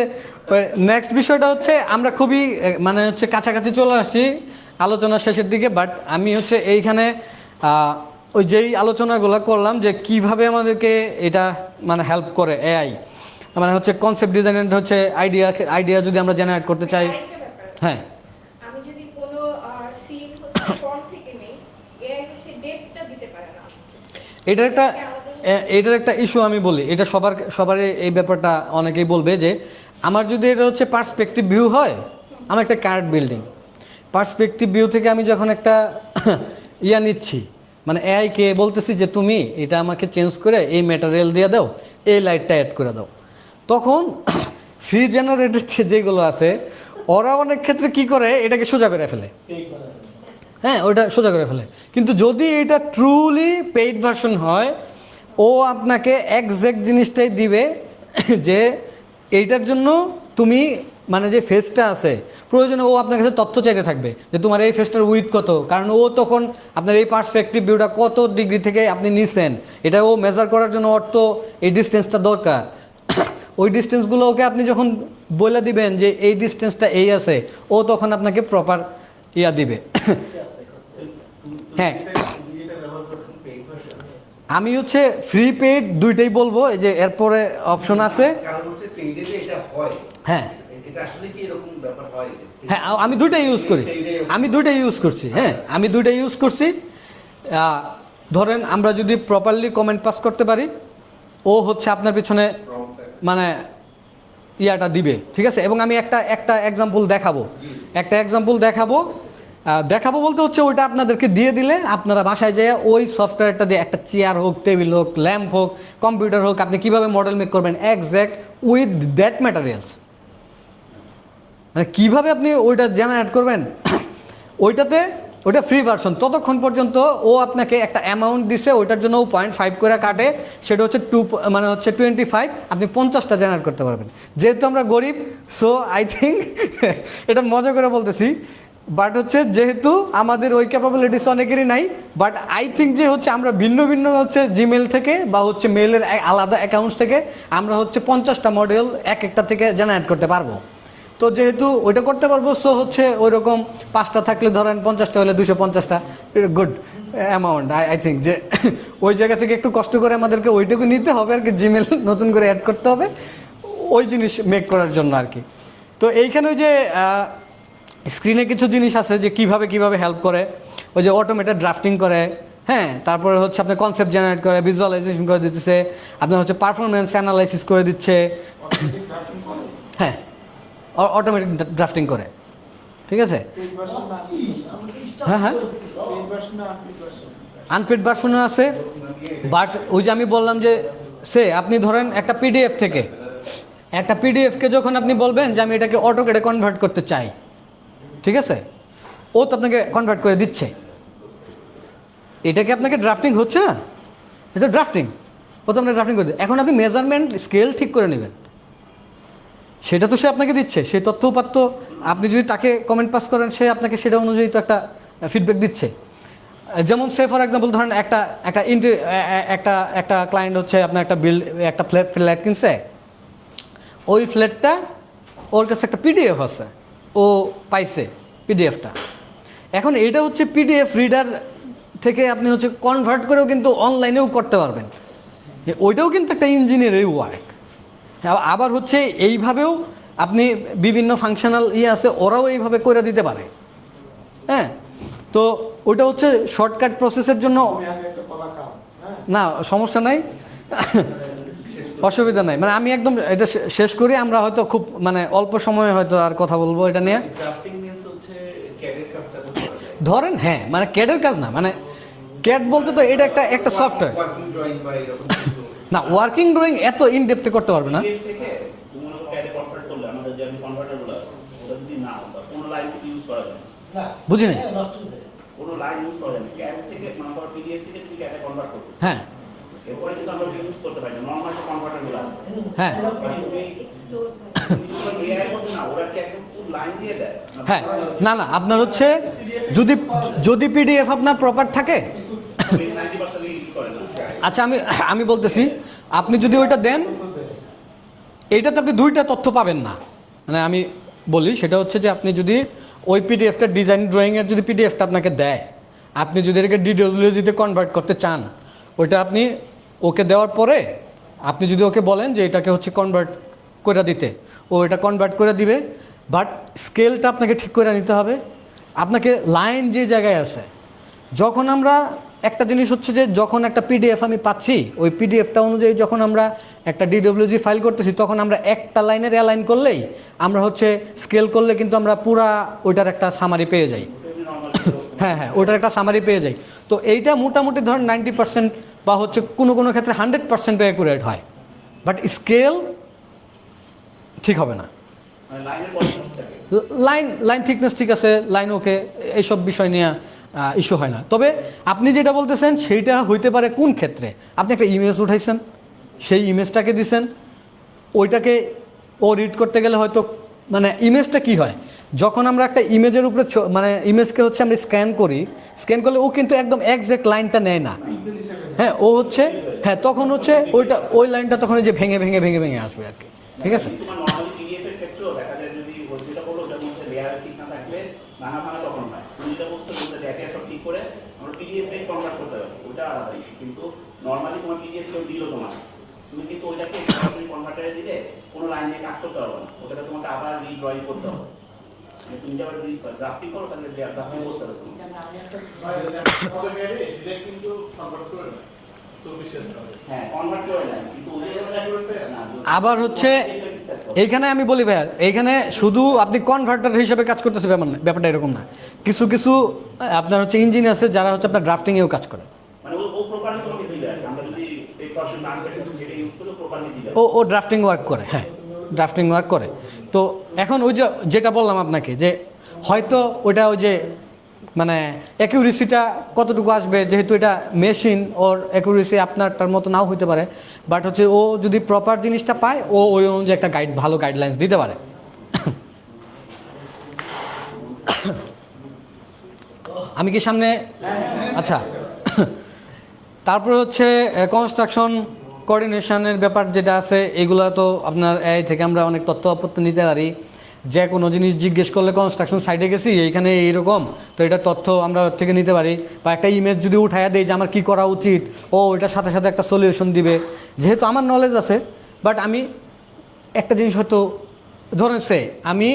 নেক্সট বিষয়টা হচ্ছে আমরা খুবই মানে হচ্ছে কাছাকাছি চলে আসছি আলোচনার শেষের দিকে, বাট আমি হচ্ছে এইখানে ওই যেই আলোচনাগুলো করলাম যে কিভাবে আমাদেরকে এটা মানে হেল্প করে এআই, মানে হচ্ছে কনসেপ্ট ডিজাইন হচ্ছে আইডিয়া যদি আমরা জেনারেট করতে চাই। আরেকটা ব্যাপার আছে। হ্যাঁ আমি যদি কোনো সিন হচ্ছে ফ্রন্ট থেকে নেই, এআই হচ্ছে ডেটটা দিতে পারে না। এটার একটা ইস্যু আমি বলি, এটা সবারই এই ব্যাপারটা অনেকেই বলবে যে আমার যদি এটা হচ্ছে পার্সপেক্টিভ ভিউ হয়, আমার একটা কার্ড বিল্ডিং পার্সপেক্টিভ ভিউ থেকে আমি যখন একটা নিচ্ছি মানে এআইকে বলতেছি যে তুমি এটা আমাকে চেঞ্জ করে এই ম্যাটেরিয়াল দিয়ে দাও, এই লাইটটা অ্যাড করে দাও, তখন ফ্রি জেনারেটেড যেগুলো আছে ওরা অনেক ক্ষেত্রে কি করে এটাকে সোজা করে ফেলে, হ্যাঁ ওইটা সোজা করে ফেলে। কিন্তু যদি এটা ট্রুলি পেইড ভার্সন হয় ও আপনাকে এক্স্যাক্ট জিনিসটাই দিবে যে এইটার জন্য তুমি মানে যে ফেসটা আছে প্রয়োজনে ও আপনার কাছে তথ্য চাইতে থাকবে যে তোমার এই ফেসটার উইথ কত, কারণ ও তখন আপনার এই পার্সপেক্টিভ ভিউটা কত ডিগ্রি থেকে আপনি নিছেন এটা ও মেজার করার জন্য ওর তো এই ডিস্টেন্সটা দরকার। ওই ডিস্টেন্সগুলো ওকে আপনি যখন বলে দিবেন যে এই ডিস্টেন্সটা এই আছে, ও তখন আপনাকে প্রপার দিবে। হ্যাঁ আমি হচ্ছে ফ্রি পেইড দুইটাই বলবো, এই যে এরপরে অপশন আছে। কারণ হচ্ছে পেইডে যে এটা হয়, হ্যাঁ এটা আসলে কি এরকম ব্যাপার হয়? হ্যাঁ আমি দুইটাই ইউজ করি, আমি দুইটাই ইউজ করছি, হ্যাঁ আমি দুইটাই ইউজ করছি। ধরেন আমরা যদি প্রপারলি কমেন্ট পাস করতে পারি ও হচ্ছে আপনার পিছনে মানে দিবে, ঠিক আছে। এবং আমি একটা এক্সাম্পল দেখাবো বলতে হচ্ছে ওইটা আপনাদেরকে দিয়ে দিলে আপনারা বাসায় যেয়ে ওই সফটওয়্যারটা দিয়ে একটা চেয়ার হোক, টেবিল হোক, ল্যাম্প হোক, কম্পিউটার হোক, আপনি কীভাবে মডেল মেক করবেন এক্স্যাক্ট উইথ দ্যাট ম্যাটেরিয়ালস, মানে কীভাবে আপনি ওইটা জেনারেট করবেন ওইটা ফ্রি ভার্সন। ততক্ষণ পর্যন্ত ও আপনাকে একটা অ্যামাউন্ট দিছে, ওইটার জন্য ও 0.5 করে কাটে, সেটা হচ্ছে 25, আপনি 50টা জেনারেট করতে পারবেন। যেহেতু আমরা গরিব সো আই থিঙ্ক এটা মজা করে বলতেছি, বাট হচ্ছে যেহেতু আমাদের ওই ক্যাপাবিলিটিস অনেকেরই নাই, বাট আই থিঙ্ক যে হচ্ছে আমরা ভিন্ন ভিন্ন হচ্ছে জিমেল থেকে বা হচ্ছে মেলের আলাদা অ্যাকাউন্টস থেকে আমরা হচ্ছে 50টা মডেল একটা থেকে জেনারেট করতে পারবো। তো যেহেতু ওইটা করতে পারবো সো হচ্ছে ওই রকম 5টা থাকলে ধরেন 50টা হলে 250টা গুড অ্যামাউন্ট। আই থিঙ্ক যে ওই জায়গা থেকে একটু কষ্ট করে আমাদেরকে ওইটুকু নিতে হবে আর কি, জিমেল নতুন করে অ্যাড করতে হবে ওই জিনিস মেক করার জন্য আর কি। তো এইখানে ওই যে স্ক্রিনে কিছু জিনিস আছে যে কিভাবে হেল্প করে, ওই যে অটোমেটেড ড্রাফটিং করে, হ্যাঁ তারপরে হচ্ছে আপনার কনসেপ্ট জেনারেট করে, ভিজুয়ালাইজেশন করে দিচ্ছে, আপনার হচ্ছে পারফরমেন্স অ্যানালাইসিস করে দিচ্ছে, হ্যাঁ অটোমেটিক ড্রাফটিং করে, ঠিক আছে। হ্যাঁ আনপেড ভার্সনও আছে, বাট ওই যে আমি বললাম যে আপনি ধরেন একটা পিডিএফকে যখন আপনি বলবেন যে আমি এটাকে অটোকেটে কনভার্ট করতে চাই, ঠিক আছে, ও তো আপনাকে কনভার্ট করে দিচ্ছে। এটা কি আপনাকে ড্রাফটিং হচ্ছে না? এটা ড্রাফটিং, ও তো আপনাকে ড্রাফটিং করে দেয়। এখন আপনি মেজারমেন্ট স্কেল ঠিক করে নেবেন, সেটা তো সে আপনাকে দিচ্ছে, সেই তথ্য উপাত্ত আপনি যদি তাকে কমেন্ট পাস করেন, সে আপনাকে সেটা অনুযায়ী তো একটা ফিডব্যাক দিচ্ছে। যেমন সে ফর এক্সাম্পল ধরেন একটা একটা একটা একটা ক্লায়েন্ট হচ্ছে আপনার একটা ফ্ল্যাট কিনছে, ওই ফ্ল্যাটটা ওর কাছে একটা পিডিএফ আছে, ও পাইছে পিডিএফটা। এখন এটা হচ্ছে পিডিএফ রিডার থেকে আপনি হচ্ছে কনভার্ট করেও কিন্তু অনলাইনেও করতে পারবেন, ওইটাও কিন্তু একটা ইঞ্জিনিয়ারের ওয়ার্ক। আবার হচ্ছে এইভাবেও আপনি বিভিন্ন ফাংশনাল আছে, ওরাও এইভাবে করে দিতে পারে। হ্যাঁ, তো ওইটা হচ্ছে শর্টকাট প্রসেসের জন্য। না, সমস্যা নাই, অসুবিধা নাই। মানে আমি একদম এটা শেষ করি, আমরা হয়তো খুব মানে অল্প সময়ে হয়তো আর কথা বলবো এটা নিয়ে। ড্রাফটিং মিন্স হচ্ছে ক্যাডের কাজটা তো করা যায়। ধরেন হ্যাঁ, মানে ক্যাডের কাজ না, মানে ক্যাড বলতে তো এটা একটা সফটওয়্যার ওয়ার্কিং ড্রয়িং বা এরকম কিছু। না, ওয়ার্কিং ড্রয়িং এত ইন ডেপথে করতে পারবে না। PDF থেকে তুমি মনে করো CAD এ কনভার্ট করলে আমাদের যে কনভার্টারগুলো আছে, ওটা যদি না হয় কোনো লাইন ইউজ করা যায় না। বুঝি নাই। নষ্ট হয়ে যায়। কোনো লাইন ইউজ করা যায় না। CAD থেকে মনে করো PDF থেকে তুমি CAD এ কনভার্ট করতে, হ্যাঁ এরপরে কিন্তু আমরা ইউজ করতে পারি না। নরমাল যে কনভার্টারগুলো আছে, হ্যাঁ এক্সপ্লোর তুমি AI মধ্যে না, ওরা কি একদম ফুল লাইন দিয়ে দেয়? হ্যাঁ, না না, আপনার হচ্ছে যদি পিডিএফ আপনার প্রপার থাকে, 90% ইউজ করে না। আচ্ছা আমি বলতেছি, আপনি যদি ওইটা দেন, এইটাতে আপনি দুইটা তথ্য পাবেন না। মানে আমি বলি সেটা হচ্ছে যে আপনি যদি ওই পিডিএফটা ডিজাইন ড্রয়িংয়ের যদি পিডিএফটা আপনাকে দেয়, আপনি যদি এটাকে ডিডব্লিউজিতে কনভার্ট করতে চান, ওইটা আপনি ওকে দেওয়ার পরে আপনি যদি ওকে বলেন যে এটাকে হচ্ছে কনভার্ট করে দিতে, ও এটা কনভার্ট করে দিবে। বাট স্কেলটা আপনাকে ঠিক করে নিতে হবে। আপনাকে লাইন যে জায়গায় আছে, যখন আমরা একটা জিনিস হচ্ছে যে যখন একটা পিডিএফ আমি পাচ্ছি, ওই পিডিএফটা অনুযায়ী যখন আমরা একটা ডিডব্লিউজি ফাইল করতেছি, তখন আমরা একটা লাইনের অ্যালাইন করলেই আমরা হচ্ছে স্কেল করলে কিন্তু আমরা পুরা ওইটার একটা সামারি পেয়ে যাই। হ্যাঁ হ্যাঁ, ওইটার একটা সামারি পেয়ে যাই। তো এইটা মোটামুটি ধরেন 90% বা হচ্ছে কোনো ক্ষেত্রে 100% অ্যাকুরেট হয়, বাট স্কেল ঠিক হবে না। মানে লাইনের পছন্দ থাকে। লাইন থিকনেস ঠিক আছে, লাইন ওকে, এইসব বিষয় নিয়ে ইস্যু হয় না। তবে আপনি যেটা বলতেছেন সেইটা হইতে পারে কোন ক্ষেত্রে, আপনি একটা ইমেজ উঠাইছেন, সেই ইমেজটাকে দিছেন, ওইটাকে ও রিড করতে গেলে হয়তো মানে ইমেজটা কি হয়, যখন আমরা একটা ইমেজের উপরে মানে ইমেজকে হচ্ছে আমরা স্ক্যান করলে ও কিন্তু একদম একজ্যাক্ট লাইনটা নেয় না। হ্যাঁ, ও হচ্ছে হ্যাঁ, তখন হচ্ছে ওই লাইনটা তখন যে ভেঙে আসবে আর কি। ঠিক আছে, তোমার নরমালি PDF এর ক্ষেত্রেও দেখা যায় যদি যেটা বললো ওটার মধ্যে লেয়ার ঠিক না থাকলে ভাঙা তখন হয়। তুমি যেটা বলছো বলতে ডেটা সব ঠিক করে আমরা PDF এ কনভার্ট করতে পারি, ওটা আলাদা ইস্যু। কিন্তু নরমালি তোমার PDF কেউ দিল তোমার, তুমি কিন্তু ওইটাকে সরাসরি কনভার্টারে দিলে কোনো লাইন দিয়ে কাজ করতে পারবে না, ওটাকে তোমাকে আবার রিড্রয়িং করতে হবে। তুমি যে আবার ড্রাফটিং করো তাহলে ড্রাফটিং করতে হবে তুমি। কিন্তু কনভার্ট করে না, তো বিশেষ হ্যাঁ, কনভার্ট করে নেয় কিন্তু আবার হচ্ছে এইখানে আমি বলি ভাইয়া, এইখানে শুধু আপনি কনভার্টার হিসেবে কাজ করতেছে ব্যাপারটা এরকম না। কিছু আপনার হচ্ছে ইঞ্জিন আছে যারা হচ্ছে আপনার ড্রাফটিংয়েও কাজ করে, মানে ও প্রপারলি তোমাকে দিবে আর কি। আমরা যদি এই পারসন নাম করে যেটা ইউজ করে প্রপারলি দিবে। ও ড্রাফটিং ওয়ার্ক করে। হ্যাঁ, ড্রাফটিং ওয়ার্ক করে। তো এখন ওই যেটা বললাম আপনাকে, যে হয়তো ওটা ওই যে মানে অ্যাকিউরেসিটা কতটুকু আসবে, যেহেতু এটা মেশিন, ওর অ্যাকিউরেসি আপনারটার মতো নাও হতে পারে, বাট হচ্ছে ও যদি প্রপার জিনিসটা পায়, ও ওই অনুযায়ী একটা ভালো গাইডলাইন্স দিতে পারে। আমি কি সামনে, আচ্ছা, তারপরে হচ্ছে কনস্ট্রাকশন কোঅর্ডিনেশনের ব্যাপার যেটা আছে, এগুলো তো আপনার AI থেকে আমরা অনেক তথ্য আপত্তি নিতে পারি। যে কোনো জিনিস জিজ্ঞেস করলে কনস্ট্রাকশন সাইডে গেছি, এইখানে এইরকম, তো এটা তথ্য আমরা ওর থেকে নিতে পারি। বা একটা ইমেজ যদি উঠাইয়া দেই যে আমার কী করা উচিত, ও ওইটার সাথে সাথে একটা সলিউশন দিবে। যেহেতু আমার নলেজ আছে, বাট আমি একটা জিনিস হয়তো ধরেন আমি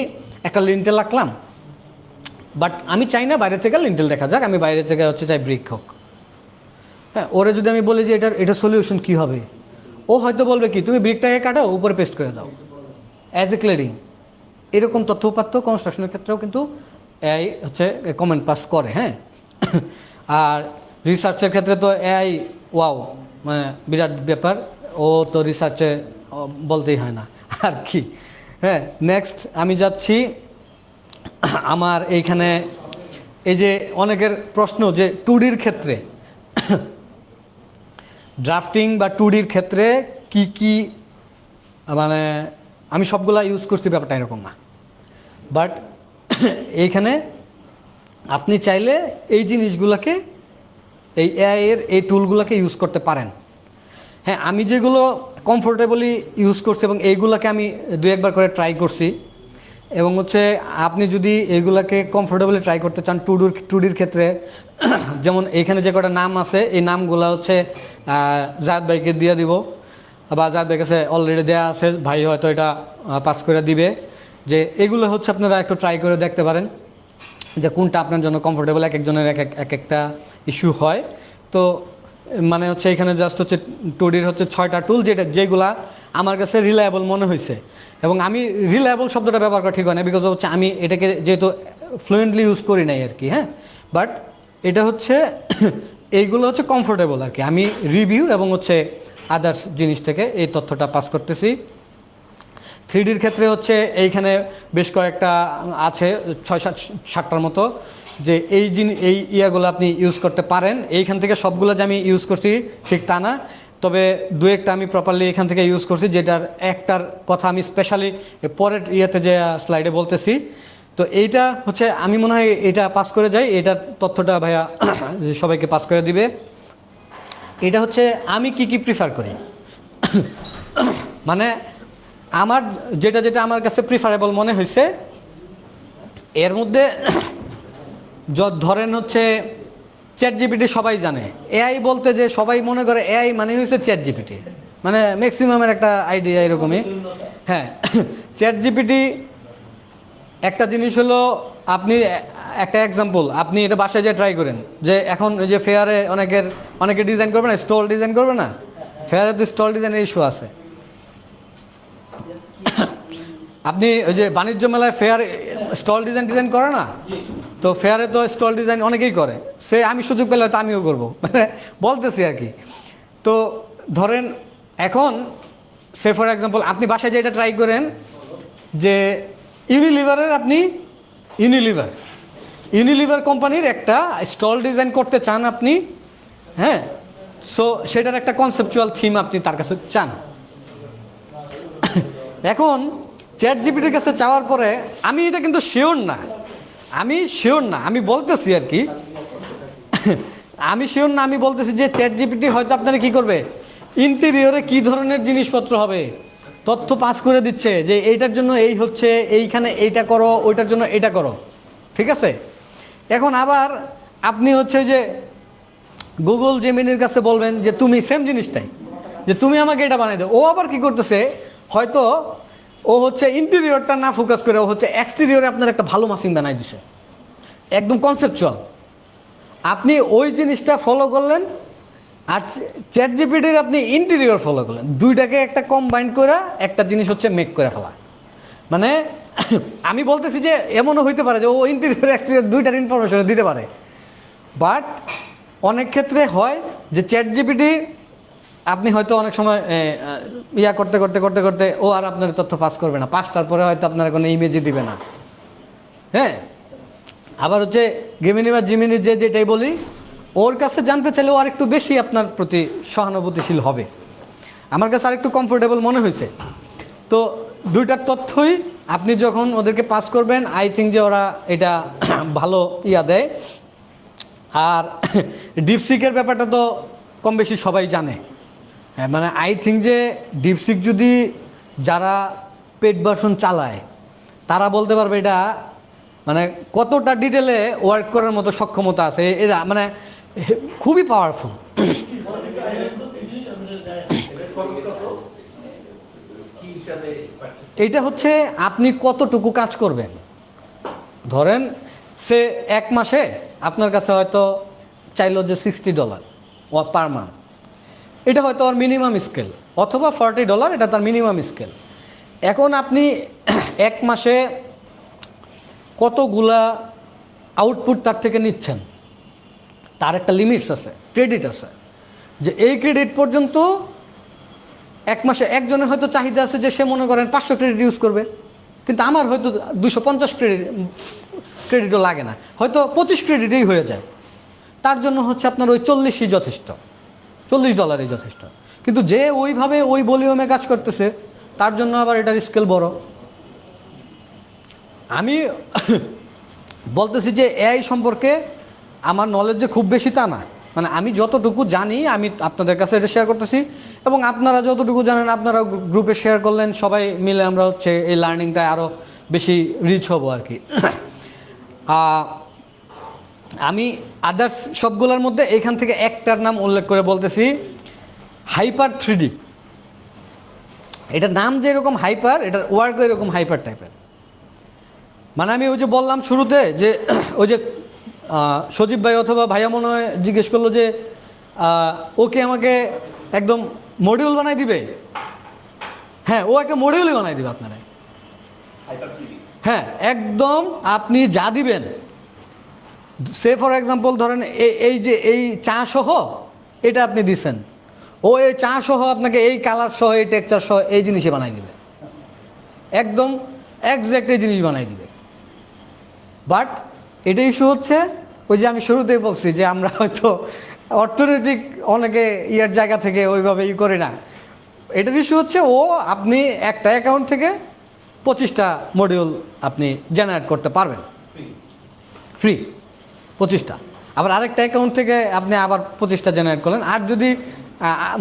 একটা লিন্টেল আঁকলাম, বাট আমি চাই না বাইরে থেকে লিন্টেল দেখা যাক, আমি বাইরে থেকে হচ্ছে চাই ব্রিক হোক। হ্যাঁ, ওরে যদি আমি বলি যে এটা সলিউশন কী হবে, ও হয়তো বলবে কি তুমি ব্রিকটাকে কাটাও, উপরে পেস্ট করে দাও অ্যাজ এ ক্লেডিং। এরকম তথ্য উপাত্ত কনস্ট্রাকশনের ক্ষেত্রেও কিন্তু AI হচ্ছে কমেন্ট পাস করে। হ্যাঁ, আর রিসার্চের ক্ষেত্রে তো AI ওয়াও, মানে বিরাট ব্যাপার, ও তো রিসার্চে বলতেই হয় না আর কি। হ্যাঁ, নেক্সট আমি যাচ্ছি আমার এইখানে এই যে অনেকের প্রশ্ন যে 2Dর ক্ষেত্রে ড্রাফটিং বা 2Dর ক্ষেত্রে কি কি মানে আমি সবগুলা ইউজ করছি ব্যাপারটা এরকম না, বাট এইখানে আপনি চাইলে এই জিনিসগুলোকে এই এআই এর এই টুলগুলোকে ইউজ করতে পারেন। হ্যাঁ, আমি যেগুলো কমফোর্টেবলি ইউজ করছি এবং এইগুলোকে আমি 2-1বার করে ট্রাই করছি, এবং হচ্ছে আপনি যদি এইগুলোকে কমফোর্টেবলি ট্রাই করতে চান 2Dর ক্ষেত্রে, যেমন এইখানে যে কটা নাম আছে এই নামগুলো হচ্ছে জায়েদ ভাইকে দিয়ে দিব, বা জায়েদ ভাইয়ের কাছে অলরেডি দেওয়া আছে, ভাই হয়তো এটা পাস করে দিবে, যে এগুলো হচ্ছে আপনারা একটু ট্রাই করে দেখতে পারেন যে কোনটা আপনার জন্য কমফোর্টেবল। এক একজনের এক একটা ইস্যু হয়। তো মানে হচ্ছে এখানে জাস্ট হচ্ছে 2Dর হচ্ছে 6টা টুল যেগুলা আমার কাছে রিলায়েবল মনে হয়েছে, এবং আমি রিলায়েবল শব্দটা ব্যবহার করা ঠিক হয় না, বিকজ হচ্ছে আমি এটাকে যেহেতু ফ্লুয়েন্টলি ইউজ করি নাই আর কি। হ্যাঁ, বাট এটা হচ্ছে এইগুলো হচ্ছে কমফোর্টেবল আর কি। আমি রিভিউ এবং হচ্ছে আদার্স জিনিস থেকে এই তথ্যটা পাস করতেছি। 3Dর ক্ষেত্রে হচ্ছে এইখানে বেশ কয়েকটা আছে, 6-7টার মতো, যে এই ইয়াগুলো আপনি ইউজ করতে পারেন। এইখান থেকে সবগুলো যে আমি ইউজ করছি ঠিক তা না, তবে 2-1টা আমি প্রপারলি এখান থেকে ইউজ করছি, যেটার একটার কথা আমি স্পেশালি পরের ইয়েতে যে স্লাইডে বলতেছি। তো এইটা হচ্ছে আমি মনে হয় এটা পাস করে যাই, এটার তথ্যটা ভাইয়া সবাইকে পাস করে দিবে। এটা হচ্ছে আমি কি প্রিফার করি, মানে আমার যেটা আমার কাছে প্রিফারেবল মনে হয়েছে এর মধ্যে ধরেন হচ্ছে ChatGPT সবাই জানে। এআই বলতে যে সবাই মনে করে এআই মানে হচ্ছে ChatGPT, মানে ম্যাক্সিমামের একটা আইডিয়া এরকমই। হ্যাঁ, ChatGPT একটা জিনিস হলো, আপনি একটা এক্সাম্পল, আপনি এটা বাসায় যেয়ে ট্রাই করেন, যে এখন যে ফেয়ারে অনেকে ডিজাইন করবে না, স্টল ডিজাইন করবে না, ফেয়ারে তো স্টল ডিজাইনের ইস্যু আছে। আপনি ওই যে বাণিজ্য মেলায় ফেয়ার স্টল ডিজাইন করে না, তো ফেয়ারে তো স্টল ডিজাইন অনেকেই করে, আমি সুযোগ পেলে হয়তো আমিও করবো, মানে বলতেছি আর কি। তো ধরেন এখন ফর এক্সাম্পল আপনি বাসায় যে এটা ট্রাই করেন যে ইউনিলিভার কোম্পানির একটা স্টল ডিজাইন করতে চান আপনি। হ্যাঁ, সো সেটার একটা কনসেপচুয়াল থিম আপনি তার কাছে চান। এখন ChatGPTর কাছে চাওয়ার পরে আমি এটা কিন্তু শিওর না, আমি বলতেছি আর কি, আমি বলতেছি যে ChatGPT হয়তো আপনারা কি করবে, ইন্টেরিয়রে কি ধরনের জিনিসপত্র হবে তথ্য পাস করে দিচ্ছে, যে এইটার জন্য এই হচ্ছে, এইখানে এইটা করো, ওইটার জন্য এটা করো, ঠিক আছে। এখন আবার আপনি হচ্ছে যে গুগল জেমিনির কাছে বলবেন যে তুমি সেম জিনিসটাই, যে তুমি আমাকে এটা বানাই দাও, ও আবার কি করতেছে, হয়তো ও হচ্ছে ইন্টেরিয়রটা না ফোকাস করে ও হচ্ছে এক্সটেরিয়রে আপনার একটা ভালো মাসিন বানাই দিছে, একদম কনসেপচুয়াল। আপনি ওই জিনিসটা ফলো করলেন, আর ChatGPTর আপনি ইন্টেরিয়র ফলো করলেন, দুইটাকে একটা কম্বাইন করে একটা জিনিস হচ্ছে মেক করে ফেলা। মানে আমি বলতেছি যে এমনও হইতে পারে যে ও ইন্টেরিয়র এক্সটেরিয়র দুইটার ইনফরমেশন দিতে পারে, বাট অনেক ক্ষেত্রে হয় যে ChatGPT আপনি হয়তো অনেক সময় ইয়া করতে করতে ও আর আপনার তথ্য পাস করবে না, 5টার পরে হয়তো আপনার কোনো ইমেজই দিবে না। হ্যাঁ, আবার হচ্ছে গেমিনি বা জিমিনি যেটাই বলি, ওর কাছে জানতে চাইলে ও আরেকটু বেশি আপনার প্রতি সহানুভূতিশীল হবে। আমার কাছে আরেকটু কমফোর্টেবল মনে হয়েছে। তো দুইটার তথ্যই আপনি যখন ওদেরকে পাস করবেন, আই থিঙ্ক যে ওরা এটা ভালো ইয়া দেয়। আর ডিপসিকের ব্যাপারটা তো কম বেশি সবাই জানে। মানে আই থিঙ্ক যে ডিপসিক যদি যারা পেড ভার্সন চালায় তারা বলতে পারবে এটা মানে কতটা ডিটেলে ওয়ার্ক করার মতো সক্ষমতা আছে, এরা মানে খুবই পাওয়ারফুল। এইটা হচ্ছে আপনি কতটুকু কাজ করবেন। ধরেন সে 1 মাসে আপনার কাছে হয়তো চাইলো যে $60 পার মান্থ, এটা হয়তো ওর মিনিমাম স্কেল, অথবা $40 এটা তার মিনিমাম স্কেল। এখন আপনি 1 মাসে কতগুলা আউটপুট তার থেকে নিচ্ছেন, তার একটা লিমিটস আছে, ক্রেডিট আছে, যে এই ক্রেডিট পর্যন্ত 1 মাসে একজনের হয়তো চাহিদা আছে যে সে মনে করেন 500 ক্রেডিট ইউজ করবে, কিন্তু আমার হয়তো 250 ক্রেডিটও লাগে না, হয়তো 25 ক্রেডিটেই হয়ে যায়। তার জন্য হচ্ছে আপনার ওই 40ই যথেষ্ট, $40 যথেষ্ট। কিন্তু যে ওইভাবে ওই ভলিউমে কাজ করতেছে তার জন্য আবার এটার স্কেল বড়। আমি বলতেছি যে এআই সম্পর্কে আমার নলেজ যে খুব বেশি তা না, মানে আমি যতটুকু জানি আমি আপনাদের কাছে এটা শেয়ার করতেছি, এবং আপনারা যতটুকু জানেন আপনারা গ্রুপে শেয়ার করলেন, সবাই মিলে আমরা হচ্ছে এই লার্নিংটা আরও বেশি রিচ হব আর কি। আমি আদার্স সবগুলোর মধ্যে এইখান থেকে একটার নাম উল্লেখ করে বলতেছি, হাইপার 3D। এটার নাম যেরকম হাইপার, এটার ওয়ার্কও এরকম হাইপার টাইপের। মানে আমি ওই যে বললাম শুরুতে যে ওই যে সজীব ভাই অথবা ভাইয়া মনে হয় জিজ্ঞেস করলো যে ওকে আমাকে একদম মডিউল বানাই দিবে। হ্যাঁ, ও একটা মডিউলই বানাই দিবে আপনারা। হ্যাঁ, একদম আপনি যা দিবেন, সে ফর এক্সাম্পল ধরেন এই যে এই চা সহ এটা আপনি দিচ্ছেন, ও এই চা সহ আপনাকে এই কালার সহ এই টেক্সচার সহ এই জিনিসে বানাই দিবে, একদম একজ্যাক্ট এই জিনিস বানাই দিবে। বাট এটা ইস্যু হচ্ছে ওই যে আমি শুরুতেই বলছি যে আমরা হয়তো অর্থনৈতিক অনেকে ইয়ার জায়গা থেকে ওইভাবে করি না। এটার ইস্যু হচ্ছে আপনি একটা অ্যাকাউন্ট থেকে 25টা মডিউল আপনি জেনারেট করতে পারবেন ফ্রি, 25টা। আবার আরেকটা অ্যাকাউন্ট থেকে আপনি আবার 25টা জেনারেট করলেন। আর যদি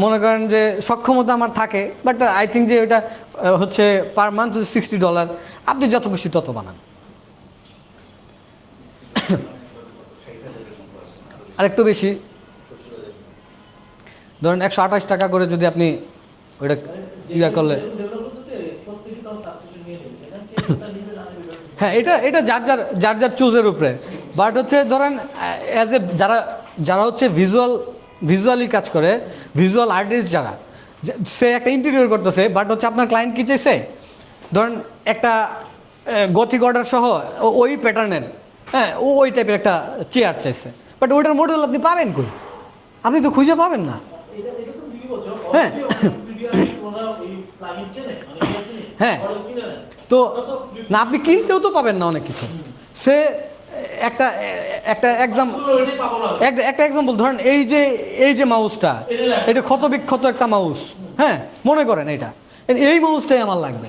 মনে করেন যে সক্ষমতা আমার থাকে, বাট আই থিঙ্ক যে ওইটা হচ্ছে পার মান্থ $60, আপনি যত খুশি তত বানান। আরেকটু বেশি ধরেন 128 টাকা করে যদি আপনি ওইটা ইয়া করলে, হ্যাঁ এটা যার যার চুজের উপরে। বাট হচ্ছে ধরেন অ্যাজ এ যারা হচ্ছে ভিজুয়ালি কাজ করে, ভিজুয়াল আর্টিস্ট যারা, সে একটা ইন্টেরিয়র করতেছে, বাট হচ্ছে আপনার ক্লায়েন্ট কী চাইছে, ধরেন একটা গথিক অর্ডার সহ ওই প্যাটার্নের, হ্যাঁ ওই টাইপের একটা চেয়ার চাইছে, বাট ওইটার মডেল আপনি পাবেন কই? আপনি তো খুঁজে পাবেন না। হ্যাঁ হ্যাঁ, তো না আপনি কিনতেও তো পাবেন না অনেক কিছু। সে একটা এক্সাম্পল ধরেন এই যে মাউসটা, এটা ক্ষত বিক্ষত একটা মাউস, হ্যাঁ মনে করেন এই মাউসটাই আমার লাগবে,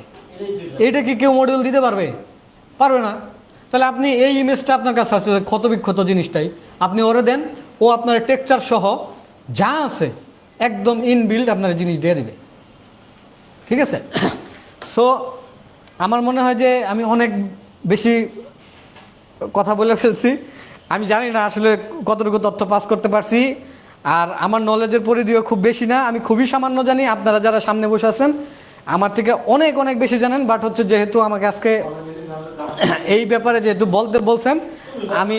এইটা কি কেউ মডিউল দিতে পারবে? পারবে না। তাহলে আপনি এই ইমেজটা আপনার কাছে আছে ক্ষত বিক্ষত জিনিসটাই, আপনি ওরে দেন, ও আপনার টেক্সচার সহ যা আছে একদম ইনবিল্ড আপনার জিনিস দিয়ে দিবে। ঠিক আছে? সো আমার মনে হয় যে আমি অনেক বেশি কথা বলে ফেলছি। আমি জানি না আসলে কতটুকু তথ্য পাস করতে পারছি, আর আমার নলেজের পরিধিও খুব বেশি না, আমি খুবই সামান্য জানি। আপনারা যারা সামনে বসে আছেন আমার থেকে অনেক অনেক বেশি জানেন, বাট হচ্ছে যেহেতু আমাকে আজকে এই ব্যাপারে যেহেতু বলছেন, আমি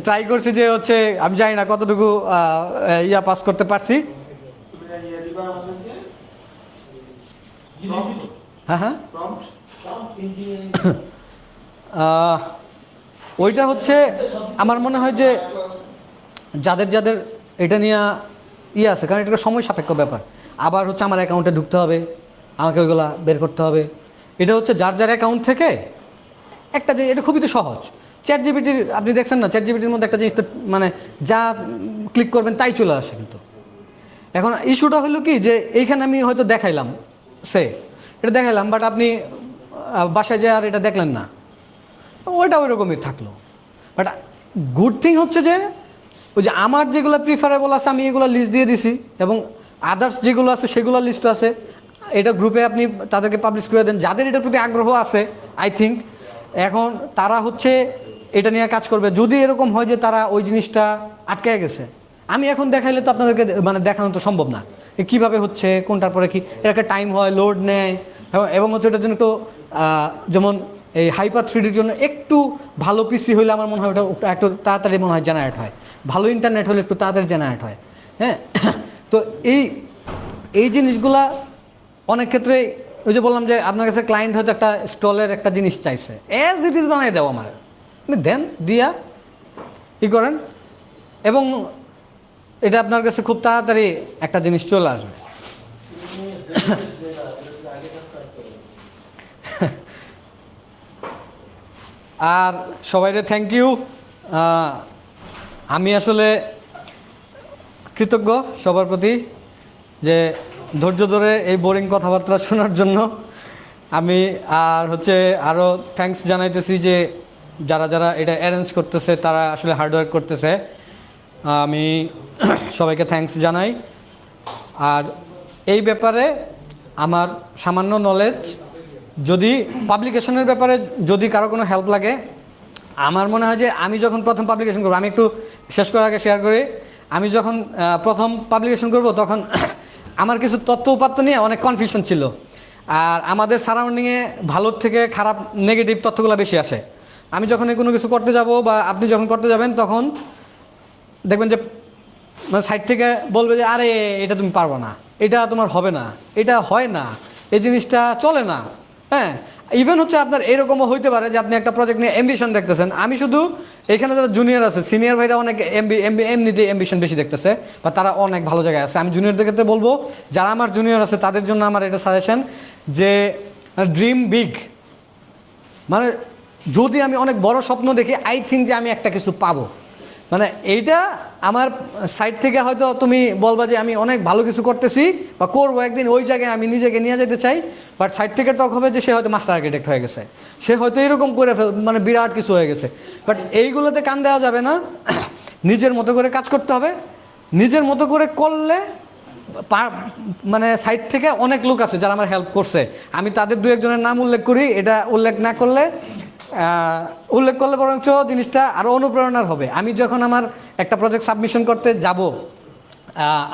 ট্রাই করছি যে হচ্ছে আমি জানি না কতটুকু ইয়া পাস করতে পারছি। হ্যাঁ ওইটা হচ্ছে আমার মনে হয় যে যাদের এটা নিয়ে আছে, কারণ এটা সময় সাপেক্ষ ব্যাপার। আবার হচ্ছে আমার অ্যাকাউন্টে ঢুকতে হবে, আমাকে ওইগুলা বের করতে হবে। এটা হচ্ছে যার অ্যাকাউন্ট থেকে একটা যে এটা খুবই তো সহজ। ChatGPT আপনি দেখছেন না, ChatGPTর মধ্যে একটা জিনিস তো মানে যা ক্লিক করবেন তাই চলে আসে। কিন্তু এখন ইস্যুটা হলো কি যে এইখানে আমি হয়তো দেখাইলাম, এটা দেখাইলাম, বাট আপনি বাসায় যায় আর এটা দেখলেন না, ওইটা ওই রকমই থাকলো। বাট গুড থিং হচ্ছে যে ওই যে আমার যেগুলো প্রিফারেবল আছে আমি এগুলো লিস্ট দিয়ে দিছি, এবং আদার্স যেগুলো আছে সেগুলো লিস্ট আছে। এটা গ্রুপে আপনি তাদেরকে পাবলিশ করে দেন, যাদের এটার প্রতি আগ্রহ আছে আই থিঙ্ক এখন তারা হচ্ছে এটা নিয়ে কাজ করবে। যদি এরকম হয় যে তারা ওই জিনিসটা আটকে গেছে, আমি এখন দেখাইলে তো আপনাদেরকে মানে দেখানো তো সম্ভব না কীভাবে হচ্ছে, কোনটার পরে কি, এটা একটা টাইম হয়, লোড নেয়, এবং হচ্ছে এটার জন্য একটু যেমন এই হাইপার 3Dর জন্য একটু ভালো পিসি হইলে আমার মনে হয় ওটা একটু তাড়াতাড়ি মনে হয় জেনারেট হয়, ভালো ইন্টারনেট হলে একটু তাড়াতাড়ি জেনারেট হয়। হ্যাঁ, তো এই জিনিসগুলা অনেক ক্ষেত্রে ওই যে বললাম যে আপনার কাছে ক্লায়েন্ট হয়তো একটা স্টলের একটা জিনিস চাইছে, অ্যাজ ইট ইজ বানাই দেবো আমার, আপনি দেন, দিয়া করেন, এবং এটা আপনার কাছে খুব তাড়াতাড়ি একটা জিনিস চলে আসবে। আর সবাইকে থ্যাংক ইউ। আমি আসলে কৃতজ্ঞ সবার প্রতি যে ধৈর্য ধরে এই বোরিং কথাবার্তা শোনার জন্য। আমি আর হচ্ছে আরও থ্যাঙ্কস জানাইতেছি যে যারা যারা এটা অ্যারেঞ্জ করতেছে তারা আসলে হার্ডওয়ার্ক করতেছে, আমি সবাইকে থ্যাঙ্কস জানাই। আর এই ব্যাপারে আমার সামান্য নলেজ, যদি পাবলিকেশনের ব্যাপারে যদি কারো কোনো হেল্প লাগে, আমার মনে হয় যে আমি যখন প্রথম পাবলিকেশন করবো, আমি একটু শেষ করার আগে শেয়ার করি, আমি যখন প্রথম পাবলিকেশন করব তখন আমার কিছু তথ্য উপাত্ত নিয়ে অনেক কনফিউশন ছিল। আর আমাদের সারাউন্ডিংয়ে ভালোর থেকে খারাপ নেগেটিভ তথ্যগুলো বেশি আসে। আমি যখন কোনো কিছু করতে যাব বা আপনি যখন করতে যাবেন তখন দেখবেন যে মানে সাইড থেকে বলবে যে আরে এটা তুমি পারবে না, এটা তোমার হবে না, এটা হয় না, এই জিনিসটা চলে না। হ্যাঁ, ইভেন হচ্ছে আপনার এরকমও হইতে পারে যে আপনি একটা প্রজেক্ট নিয়ে অ্যাম্বিশন দেখতেছেন। আমি শুধু এখানে যারা জুনিয়র আছে, সিনিয়র ভাইরা অনেক এমনিতে অ্যাম্বিশন বেশি দেখতেছে বা তারা অনেক ভালো জায়গায় আছে। আমি জুনিয়রদের ক্ষেত্রে বলবো, যারা আমার জুনিয়র আছে তাদের জন্য আমার এটা সাজেশন যে ড্রিম বিগ। মানে যদি আমি অনেক বড় স্বপ্ন দেখি, আই থিঙ্ক যে আমি একটা কিছু পাবো। মানে এইটা আমার সাইড থেকে হয়তো তুমি বলবা যে আমি অনেক ভালো কিছু করতেছি বা করবো একদিন, ওই জায়গায় আমি নিজেকে নিয়ে যেতে চাই, বাট সাইড থেকে টক হবে যে সে হয়তো মাস্টার আর্কিটেক্ট হয়ে গেছে, সে হয়তো এরকম করে মানে বিরাট কিছু হয়ে গেছে। বাট এইগুলোতে কান দেওয়া যাবে না, নিজের মতো করে কাজ করতে হবে। নিজের মতো করে করলে মানে সাইড থেকে অনেক লোক আছে যারা আমার হেল্প করছে, আমি তাদের দু একজনের নাম উল্লেখ করি। এটা উল্লেখ করলে বরঞ্চ জিনিসটা আরও অনুপ্রেরণার হবে। আমি যখন আমার একটা প্রজেক্ট সাবমিশন করতে যাব,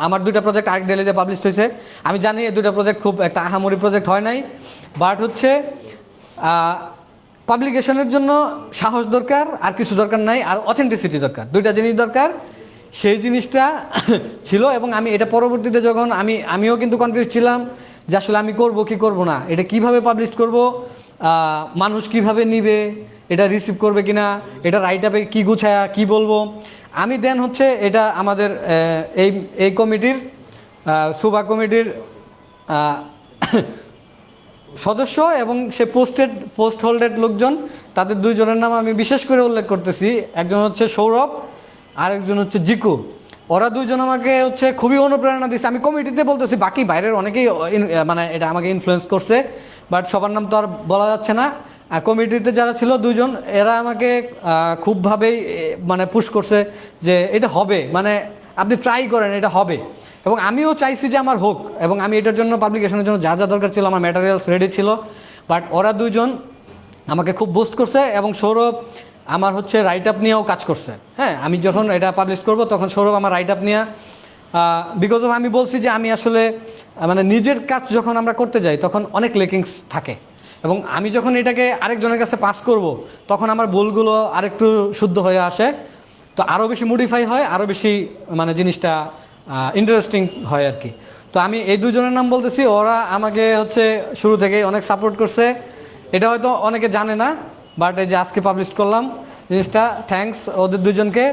আমার দুইটা প্রজেক্ট আর্ক ডেলিতে পাবলিশ হয়েছে। আমি জানি এই দুইটা প্রজেক্ট খুব একটা আহামরি প্রজেক্ট হয় নাই, বাট হচ্ছে পাবলিকেশনের জন্য সাহস দরকার, আর কিছু দরকার নাই, আর অথেন্টিসিটি দরকার। দুইটা জিনিস দরকার, সেই জিনিসটা ছিল। এবং আমি এটা পরবর্তীতে যখন আমিও কিন্তু কনফিউজ ছিলাম যে আসলে আমি করব কি করব না, এটা কিভাবে পাবলিশ করব, মানুষ কিভাবে নিবে, এটা রিসিভ করবে কিনা, এটা রাইট আপে কী গুছায়া কী বলবো। আমি দেন হচ্ছে এটা আমাদের এই কমিটির সুবা কমিটির সদস্য এবং সে পোস্ট হোল্ডেড লোকজন, তাদের দুইজনের নাম আমি বিশেষ করে উল্লেখ করতেছি। একজন হচ্ছে সৌরভ, আরেকজন হচ্ছে জিকু। ওরা দুইজন আমাকে হচ্ছে খুবই অনুপ্রেরণা দিচ্ছে। আমি কমিটিতে বলতেছি, বাকি বাইরের অনেকেই মানে এটা আমাকে ইনফ্লুয়েন্স করছে, বাট সবার নাম তো আর বলা যাচ্ছে না। কমিটিতে যারা ছিল দুইজন, এরা আমাকে খুবভাবেই মানে পুশ করছে যে এটা হবে, মানে আপনি ট্রাই করেন, এটা হবে। এবং আমিও চাইছি যে আমার হোক, এবং আমি এটার জন্য পাবলিকেশনের জন্য যা যা দরকার ছিল আমার ম্যাটেরিয়ালস রেডি ছিল। বাট ওরা দুইজন আমাকে খুব বুস্ট করছে। এবং সৌরভ আমার হচ্ছে রাইট আপ নিয়েও কাজ করছে। হ্যাঁ, আমি যখন এটা পাবলিশ করব তখন সৌরভ আমার রাইট আপ নিয়ে, বিকজ অফ আমি বলছি যে আমি আসলে মানে নিজের কাজ যখন আমরা করতে যাই তখন অনেক লেকিংস থাকে, এবং আমি যখন এটাকে আরেকজনের কাছে পাস করব তখন আমার ভুলগুলো আরেকটু শুদ্ধ হয়ে আসে, তো আরও বেশি মডিফাই হয়, আরও বেশি মানে জিনিসটা ইন্টারেস্টিং হয় আর কি। তো আমি এই দুজনের নাম বলতেছি, ওরা আমাকে হচ্ছে শুরু থেকেই অনেক সাপোর্ট করছে। এটা হয়তো অনেকে জানে না, বাট এই যে আজকে পাবলিশ করলাম জিনিসটা, থ্যাঙ্কস ওদের দুজনকে।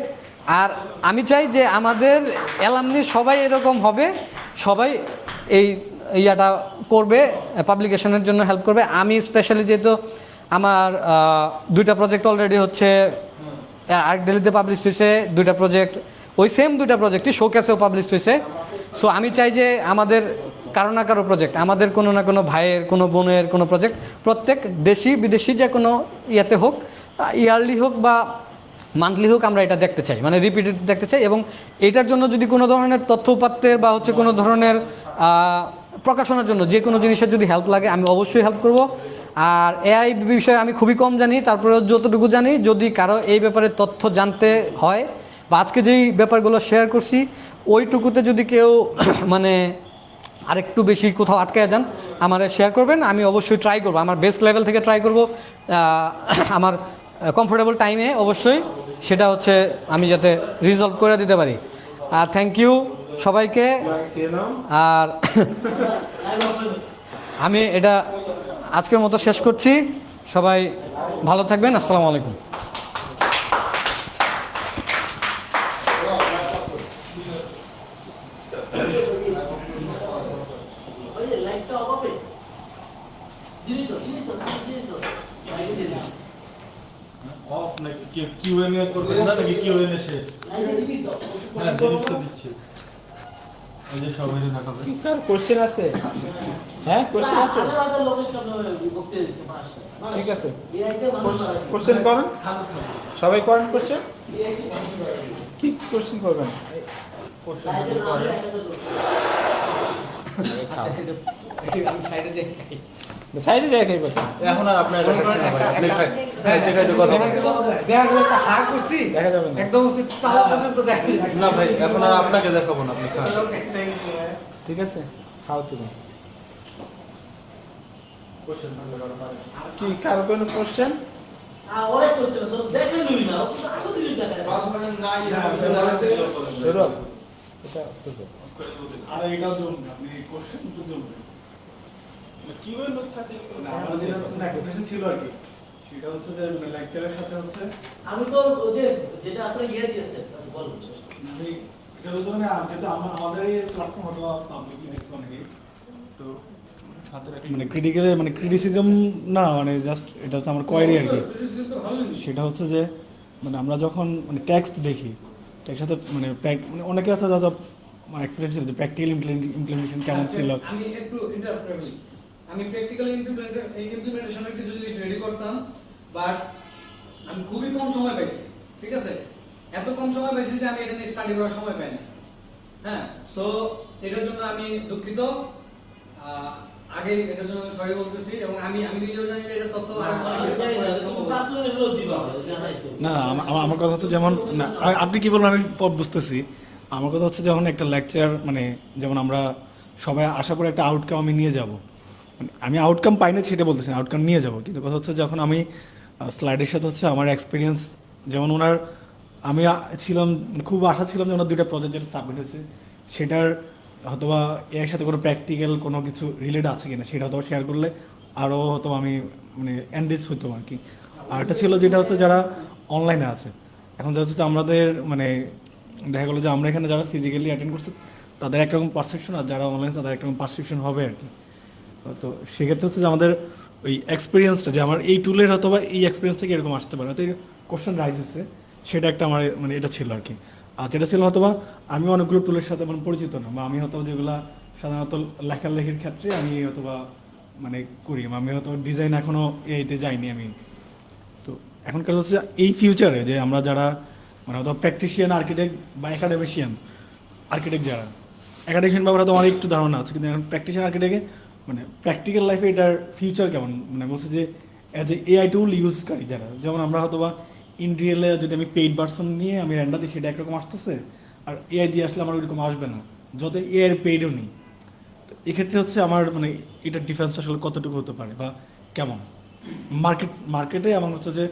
আর আমি চাই যে আমাদের অ্যালামনি সবাই এরকম হবে, সবাই এই ইয়াটা করবে, পাবলিকেশনের জন্য হেল্প করবে। আমি স্পেশালি যেহেতু আমার দুইটা প্রজেক্ট অলরেডি হচ্ছে আর্ক ডেলিতে পাবলিশ হয়েছে, দুইটা প্রজেক্ট ওই সেম দুইটা প্রজেক্টই শোকেসেও পাবলিশ হয়েছে। সো আমি চাই যে আমাদের কারো না কারো প্রজেক্ট, আমাদের কোনো না কোনো ভাইয়ের, কোনো বোনের কোনো প্রজেক্ট, প্রত্যেক দেশি বিদেশি যে কোনো ইয়াতে হোক, ইয়ারলি হোক বা মান্থলি হোক, আমরা এটা দেখতে চাই, মানে রিপিটেড দেখতে চাই। এবং এটার জন্য যদি কোনো ধরনের তথ্য উপাত্তের বা হচ্ছে কোনো ধরনের প্রকাশনার জন্য যে কোনো জিনিসের যদি হেল্প লাগে, আমি অবশ্যই হেল্প করব। আর এআই বিষয়ে আমি খুবই কম জানি, তারপরেও যতটুকু জানি, যদি কারো এই ব্যাপারে তথ্য জানতে হয় বা আজকে যেই ব্যাপারগুলো শেয়ার করছি ওইটুকুতে যদি কেউ মানে আরেকটু বেশি কোথাও আটকে যান, আমার শেয়ার করবেন। আমি অবশ্যই ট্রাই করব, আমার বেস্ট লেভেল থেকে ট্রাই করব, আমার কমফোর্টেবল টাইমে অবশ্যই সেটা হচ্ছে আমি যাতে রিজলভ করে দিতে পারি। আর থ্যাংক ইউ সবাইকে। আর আমি এটা আজকের মতো শেষ করছি। সবাই ভালো থাকবেন। আসসালামু আলাইকুম। অফ নাকি কিউএনএ করবেন না নাকি কিউএনএ শেষ? হ্যাঁ, জিনিস তো দিচ্ছি। ওই যে সবাই দেখাবে। কার কোশ্চেন আছে? হ্যাঁ কোশ্চেন আছে? হাজার হাজার লোকের সামনে বক্তৃতা দিচ্ছে মানুষ। ঠিক আছে, এআইতে মানুষ মারা যায়। কোশ্চেন করেন, সবাই করেন কোশ্চেন। কি কোশ্চেন করবেন? লাইটের নাম দিয়ে একটা লোক। আমি সাইডে যাই। সাইডে যায় খাই কথা। এখন আর আপনার দেখাচ্ছি না ভাই, আপনি খাইতে খাইতে কথা বলেন। দেখা গেল তা হা করছি, দেখা যাবে না। একদম হচ্ছে তালা পর্যন্ত দেখা যাচ্ছে না ভাই, এখন আর আপনাকে দেখাবো না, আপনি খান। ঠিক আছে, খাও তুমি। কি কারো কোনো কোশ্চেন? ওরে করছে না, তোর দেখলেনই না, ও তো আসলে তুই দেখা যায়। সৌরভ, এটা করবে। আর এটা জন্য আপনি কোশ্চেন তো জন্য কিভাবে লোক থাকে না আমাদের যেটা হচ্ছে এক্সপ্রেশন ছিল আর কি, সেটা হচ্ছে যে মানে লেকচারের সাথে হচ্ছে আমি তো ওই যে যেটা আপনি ইয়ে দিয়েছে বলুন। আমি এটা হচ্ছে মানে যেটা আমাদের এই প্ল্যাটফর্ম হলো পাবলিক ইমেজ অনেকে তো মানে ক্রিটিক্যাল মানে ক্রিটিসিজম না মানে জাস্ট এটা হচ্ছে আমার কোয়ারি আর কি। সেটা হচ্ছে যে মানে আমরা যখন মানে টেক্সট দেখি টেক্সট সাথে মানে মানে অনেকে আছে যারা এক্সপিরিয়েন্স ছিল যে প্র্যাকটিক্যাল ইমপ্লিমেন্টেশন কেমন ছিল। আমি একটু ইন্টারাপ্ট করি। আমি প্র্যাকটিক্যাল ইমপ্লিমেন্টেশনের কিছু জিনিস রেডি করতাম, বাট আমি খুবই কম সময় পাইছি। ঠিক আছে, এত কম সময় পাইছি যে আমি এটা নিয়ে স্টাডি করার সময় পাইনি। হ্যাঁ, সো এটার জন্য আমি দুঃখিত। আগে এটার জন্য আমি সরি বলতেছি, এবং আমি নিজেও জানি যে এটা তথ্য না আমার কথা হচ্ছে যেমন না আপনি কি বললেন আমি বুঝতেছি। আমার কথা হচ্ছে যখন একটা লেকচার মানে যেমন আমরা সবাই আশা করে একটা আউটকাম আমি নিয়ে যাব, মানে আমি আউটকাম পাই না সেটা বলতেছি না, আউটকাম নিয়ে যাব, কিন্তু কথা হচ্ছে যখন আমি স্লাইডের সাথে হচ্ছে আমার এক্সপিরিয়েন্স যেমন ওনার আমি ছিলাম মানে খুব আশা ছিলাম যে ওনার দুইটা প্রজেক্ট যেটা সাবমিট হয়েছে সেটার হয়তোবা এর সাথে কোনো প্র্যাকটিক্যাল কোনো কিছু রিলেট আছে কিনা সেটা হয়তো শেয়ার করলে আরও হয়তো আমি মানে এনরিচ হইতাম আর কি। আর একটা ছিল যেটা হচ্ছে যারা অনলাইনে আছে, এখন যেটা হচ্ছে আমাদের মানে দেখা গেলো যে আমরা এখানে যারা ফিজিক্যালি অ্যাটেন্ড করছি তাদের একরকম পারসেপশন আর যারা অনলাইনে তাদের একরকম পারসেপশন হবে আর কি। তো সেক্ষেত্রে হচ্ছে যে আমাদের ওই এক্সপিরিয়েন্সটা যে আমার এই টুলের হয়তো বা এই এক্সপিরিয়েন্স থেকে এরকম আসতে পারে, হয়তো কোশ্চেন রাইজ হচ্ছে সেটা একটা আমার মানে এটা ছিল আর কি। আর যেটা ছিল হয়তো বা আমি অনেকগুলো টুলের সাথে মানে পরিচিত না, বা আমি হয়তো যেগুলো সাধারণত লেখালেখির ক্ষেত্রে আমি হয়তো বা মানে করি, আমি হয়তো ডিজাইন এখনও এইতে যাইনি আমি। তো এখনকার হচ্ছে এই ফিউচারে যে আমরা যারা মানে হয়তো প্র্যাকটিশিয়ান আর্কিটেক্ট বা একাডেমিশিয়ান আর্কিটেক্ট যারা একাডেমিশিয়ান ব্যাপারে তো আমার একটু ধারণা আছে, কিন্তু এখন প্র্যাকটিশিয়ান আর্কিটেক্টে মানে প্র্যাকটিক্যাল লাইফে এটার ফিউচার কেমন মানে বলছে যে অ্যাজ এ এআই টুল ইউজকারী যারা, যেমন আমরা হয়তো বা ইনরিয়েলে যদি আমি পেইড ভার্সন নিয়ে আমি র্যান্ডা দিই সেটা একরকম আসতেছে, আর এআই দিয়ে আসলে আমার ওইরকম আসবে না, যত এআই এর পেইডও নেই। তো এক্ষেত্রে হচ্ছে আমার মানে এটার ডিফারেন্সটা আসলে কতটুকু হতে পারে বা কেমন মার্কেটে আমার হচ্ছে যে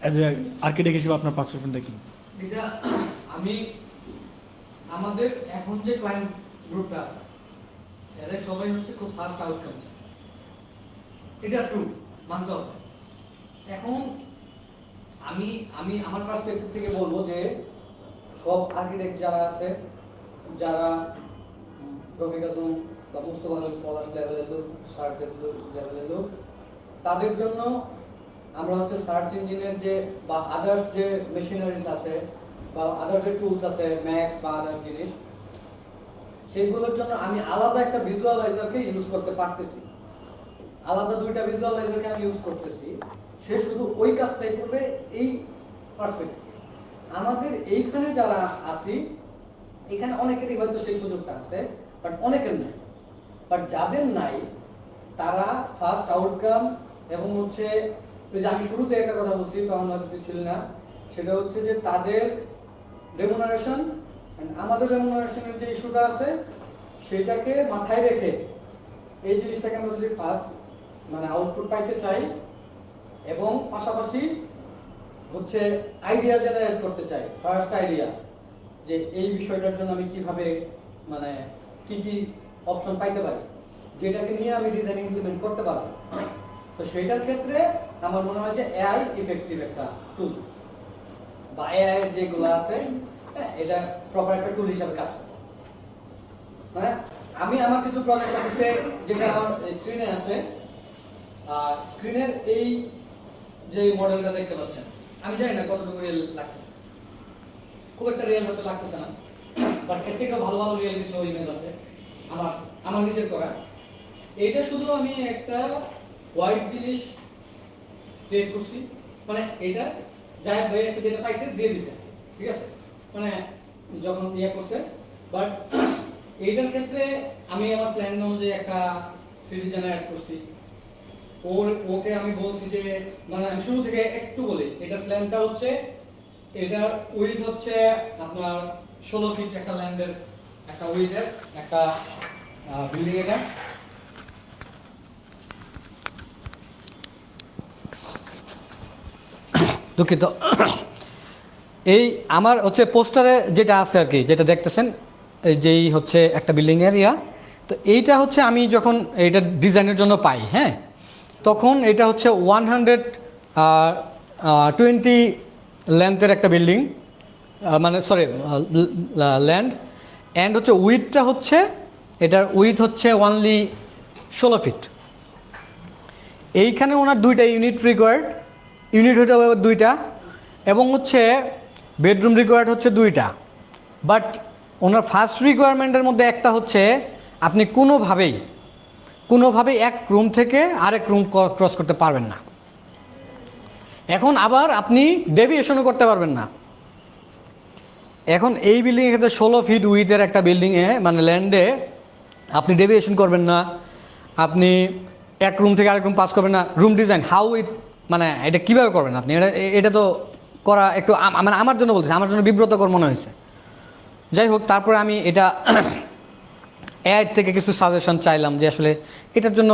অ্যাজ এ আর্কিটেক্ট হিসেবে আপনার পারসেপশনটা কি? এটা আমি আমাদের এখন যে ক্লায়েন্ট গ্রুপটা আছে এরা সবাই হচ্ছে খুব ফাস্ট আউটকাম চায়, এটা ট্রু, মানতে হবে। এখন আমি আমি আমার পার্সপেক্টিভ থেকে বলবো যে সব আর্কিটেক্ট যারা আছে, যারা রফিক আদম বা মুস্তফা পলাশ লেভেলের লোক, সার্চ লেভেলের লোক, তাদের জন্য আমরা হচ্ছে সার্চ ইঞ্জিনের যে বা আদার্স যে মেশিনারিজ আছে বা আদার্স যে টুলস আছে ম্যাক্স বা আদার্স জিনিস, সেইগুলোর জন্য আমি আলাদা একটা ভিজুয়ালাইজারকে ইউজ করতে পারতেছি, আলাদা দুইটা ভিজুয়ালাইজারকে আমি ইউজ করতেছি, সে শুধু ওই কাজটাই করবে এই পার্সপেক্টিভ। আমাদের এইখানে যারা আছি এখানে অনেকেরই হয়তো সেই সুযোগটা আছে, বাট অনেকের নাই। বাট যাদের নাই তারা ফার্স্ট আউটকাম এবং হচ্ছে ওই যে আমি শুরুতে একটা কথা বলছি তখন হয়তো ছিল না, সেটা হচ্ছে যে তাদের রেমুনারেশন আমাদের রেমুনারেশনের যে ইস্যুটা আছে সেটাকে মাথায় রেখে এই জিনিসটাকে আমরা যদি ফার্স্ট মানে আউটপুট পাইতে চাই এবং পাশাপাশি হচ্ছে আইডিয়া জেনারেট করতে চাই, ফার্স্ট আইডিয়া যে এই বিষয়টার জন্য আমি কিভাবে মানে কি কি অপশন পাইতে পারি যেটাকে নিয়ে আমি ডিজাইন ইমপ্লিমেন্ট করতে পারবো, তো সেইটার ক্ষেত্রে আমার মনে হয় যে এআই ইফেক্টিভ একটা টুল বা এআই যেগুলো আছে এটা প্রপার একটা টুল হিসাবে কাজ করে। মানে আমি আমার কিছু প্রজেক্ট আছে যেটা আমার স্ক্রিনে আছে, আর স্ক্রিনের এই যে মডেলটা দেখতে পাচ্ছেন আমি জানি না কতটুকু রিয়েল লাগতেছে, খুব একটা রিয়েল হতে লাগতেছে না, বাট এর থেকেও ভালো ভালো রিয়েল কিছু ইমেজ আছে আমার আমার নিজের করা। এইটা শুধু আমি একটা হোয়াইট জিনিস ক্রিয়েট করছি, মানে এটা জাহেদ ভাই একটা যেটা পাইছে দিয়ে দিছে, ঠিক আছে, মানে যখন ইয়ে করছে। বাট এইটার ক্ষেত্রে আমি আমার প্ল্যান অনুযায়ী একটা 3D জেনারেট করছি। ওকে আমি বলছি যে মানে আমি শুরু থেকে একটু বলি, এটার প্ল্যানটা হচ্ছে এটার উইথ হচ্ছে আপনার 16 ফিট একটা ল্যান্ডের একটা উইথের একটা বিল্ডিং। এটা দুঃখিত, এই আমার হচ্ছে পোস্টারে যেটা আছে আর কি, যেটা দেখতেছেন এই যেই হচ্ছে একটা বিল্ডিং এরিয়া। তো এইটা হচ্ছে আমি যখন এইটা ডিজাইনের জন্য পাই, হ্যাঁ, তখন এটা হচ্ছে 120 লেন্থের একটা বিল্ডিং, মানে সরি ল্যান্ড, অ্যান্ড হচ্ছে উইথটা হচ্ছে এটার উইথ হচ্ছে অনলি 16 ফিট। এইখানে ওনার দুইটা ইউনিট রিকোয়ার্ড, ইউনিট হতে হবে দুইটা, এবং হচ্ছে বেডরুম রিকোয়ার্ড হচ্ছে দুইটা। বাট ওনার ফার্স্ট রিকোয়ারমেন্টের মধ্যে একটা হচ্ছে আপনি কোনোভাবেই এক রুম থেকে আরেক রুম ক্রস করতে পারবেন না। এখন আবার আপনি ডেভিয়েশনও করতে পারবেন না। এখন এই বিল্ডিংয়ের ক্ষেত্রে 16 ফিট উইথের একটা বিল্ডিংয়ে মানে ল্যান্ডে আপনি ডেভিয়েশন করবেন না, আপনি এক রুম থেকে আরেক রুম পাস করবেন না। রুম ডিজাইন হাউ উইথ, মানে এটা কীভাবে করবেন আপনি? এটা তো করা একটু মানে আমার জন্য বলতেছি, আমার জন্য বিব্রতকর মনে হয়েছে। যাই হোক, তারপরে আমি এটা এআই থেকে কিছু সাজেশন চাইলাম যে আসলে এটার জন্য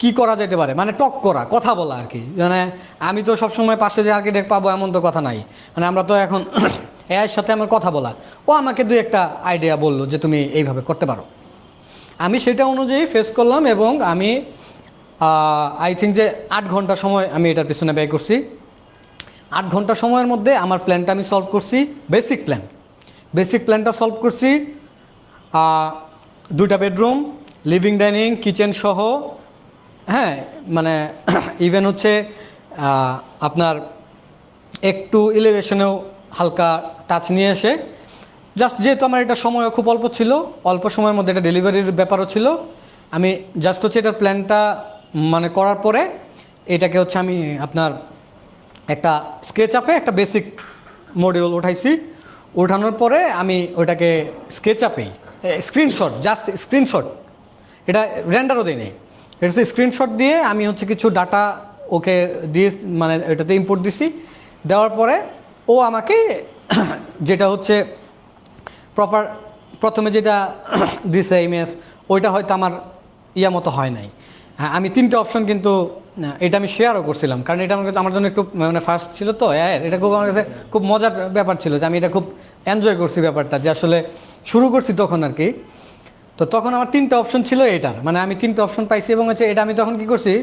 কি করা যেতে পারে, মানে টক করা, কথা বলা আর কি। মানে আমি তো সবসময় পাশে যে আর্কিটেক্ট পাবো এমন তো কথা নাই, মানে আমরা তো এখন এআইয়ের সাথে আমার কথা বলা। ও আমাকে দুই একটা আইডিয়া বললো যে তুমি এইভাবে করতে পারো। আমি সেটা অনুযায়ী ফেস করলাম এবং আমি আই থিঙ্ক যে 8 ঘন্টা সময় আমি এটার পিছনে ব্যয় করছি। 8 ঘন্টা সময়ের মধ্যে আমার প্ল্যানটা আমি সলভ করছি, বেসিক প্ল্যানটা সলভ করছি। 2টা বেডরুম, লিভিং ডাইনিং, কিচেন সহ, হ্যাঁ, মানে ইভেন হচ্ছে আপনার একটু এলিভেশনেও হালকা টাচ নিয়ে এসে, জাস্ট যেহেতু আমার এটা সময়ও খুব অল্প ছিল, অল্প সময়ের মধ্যে এটা ডেলিভারির ব্যাপারও ছিল, আমি জাস্ট হচ্ছে এটার প্ল্যানটা মানে করার পরে এটাকে হচ্ছে আমি আপনার একটা স্কেচ আপে একটা বেসিক মডিউল উঠাইছি। ওঠানোর পরে আমি ওটাকে স্কেচ আপেই স্ক্রিনশট, এটা রেন্ডারও দিই নেই, এটা হচ্ছে স্ক্রিনশট দিয়ে আমি হচ্ছে কিছু ডাটা ওকে দিয়ে মানে এটাতে ইম্পোর্ট দিছি। দেওয়ার পরে ও আমাকে যেটা হচ্ছে প্রথমে যেটা দিছে ইমেজ, ওইটা হয়তো আমার মতো হয় নাই। হ্যাঁ, আমি 3টে অপশন কিন্তু এটা আমি শেয়ারও করছিলাম, কারণ এটা আমার জন্য একটু মানে ফার্স্ট ছিল তো। এটা খুব আমার কাছে খুব মজার ব্যাপার ছিল যে আমি এটা খুব এনজয় করছি ব্যাপারটা, যে আসলে শুরু করছি তখন আর কি। তো তখন আমার 3টে অপশন ছিল এটার, মানে আমি 3টে অপশন পাইছি এবং হচ্ছে এটা আমি তখন কী করছি,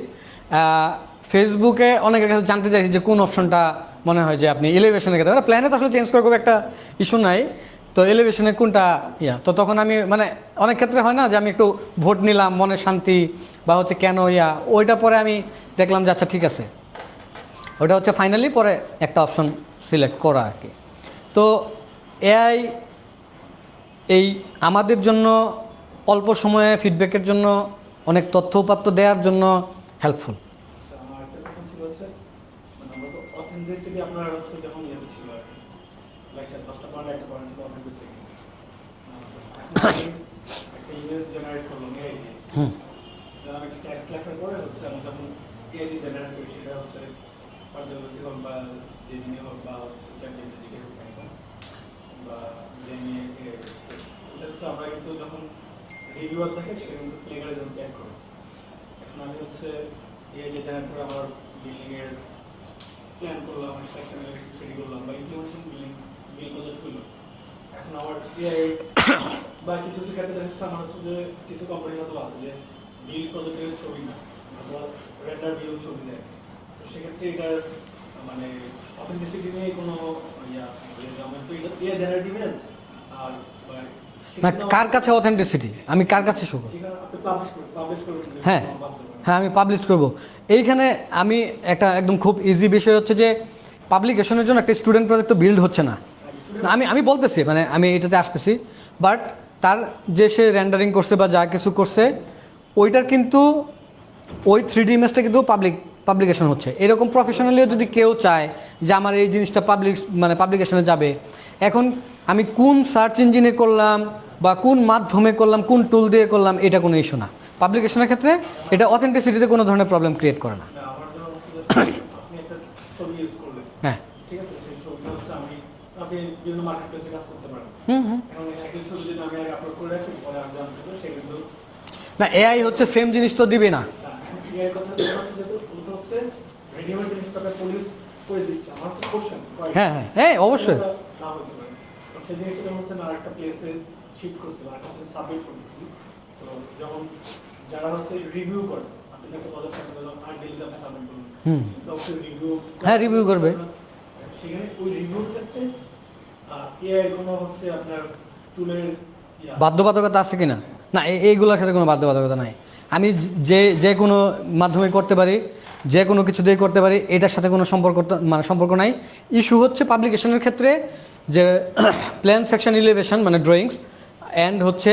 ফেসবুকে অনেকের কাছে জানতে চাইছি যে কোন অপশনটা মনে হয় যে আপনি এলিভেশনের ক্ষেত্রে, প্ল্যানে তো আসলে চেঞ্জ করার খুব একটা ইস্যু নাই, তো এলিভেশনে কোনটা তো তখন আমি মানে অনেক ক্ষেত্রে হয় না যে আমি একটু ভোট নিলাম, মনের শান্তি বা হচ্ছে কেন ওইটা পরে আমি দেখলাম যে আচ্ছা ঠিক আছে, ওটা হচ্ছে ফাইনালি পরে একটা অপশন সিলেক্ট করা আর কি। তো এআই এই আমাদের জন্য অল্প সময়ে ফিডব্যাকের জন্য, অনেক তথ্য উপাত্ত দেওয়ার জন্য হেল্পফুল। আমার একটা কথা ছিল হচ্ছে মানে আমরা তো অথেন্টিসিটি আপনার হচ্ছে যখন ইয়েতে ছিল আর কি, লেকচার 10টা পয়েন্ট একটা পয়েন্ট ছিল অথেন্টিসিটি। একটা ইমেজ জেনারেট করলাম এআই দিয়ে, আমি একটা টেক্সট লেখার পরে হচ্ছে আমি যখন এআই দিয়ে জেনারেট করি সেটা হচ্ছে পর্যালোচনা হোক বা জেমিনি হোক বা হচ্ছে চ্যাটজিপিটি হোক বা জেমিনি, এটা হচ্ছে আমরা কিন্তু যখন রিভিউয়ার থাকে সেটা কিন্তু প্লেগারিজম চেক করে। এখন আমি হচ্ছে এআই দিয়ে জেনারেট করে আমার বিল্ডিংয়ের প্ল্যান করলাম, সেকশন রেডি করলাম বা ইমপ্লিমেন্টেশন বিল প্রজেক্ট করলাম। এখন আমার এআই বা কিছু কিছু ক্ষেত্রে দেখা যাচ্ছে আমার হচ্ছে যে কিছু কোম্পানি হয়তো আছে যে বিল প্রজেক্টের ছবি না, অথবা রেন্ডার বিল ছবি দেয়। তো সেক্ষেত্রে এটার মানে অথেন্টিসিটি নিয়ে কোনো আছে যেমন তো এটা এআই জেনারেট ইমেজ আর না, কার কাছে অথেন্টিসিটি, আমি কার কাছে শুভ? হ্যাঁ হ্যাঁ, আমি পাবলিশ করব। এইখানে আমি একটা একদম খুব ইজি বিষয় হচ্ছে যে পাবলিকেশনের জন্য একটা স্টুডেন্ট প্রজেক্ট তো বিল্ড হচ্ছে না। না, আমি বলতেছি মানে আমি এটাতে আসতেছি, বাট তার যে সে রেন্ডারিং করছে বা যা কিছু করছে ওইটার কিন্তু ওই 3D ইমেজটা কিন্তু পাবলিকেশন হচ্ছে। এরকম প্রফেশনালিও যদি কেউ চায় যে আমার এই জিনিসটা পাবলিকেশনে যাবে, এখন আমি কোন সার্চ ইঞ্জিনে করলাম বা কোন মাধ্যমে করলাম, কোন টুল দিয়ে করলাম, এটা কোনো ইস্যু না। পাবলিকেশনের ক্ষেত্রে এটা অথেন্টিসিটিতে কোনো ধরনের প্রবলেম ক্রিয়েট করে না। আমার জন্য হচ্ছে যে আপনি একটা ছবি ইউজ করলেন, হ্যাঁ, ঠিক আছে, সেই ছবিটা হচ্ছে আপনি বিভিন্ন মার্কেট প্লেসে কাজ করতে পারেন। এখন একই ছবি যদি আমি আগে আপলোড করে রাখি, পরে আমি জানতে পারবো, সে কিন্তু না, এআই হচ্ছে সেম জিনিস তো দিবে না। এর কথা যেটা হচ্ছে যে ওটা হচ্ছে রেডিমেড জিনিসটাকে পলিশ করে দিচ্ছে। আমার হচ্ছে কোশ্চেন, হ্যাঁ অবশ্যই। না হতে পারে, তো সেই জিনিসটা হচ্ছে না আরেকটা প্লেসে শিফট করছে, আরেকটা হচ্ছে সাবমিট করতেছি। তো যেমন যারা হচ্ছে রিভিউ করে, আপনি একটা প্রজেক্ট সাবমিট করলেন আর ডেইলি আপনি সাবমিট করলেন, তো অবশ্যই রিভিউ, হ্যাঁ, রিভিউ করবে। সেখানে ওই রিভিউর ক্ষেত্রে এআই কোনো হচ্ছে আপনার টুলের বাধ্যবাধকতা আছে কিনা? না, এইগুলোর ক্ষেত্রে কোনো বাধ্যবাধকতা নাই। আমি যে কোনো মাধ্যমে করতে পারি, যে কোনো কিছু দিয়ে করতে পারি, এটার সাথে কোনো সম্পর্ক নাই। ইস্যু হচ্ছে পাবলিকেশনের ক্ষেত্রে যে প্ল্যান সেকশন ইলিভেশন মানে ড্রয়িংস অ্যান্ড হচ্ছে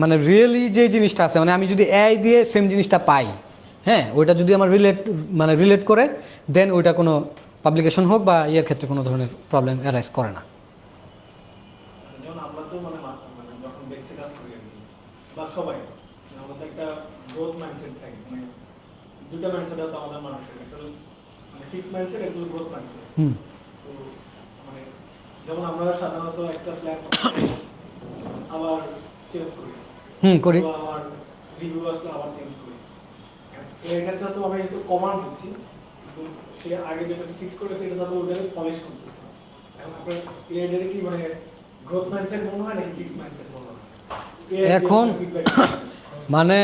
মানে রিয়েলি যে জিনিসটা আছে, মানে আমি যদি এআই দিয়ে সেম জিনিসটা পাই, হ্যাঁ, ওইটা যদি আমার রিলেট করে, দেন ওইটা কোনো পাবলিকেশন হোক বা ইয়ের ক্ষেত্রে কোনো ধরনের প্রবলেম অ্যারাইজ করে না। যেমন আমরা তো মানে যখন দেখছি কাজ করি বা সবাই আমাদের একটা গ্রোথ মাইন্ডসেট থাকে, মানে দুটো মাইন্ডসেট আছে আমাদের মানুষের, একটা মানে ফিক্সড মাইন্ডসেট, একটা গ্রোথ মাইন্ডসেট। তো মানে যেমন আমরা সাধারণত একটা প্ল্যান আবার চেঞ্জ করি, করি, আবার রিভিউ আসলে আবার চেঞ্জ করি। এর ক্ষেত্রে তো আমি একটু কমান্ড দিচ্ছি, কিন্তু সে আগে যেটা ফিক্স করেছে এটা তো ওটাকে পলিশ করতেছে। এখন আপনার এআই কি মানে গ্রোথ মাইন্ডসেট মনে হয় নাকি ফিক্সড মাইন্ডসেট মনে হয়? এখন মানে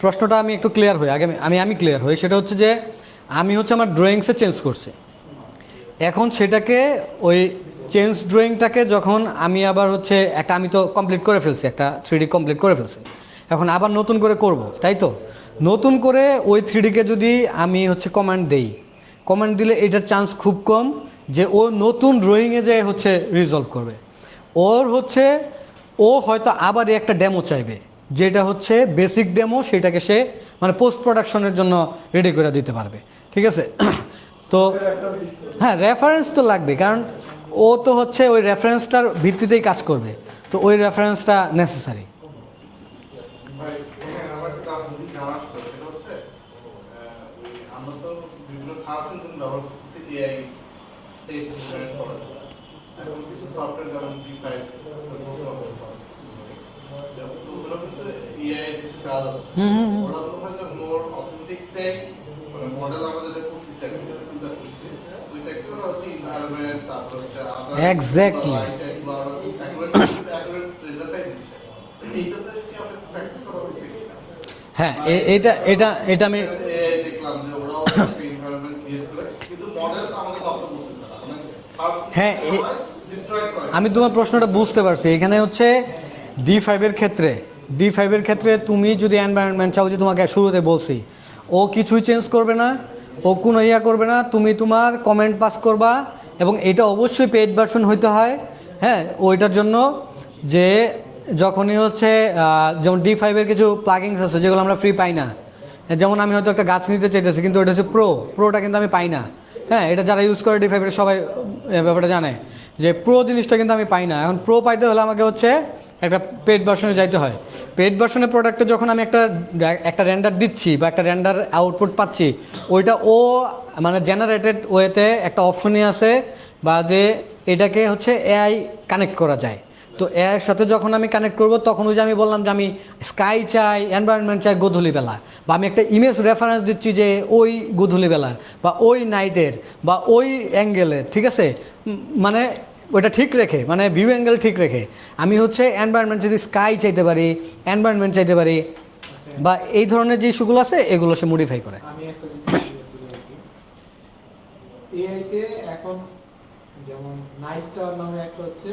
প্রশ্নটা আমি একটু ক্লিয়ার হই, আগে আমি ক্লিয়ার হই। সেটা হচ্ছে যে আমি হচ্ছে আমার ড্রয়িংসে চেঞ্জ করছি, এখন সেটাকে ওই চেঞ্জ ড্রয়িংটাকে যখন আমি আবার হচ্ছে আমি তো কমপ্লিট করে ফেলছি, একটা 3D কমপ্লিট করে ফেলছি, এখন আবার নতুন করে করব, তাই তো? নতুন করে ওই 3Dকে যদি আমি হচ্ছে কমান্ড দেই, কমান্ড দিলে এটার চান্স খুব কম যে ও নতুন ড্রয়িংয়ে যে হচ্ছে রিজলভ করবে। ও হয়তো আবার একটা ডেমো চাইবে, যেটা হচ্ছে বেসিক ডেমো, সেটাকে সে মানে পোস্ট প্রোডাকশনের জন্য রেডি করে দিতে পারবে, ঠিক আছে? তো হ্যাঁ, রেফারেন্স তো লাগবে, কারণ ও তো হচ্ছে ওই রেফারেন্সটার ভিত্তিতেই কাজ করবে, তো ওই রেফারেন্সটা নেসেসারি। ভাই আমার একটা জানা আসলো, সেটা হচ্ছে আমরা তো বিভিন্ন সার্চ ইঞ্জিন ব্যবহার করতেছি এআই টেক্সট জেনারেট করার জন্য। এখন কিছু সফটওয়্যার যেমন D5 ওগুলো কিন্তু এআই কিছু কাজ আছে, ওরা মনে হয় যে মোর অথেন্টিকটাই মানে মডেল আমাদের যেটা করতেছে, আমি যেটা চিন্তা করছি ওইটাকে ওরা হচ্ছে এনভায়রনমেন্ট, তারপর হচ্ছে এক্স্যাক্টলি হ্যাঁ, এটা আমি দেখলাম যে ওরাও এনভায়রনমেন্ট ক্রিয়েট করে, কিন্তু মডেলটা আমাদের নষ্ট করতেছে না, মানে হ্যাঁ, ডিস্ট্রয় করে। আমি তোমার প্রশ্নটা বুঝতে পারছি। এখানে হচ্ছে D5 এর ক্ষেত্রে তুমি যদি এনভায়রনমেন্ট চাও, যে তোমাকে শুরুতে বলছি, ও কিছুই চেঞ্জ করবে না, ও কোনো করবে না, তুমি তোমার কমেন্ট পাস করবা, এবং এটা অবশ্যই পেইড ভার্সন হইতে হয়। হ্যাঁ, ওইটার জন্য যে যখনই হচ্ছে যেমন D5 এর কিছু প্লাগিংস আছে যেগুলো আমরা ফ্রি পাই না, যেমন আমি হয়তো একটা গাছ নিতে চাইতেছি, কিন্তু ওটা হচ্ছে প্রোটা কিন্তু আমি পাই না। হ্যাঁ, এটা যারা ইউজ করে D5 এর সবাই ব্যাপারটা জানে যে প্রো জিনিসটা কিন্তু আমি পাই না। এখন প্রো পাইতে হলে আমাকে হচ্ছে একটা পেড ভার্সনে যাইতে হয়। পেড ভার্সনের প্রোডাক্টে যখন আমি একটা রেন্ডার দিচ্ছি বা একটা রেন্ডার আউটপুট পাচ্ছি, ওইটা ও মানে জেনারেটেড ওয়েতে একটা অপশনই আছে বা যে এটাকে হচ্ছে এআই কানেক্ট করা যায়। তো এর সাথে যখন আমি কানেক্ট করব, তখন ওই যে আমি বললাম যে আমি স্কাই চাই, এনভায়রনমেন্ট চাই গধূলিবেলা, বা আমি একটা ইমেজ রেফারেন্স দিচ্ছি যে ওই গধূলিবেলার বা ওই নাইটের বা ওই অ্যাঙ্গেলের, ঠিক আছে? মানে ওইটা ঠিক রেখে, মানে ভিউ অ্যাঙ্গেল ঠিক রেখে আমি হচ্ছে এনভায়রনমেন্ট যদি স্কাই চাইতে পারি, এনভায়রনমেন্ট চাইতে পারি, বা এই ধরনের যে ইস্যুগুলো আছে এগুলো সে মডিফাই করে। আমি একটা এআইতে এখন যেমন নাইস টাওয়ার নামে একটা হচ্ছে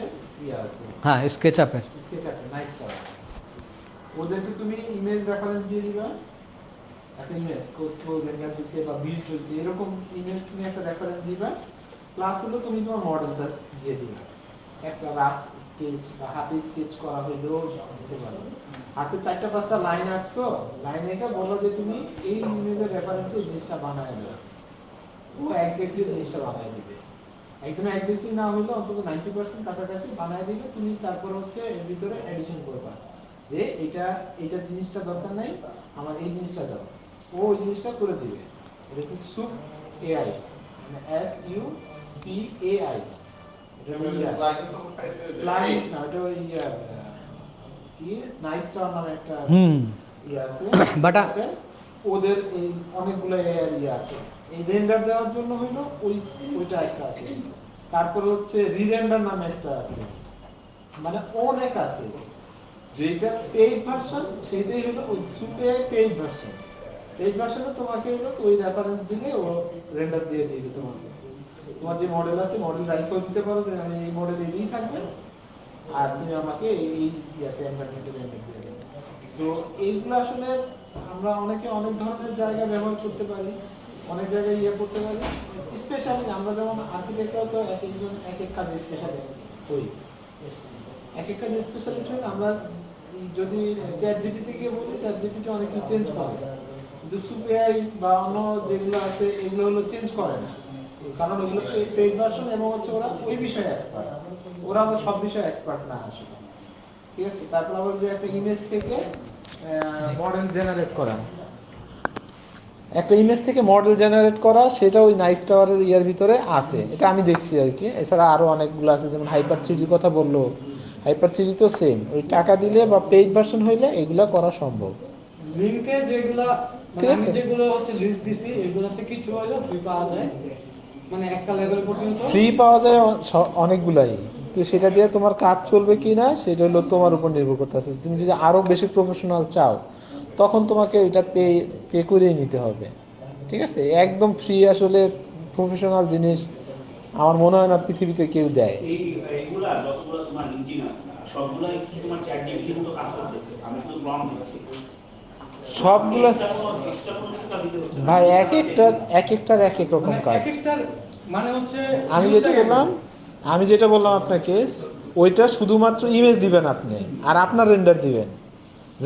আছে, হ্যাঁ, স্কেচআপের নাইস টাওয়ার, ওদেরকে তুমি ইমেজ রেফারেন্স দিয়ে দিবা, একটা ইমেজ কোড রেন্ডার দিছে বা বিল্ড হইছে, এরকম ইমেজ তুমি একটা রেফারেন্স দিবা, প্লাস হলো তুমি তোমার মডেলটা দিয়ে দিবা। একটা রাফ স্কেচ বা হাতে স্কেচ করা হইলেও হতে পারে। হাতে 4-5টা লাইন আঁকছো, লাইন এঁকে বলো যে তুমি এই ইমেজের রেফারেন্সে এই জিনিসটা বানায় দাও, ও এক্স্যাক্টলি জিনিসটা বানায় দিবে। একদম এক্স্যাক্টলি না হইলে অন্তত 90% কাছাকাছি বানায় দিবে। তুমি তারপর হচ্ছে এর ভিতরে এডিশন করবা যে এটা জিনিসটা দরকার নাই, আমার এই জিনিসটা দাও, ও ওই জিনিসটা করে দিবে। এটা হচ্ছে সুপ এআই, মানে SUPAI। প্লাগইনস না, এটা ওই কি নাইসটার নামে একটা ইয়ে আছে, But, ওদের এই অনেকগুলো এআই ইয়ে আছে। এই রেন্ডার দেওয়ার জন্য হইলো ওইটা একটা আছে, তারপর হচ্ছে রিরেন্ডার নামে একটা আছে, মানে অনেক আছে। যেটা পেইড ভার্সন সেটাই হলো ওই সুপেআই পেইড ভার্সন। পেইড ভার্সনে তোমাকে হলো ওই রেফারেন্স দিলে ও রেন্ডার দিয়ে দিবে তোমাকে। তোমার যে মডেল আছে মডেল রাইট করে দিতে পারো যে আমি এই মডেল এই থাকবে, আর তুমি আমাকে এই ইয়াতে এনভায়রনমেন্টে রেন্ডার দিয়ে দেবে। সো এইগুলো আসলে আমরা অনেকে অনেক ধরনের জায়গায় ব্যবহার করতে পারি, অনেক জায়গায় ইয়ে করতে পারি। স্পেশালি আমরা যেমন আর্কিটেক্টরা তো এক একজন এক এক কাজে স্পেশালিস্ট হই, এক এক কাজে স্পেশালিস্ট হই। আমরা যদি চ্যাটজিপিটি কে বলি, চ্যাটজিপিটি অনেক কিছু চেঞ্জ করে, কিন্তু সুপেআই বা অন্য যেগুলো আছে এগুলো হলো চেঞ্জ করে না, কারণ ওগুলো পেইড ভার্সন এবং হচ্ছে ওরা ওই বিষয়ে এক্সপার্ট, ওরা আবার সব বিষয়ে এক্সপার্ট না আসলে। ঠিক আছে, তারপর আবার যে একটা ইমেজ থেকে মডেল জেনারেট করা, একটা ইমেজ থেকে মডেল জেনারেট করা, সেটা ওই নাইস টাওয়ারের ইয়ার ভিতরে আছে, এটা আমি দেখছি আর কি। এছাড়া আরো অনেকগুলো আছে, যেমন হাইপার 3D কথা বললো, হাইপার 3D তো সেম, ওই টাকা দিলে বা পেইড ভার্সন হইলে এগুলা করা সম্ভব। লিংকে যেগুলো ঠিক আছে। আমি যেগুলো হচ্ছে লিস্ট দিছি এগুলোতে কিছু হলো ফ্রি পাওয়া যায়, মানে একটা লেভেল পর্যন্ত ফ্রি পাওয়া যায় অনেকগুলাই, তো সেটা দিয়ে তোমার কাজ চলবে কি না সেটা হলো তোমার উপর নির্ভর করতেছে। তুমি যদি আরো বেশি প্রফেশনাল চাও তখন তোমাকে এটা পে করেই নিতে হবে। ঠিক আছে, একদম ফ্রি আসলে প্রফেশনাল জিনিস আমার মনে হয় না পৃথিবীতে কেউ দেয়। এইগুলা যতগুলো তোমার ইঞ্জিন আছে সবগুলাই কি তোমার চ্যাটজিপিটির মতো কাজ করতেছে? আমি শুধু প্রম্পট দিচ্ছি, সবগুলো এক্সট্রা কোনো কিছু দিতে হচ্ছে না। ভাই এক একটার এক এক রকম কাজ। এক একটার মানে হচ্ছে আমি যেটা বললাম আপনাকে, ওইটা শুধুমাত্র ইমেজ দিবেন আপনি, আর আপনার রেন্ডার দিবেন।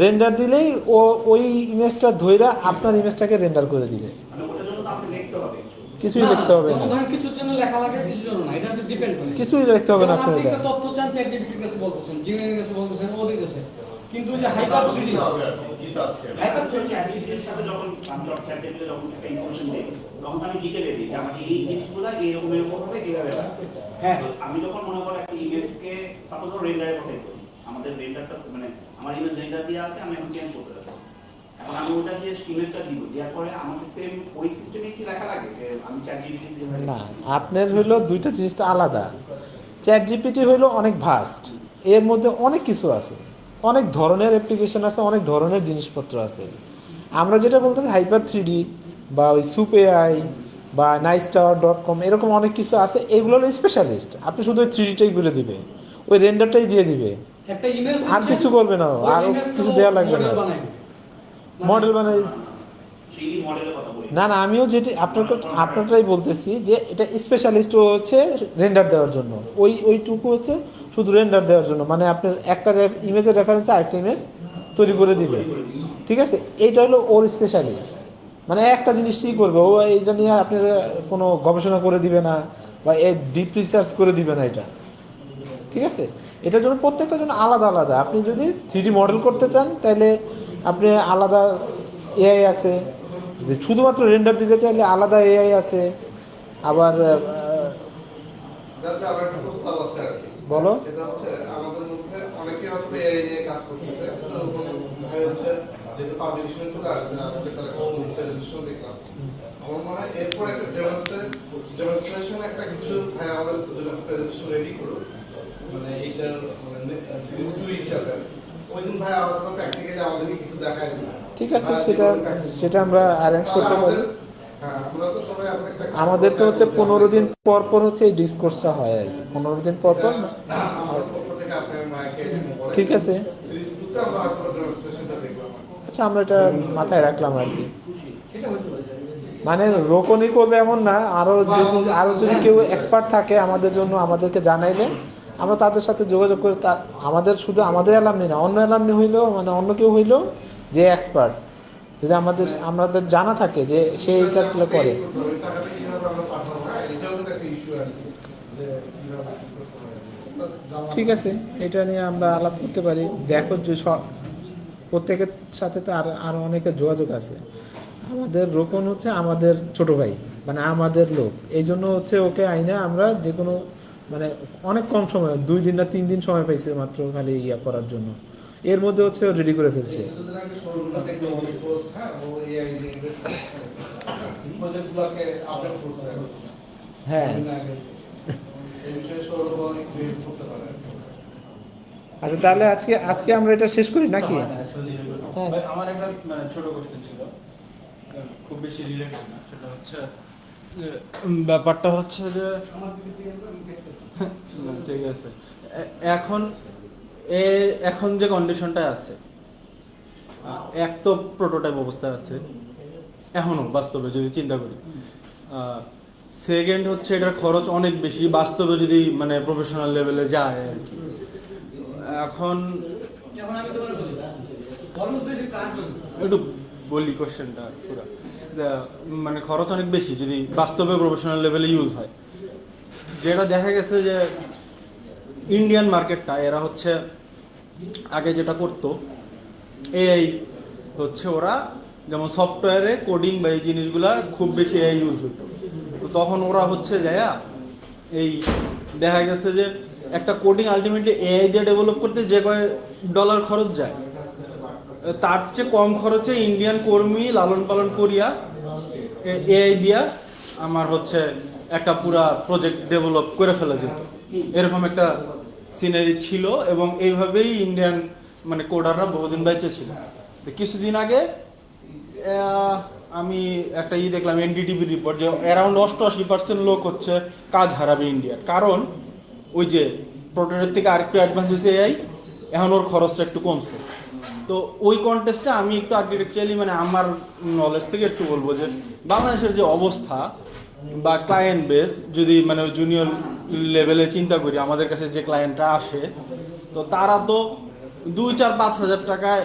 রেন্ডার দিলেই ও ওই ইমেজটা ধইরা আপনার ইমেজটাকে রেন্ডার করে দিবে। মানে ওটার জন্য তো আপনি লিখতে হবে কিছুই লিখতে হবে না, ধরেন কিছুর জন্য লেখা লাগে, কিছুর জন্য না, এটা ডিপেন্ড করে। কিছুই লিখতে হবে না যেমন আপনি আপনার। একটা তথ্য চান চ্যাটজিপিটির কাছে বলতেছেন, জিমেইলের কাছে বলতেছেন, ও দিতেছে। কিন্তু যে হাইপার 3D হাইপার 3D চ্যাটজিপিটির সাথে যখন আমি চ্যাটজিপিটিতে যখন একটা ইনফরমেশন দিই তখন আমি ডিটেইলে দিই যে আমাকে এই জিনিসগুলো এরকম এরকম হবে, এইভাবে হবে। হ্যাঁ, তো আমি যখন মনে করি একটা ইমেজকে সাপোজ রেন্ডারের কথাই বলি, আমাদের রেন্ডারটা মানে আমার ইমেজ রেন্ডার দিয়ে আছে, আমি এখন চেঞ্জ করতে যাচ্ছি। এখন আমি ওটা যে ইমেজটা দিব, দেওয়ার পরে আমাকে সেম ওই সিস্টেমে কি লেখা লাগে যে আমি চ্যাটজিপিটি যেভাবে না, আপনার হলো দুইটা জিনিসটা আলাদা। চ্যাট জিপিটি হলো অনেক ভাস্ট, এর মধ্যে অনেক কিছু আছে, অনেক ধরনের অ্যাপ্লিকেশন আছে, অনেক ধরনের জিনিসপত্র আছে। আমরা যেটা বলতেছি হাইপার 3D বা ওই সুপেআই বা নাইসটাওয়ার.com এরকম অনেক কিছু আছে, এগুলো হলো স্পেশালিস্ট। আপনি শুধু ওই 3Dটাই করে দিবে, ওই রেন্ডারটাই দিয়ে দিবে, একটা ইমেজ আর কিছু করবে না, আর কিছু দেওয়া লাগবে না। মডেল বানাই 3D মডেলের কথা বলি। না, আমিও যেটি আপনারটাই বলতেছি যে এটা স্পেশালিস্ট হচ্ছে রেন্ডার দেওয়ার জন্য, ওইটুকু হচ্ছে শুধু রেন্ডার দেওয়ার জন্য, মানে আপনার একটা ইমেজের রেফারেন্সে আরেকটা ইমেজ তৈরি করে দিবে। ঠিক আছে, এইটা হলো ওর স্পেশালিস্ট, মানে একটা জিনিসই করবে ও, এই জন্য আপনার কোনো গবেষণা করে দিবে না বা ডিপ রিসার্চ করে দিবে না এটা। ঠিক আছে, এটার জন্য প্রত্যেকটার জন্য আলাদা আলাদা। আপনি যদি 3D মডেল করতে চান তাহলে আপনি আলাদা এআই আছে, শুধুমাত্র রেন্ডার দিতে চাইলে আলাদা এআই আছে। আবার আমার একটা প্রস্তাব আছে আর কি, বলো। সেটা হচ্ছে আমাদের মধ্যে অনেকে হয়তো এআই নিয়ে কাজ করতেছে, ভাই হচ্ছে যেহেতু পাবলিকেশন চলে আসছে, আজকে তার একটা প্রেজেন্টেশন দেখলাম, আমার মনে হয় এরপর একটা ডেমনস্ট্রেশন একটা কিছু ভাই আমাদের প্রেজেন্টেশন রেডি করুন, মানে এইটার সিরিজ 2 হিসাবে ওই দিন ভাই আমাদের প্র্যাকটিক্যালি আমাদেরকে কিছু দেখায় দিন। ঠিক আছে, সেটা আমরা অ্যারেঞ্জ করতে পারি। হ্যাঁ, আমরা তো সবাই আমাদের তো হচ্ছে 15 দিন পর পর হচ্ছে এই ডিসকোর্সটা হয় আর কি, 15 দিন পর পর। আমাদের পক্ষ থেকে আপনার মাইকে ঠিক আছে, সিরিজ 2 তে আমরা হয়তো ডেমনস্ট্রেশনটা দেখলাম। আচ্ছা, আমরা এটা মাথায় রাখলাম আর কি। মানে রোকনই করবে এমন না, আরো যদি কেউ এক্সপার্ট থাকে আমাদেরকে জানাইলে আমরা তাদের সাথে যোগাযোগ করে আমাদের শুধু আমাদের অ্যালামনি না, অন্য অ্যালামনি হইলেও মানে অন্য কেউ হইলেও যে এক্সপার্ট, যদি আমাদের জানা থাকে যে সে এই কাজগুলো করে। ঠিক আছে, এটা নিয়ে আমরা আলাপ করতে পারি। দেখো যে প্রত্যেকের সাথে তো আরো অনেকের যোগাযোগ আছে। আমাদের রোকন হচ্ছে আমাদের ছোট ভাই, মানে আমাদের লোক, এই জন্য হচ্ছে ওকে আইনা আমরা যে কোনো মানে অনেক কম সময় 2 দিন না 3 দিন সময় পাইছে মাত্র খালি ইয়া করার জন্য, এর মধ্যে হচ্ছে ও রেডি করে ফেলছে। হ্যাঁ আচ্ছা, তাহলে আজকে আমরা এটা শেষ করি নাকি? ভাই, আমার একটা মানে ছোট কোশ্চেন ছিল, খুব বেশি রিলেটেড না। সেটা হচ্ছে যে ব্যাপারটা হচ্ছে যে ঠিক আছে, এখন যে কন্ডিশনটা আছে, এক তো প্রোটোটাইপ অবস্থায় আছে এখনো বাস্তবে যদি চিন্তা করি, সেকেন্ড হচ্ছে এটার খরচ অনেক বেশি বাস্তবে যদি মানে প্রফেশনাল লেভেলে যায় আর কি। এখন একটু বলি কোশ্চেনটা পুরো, মানে খরচ অনেক বেশি যদি বাস্তবে প্রফেশনাল লেভেলে ইউজ হয়। যেটা দেখা গেছে যে ইন্ডিয়ান মার্কেটটা এরা হচ্ছে আগে যেটা করতো, এআই হচ্ছে ওরা যেমন সফটওয়্যারে কোডিং বা এই জিনিসগুলা খুব বেশি এআই ইউজ হতো, তো তখন ওরা হচ্ছে যায়া এই দেখা গেছে যে একটা কোডিং আলটিমেটলি এআই দিয়ে ডেভেলপ করতে যে কয় ডলার খরচ যায়, তার চেয়ে কম খরচে ইন্ডিয়ান কর্মী লালন পালন করিয়া এআই দিয়া আমার হচ্ছে একটা পুরা প্রজেক্ট ডেভেলপ করে ফেলা যেত। এরকম একটা সিনারি ছিল এবং এইভাবেই ইন্ডিয়ান মানে কোডাররা বহুদিন বেঁচে ছিল। কিছুদিন আগে আমি একটা দেখলাম এনডিটিভি রিপোর্ট যে অ্যারাউন্ড 88% লোক হচ্ছে কাজ হারাবে ইন্ডিয়ার, কারণ ওই যে প্রোটোটাইপ থেকে আরেকটু অ্যাডভান্স হয়েছে এআই, এখন ওর খরচটা একটু কমছে। তো ওই কন্টেস্টে আমি একটু আর্কিটেকচারালি মানে আমার নলেজ থেকে একটু বলবো যে বাংলাদেশের যে অবস্থা বা ক্লায়েন্ট বেস যদি মানে জুনিয়র লেভেলে চিন্তা করি, আমাদের কাছে যে ক্লায়েন্টরা আসে তো তারা তো 2-4-5 হাজার টাকায়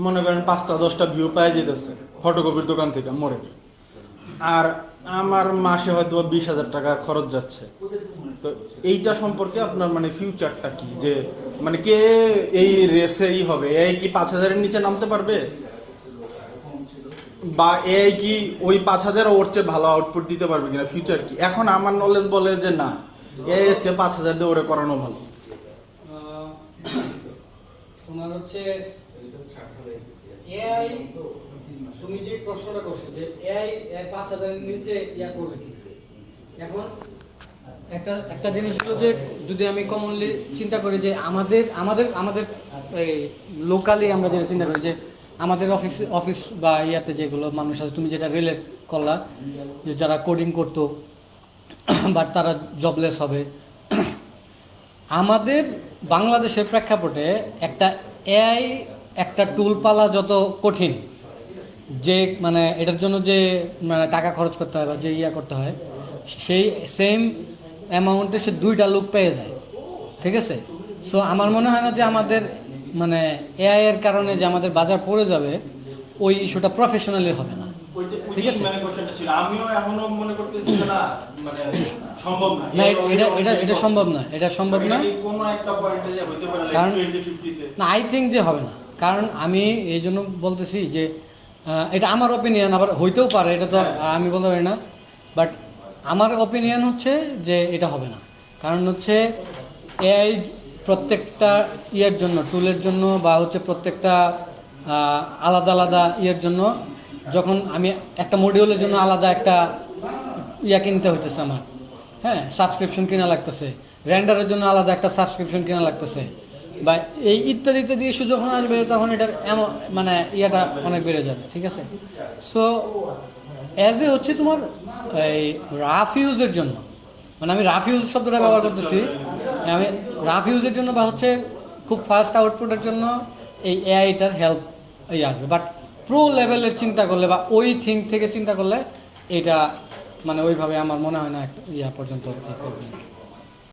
মনে করেন 5টা-10টা ভিউ পাই যেতেছে ফটোকপির দোকান থেকে মোড়ে, আর আমার মাসে হয়তো 20,000 টাকা খরচ যাচ্ছে। তো এইটা সম্পর্কে আপনার মানে ফিউচারটা কি, যে মানে কে এই রেসেই হবে? এই কি 5,000-এর নিচে নামতে পারবে, বা এই কি ওই 5,000 ওর চেয়ে ভালো আউটপুট দিতে পারবে কিনা? ফিউচার কি? এখন আমার নলেজ বলে যে না, এই হচ্ছে 5,000 দিয়ে ওরে করানো ভালো। তোমার হচ্ছে এআই, তুমি যে প্রশ্নটা করছো যে এআই 5,000-এর নিচে ইয়া করবে কি, এখন একটা জিনিস হলো যে যদি আমি কমনলি চিন্তা করি যে আমাদের এই লোকালি আমরা যেটা চিন্তা করি যে আমাদের অফিস বা ইয়াতে যেগুলো মানুষ আছে, তুমি যেটা রিলেট করলা যে যারা কোডিং করতো বাট তারা জবলেস হবে, আমাদের বাংলাদেশের প্রেক্ষাপটে একটা এআই একটা টুল পালা যত কঠিন, যে মানে এটার জন্য যে মানে টাকা খরচ করতে হয় বা যে ইয়া করতে হয়, সেই সেম অ্যামাউন্টে সে 2টা লোক পেয়ে যায়। ঠিক আছে, সো আমার মনে হয় না যে আমাদের মানে এআই এর কারণে যে আমাদের বাজার পড়ে যাবে, ওই ইস্যুটা প্রফেশনালি হবে না। ঠিক আছে, মানে কোশ্চেনটা ছিল, আমিও এখনো মনে করতেছি না মানে সম্ভব না। না এটা সম্ভব না, এটা সম্ভব না। কোনো একটা পয়েন্টে যে হইতে পারে কারণ 20-50-তে না, আই থিঙ্ক যে হবে না, কারণ আমি এই জন্য বলতেছি যে এটা আমার অপিনিয়ন, আবার হইতেও পারে, এটা তো আমি বলতে পারি না, বাট আমার অপিনিয়ন হচ্ছে যে এটা হবে না। কারণ হচ্ছে এআই প্রত্যেকটা ইয়ের জন্য, টুলের জন্য বা হচ্ছে প্রত্যেকটা আলাদা আলাদা ইয়ের জন্য, যখন আমি একটা মডিউলের জন্য আলাদা একটা ইয়া কিনতে হইতেছে আমার, হ্যাঁ, সাবস্ক্রিপশন কিনা লাগতেছে, রেন্ডারের জন্য আলাদা একটা সাবস্ক্রিপশন কিনা লাগতেছে, বা এই ইত্যাদি ইত্যাদি ইস্যু যখন আসবে তখন এটার মানে ইয়াটা অনেক বেড়ে যাবে। ঠিক আছে, সো অ্যাজ এ হচ্ছে তোমার এই রাফ ইউজের জন্য, মানে আমি রাফ ইউজ শব্দটা ব্যবহার করতেছি, আমি রাফ ইউজের জন্য বা হচ্ছে খুব ফাস্ট আউটপুটের জন্য এই এআইটার হেল্প আসবে, বাট প্রো লেভেলের চিন্তা করলে বা ওই থিঙ্ক থেকে চিন্তা করলে এটা মানে ওইভাবে আমার মনে হয় না ইয়া পর্যন্ত করবে।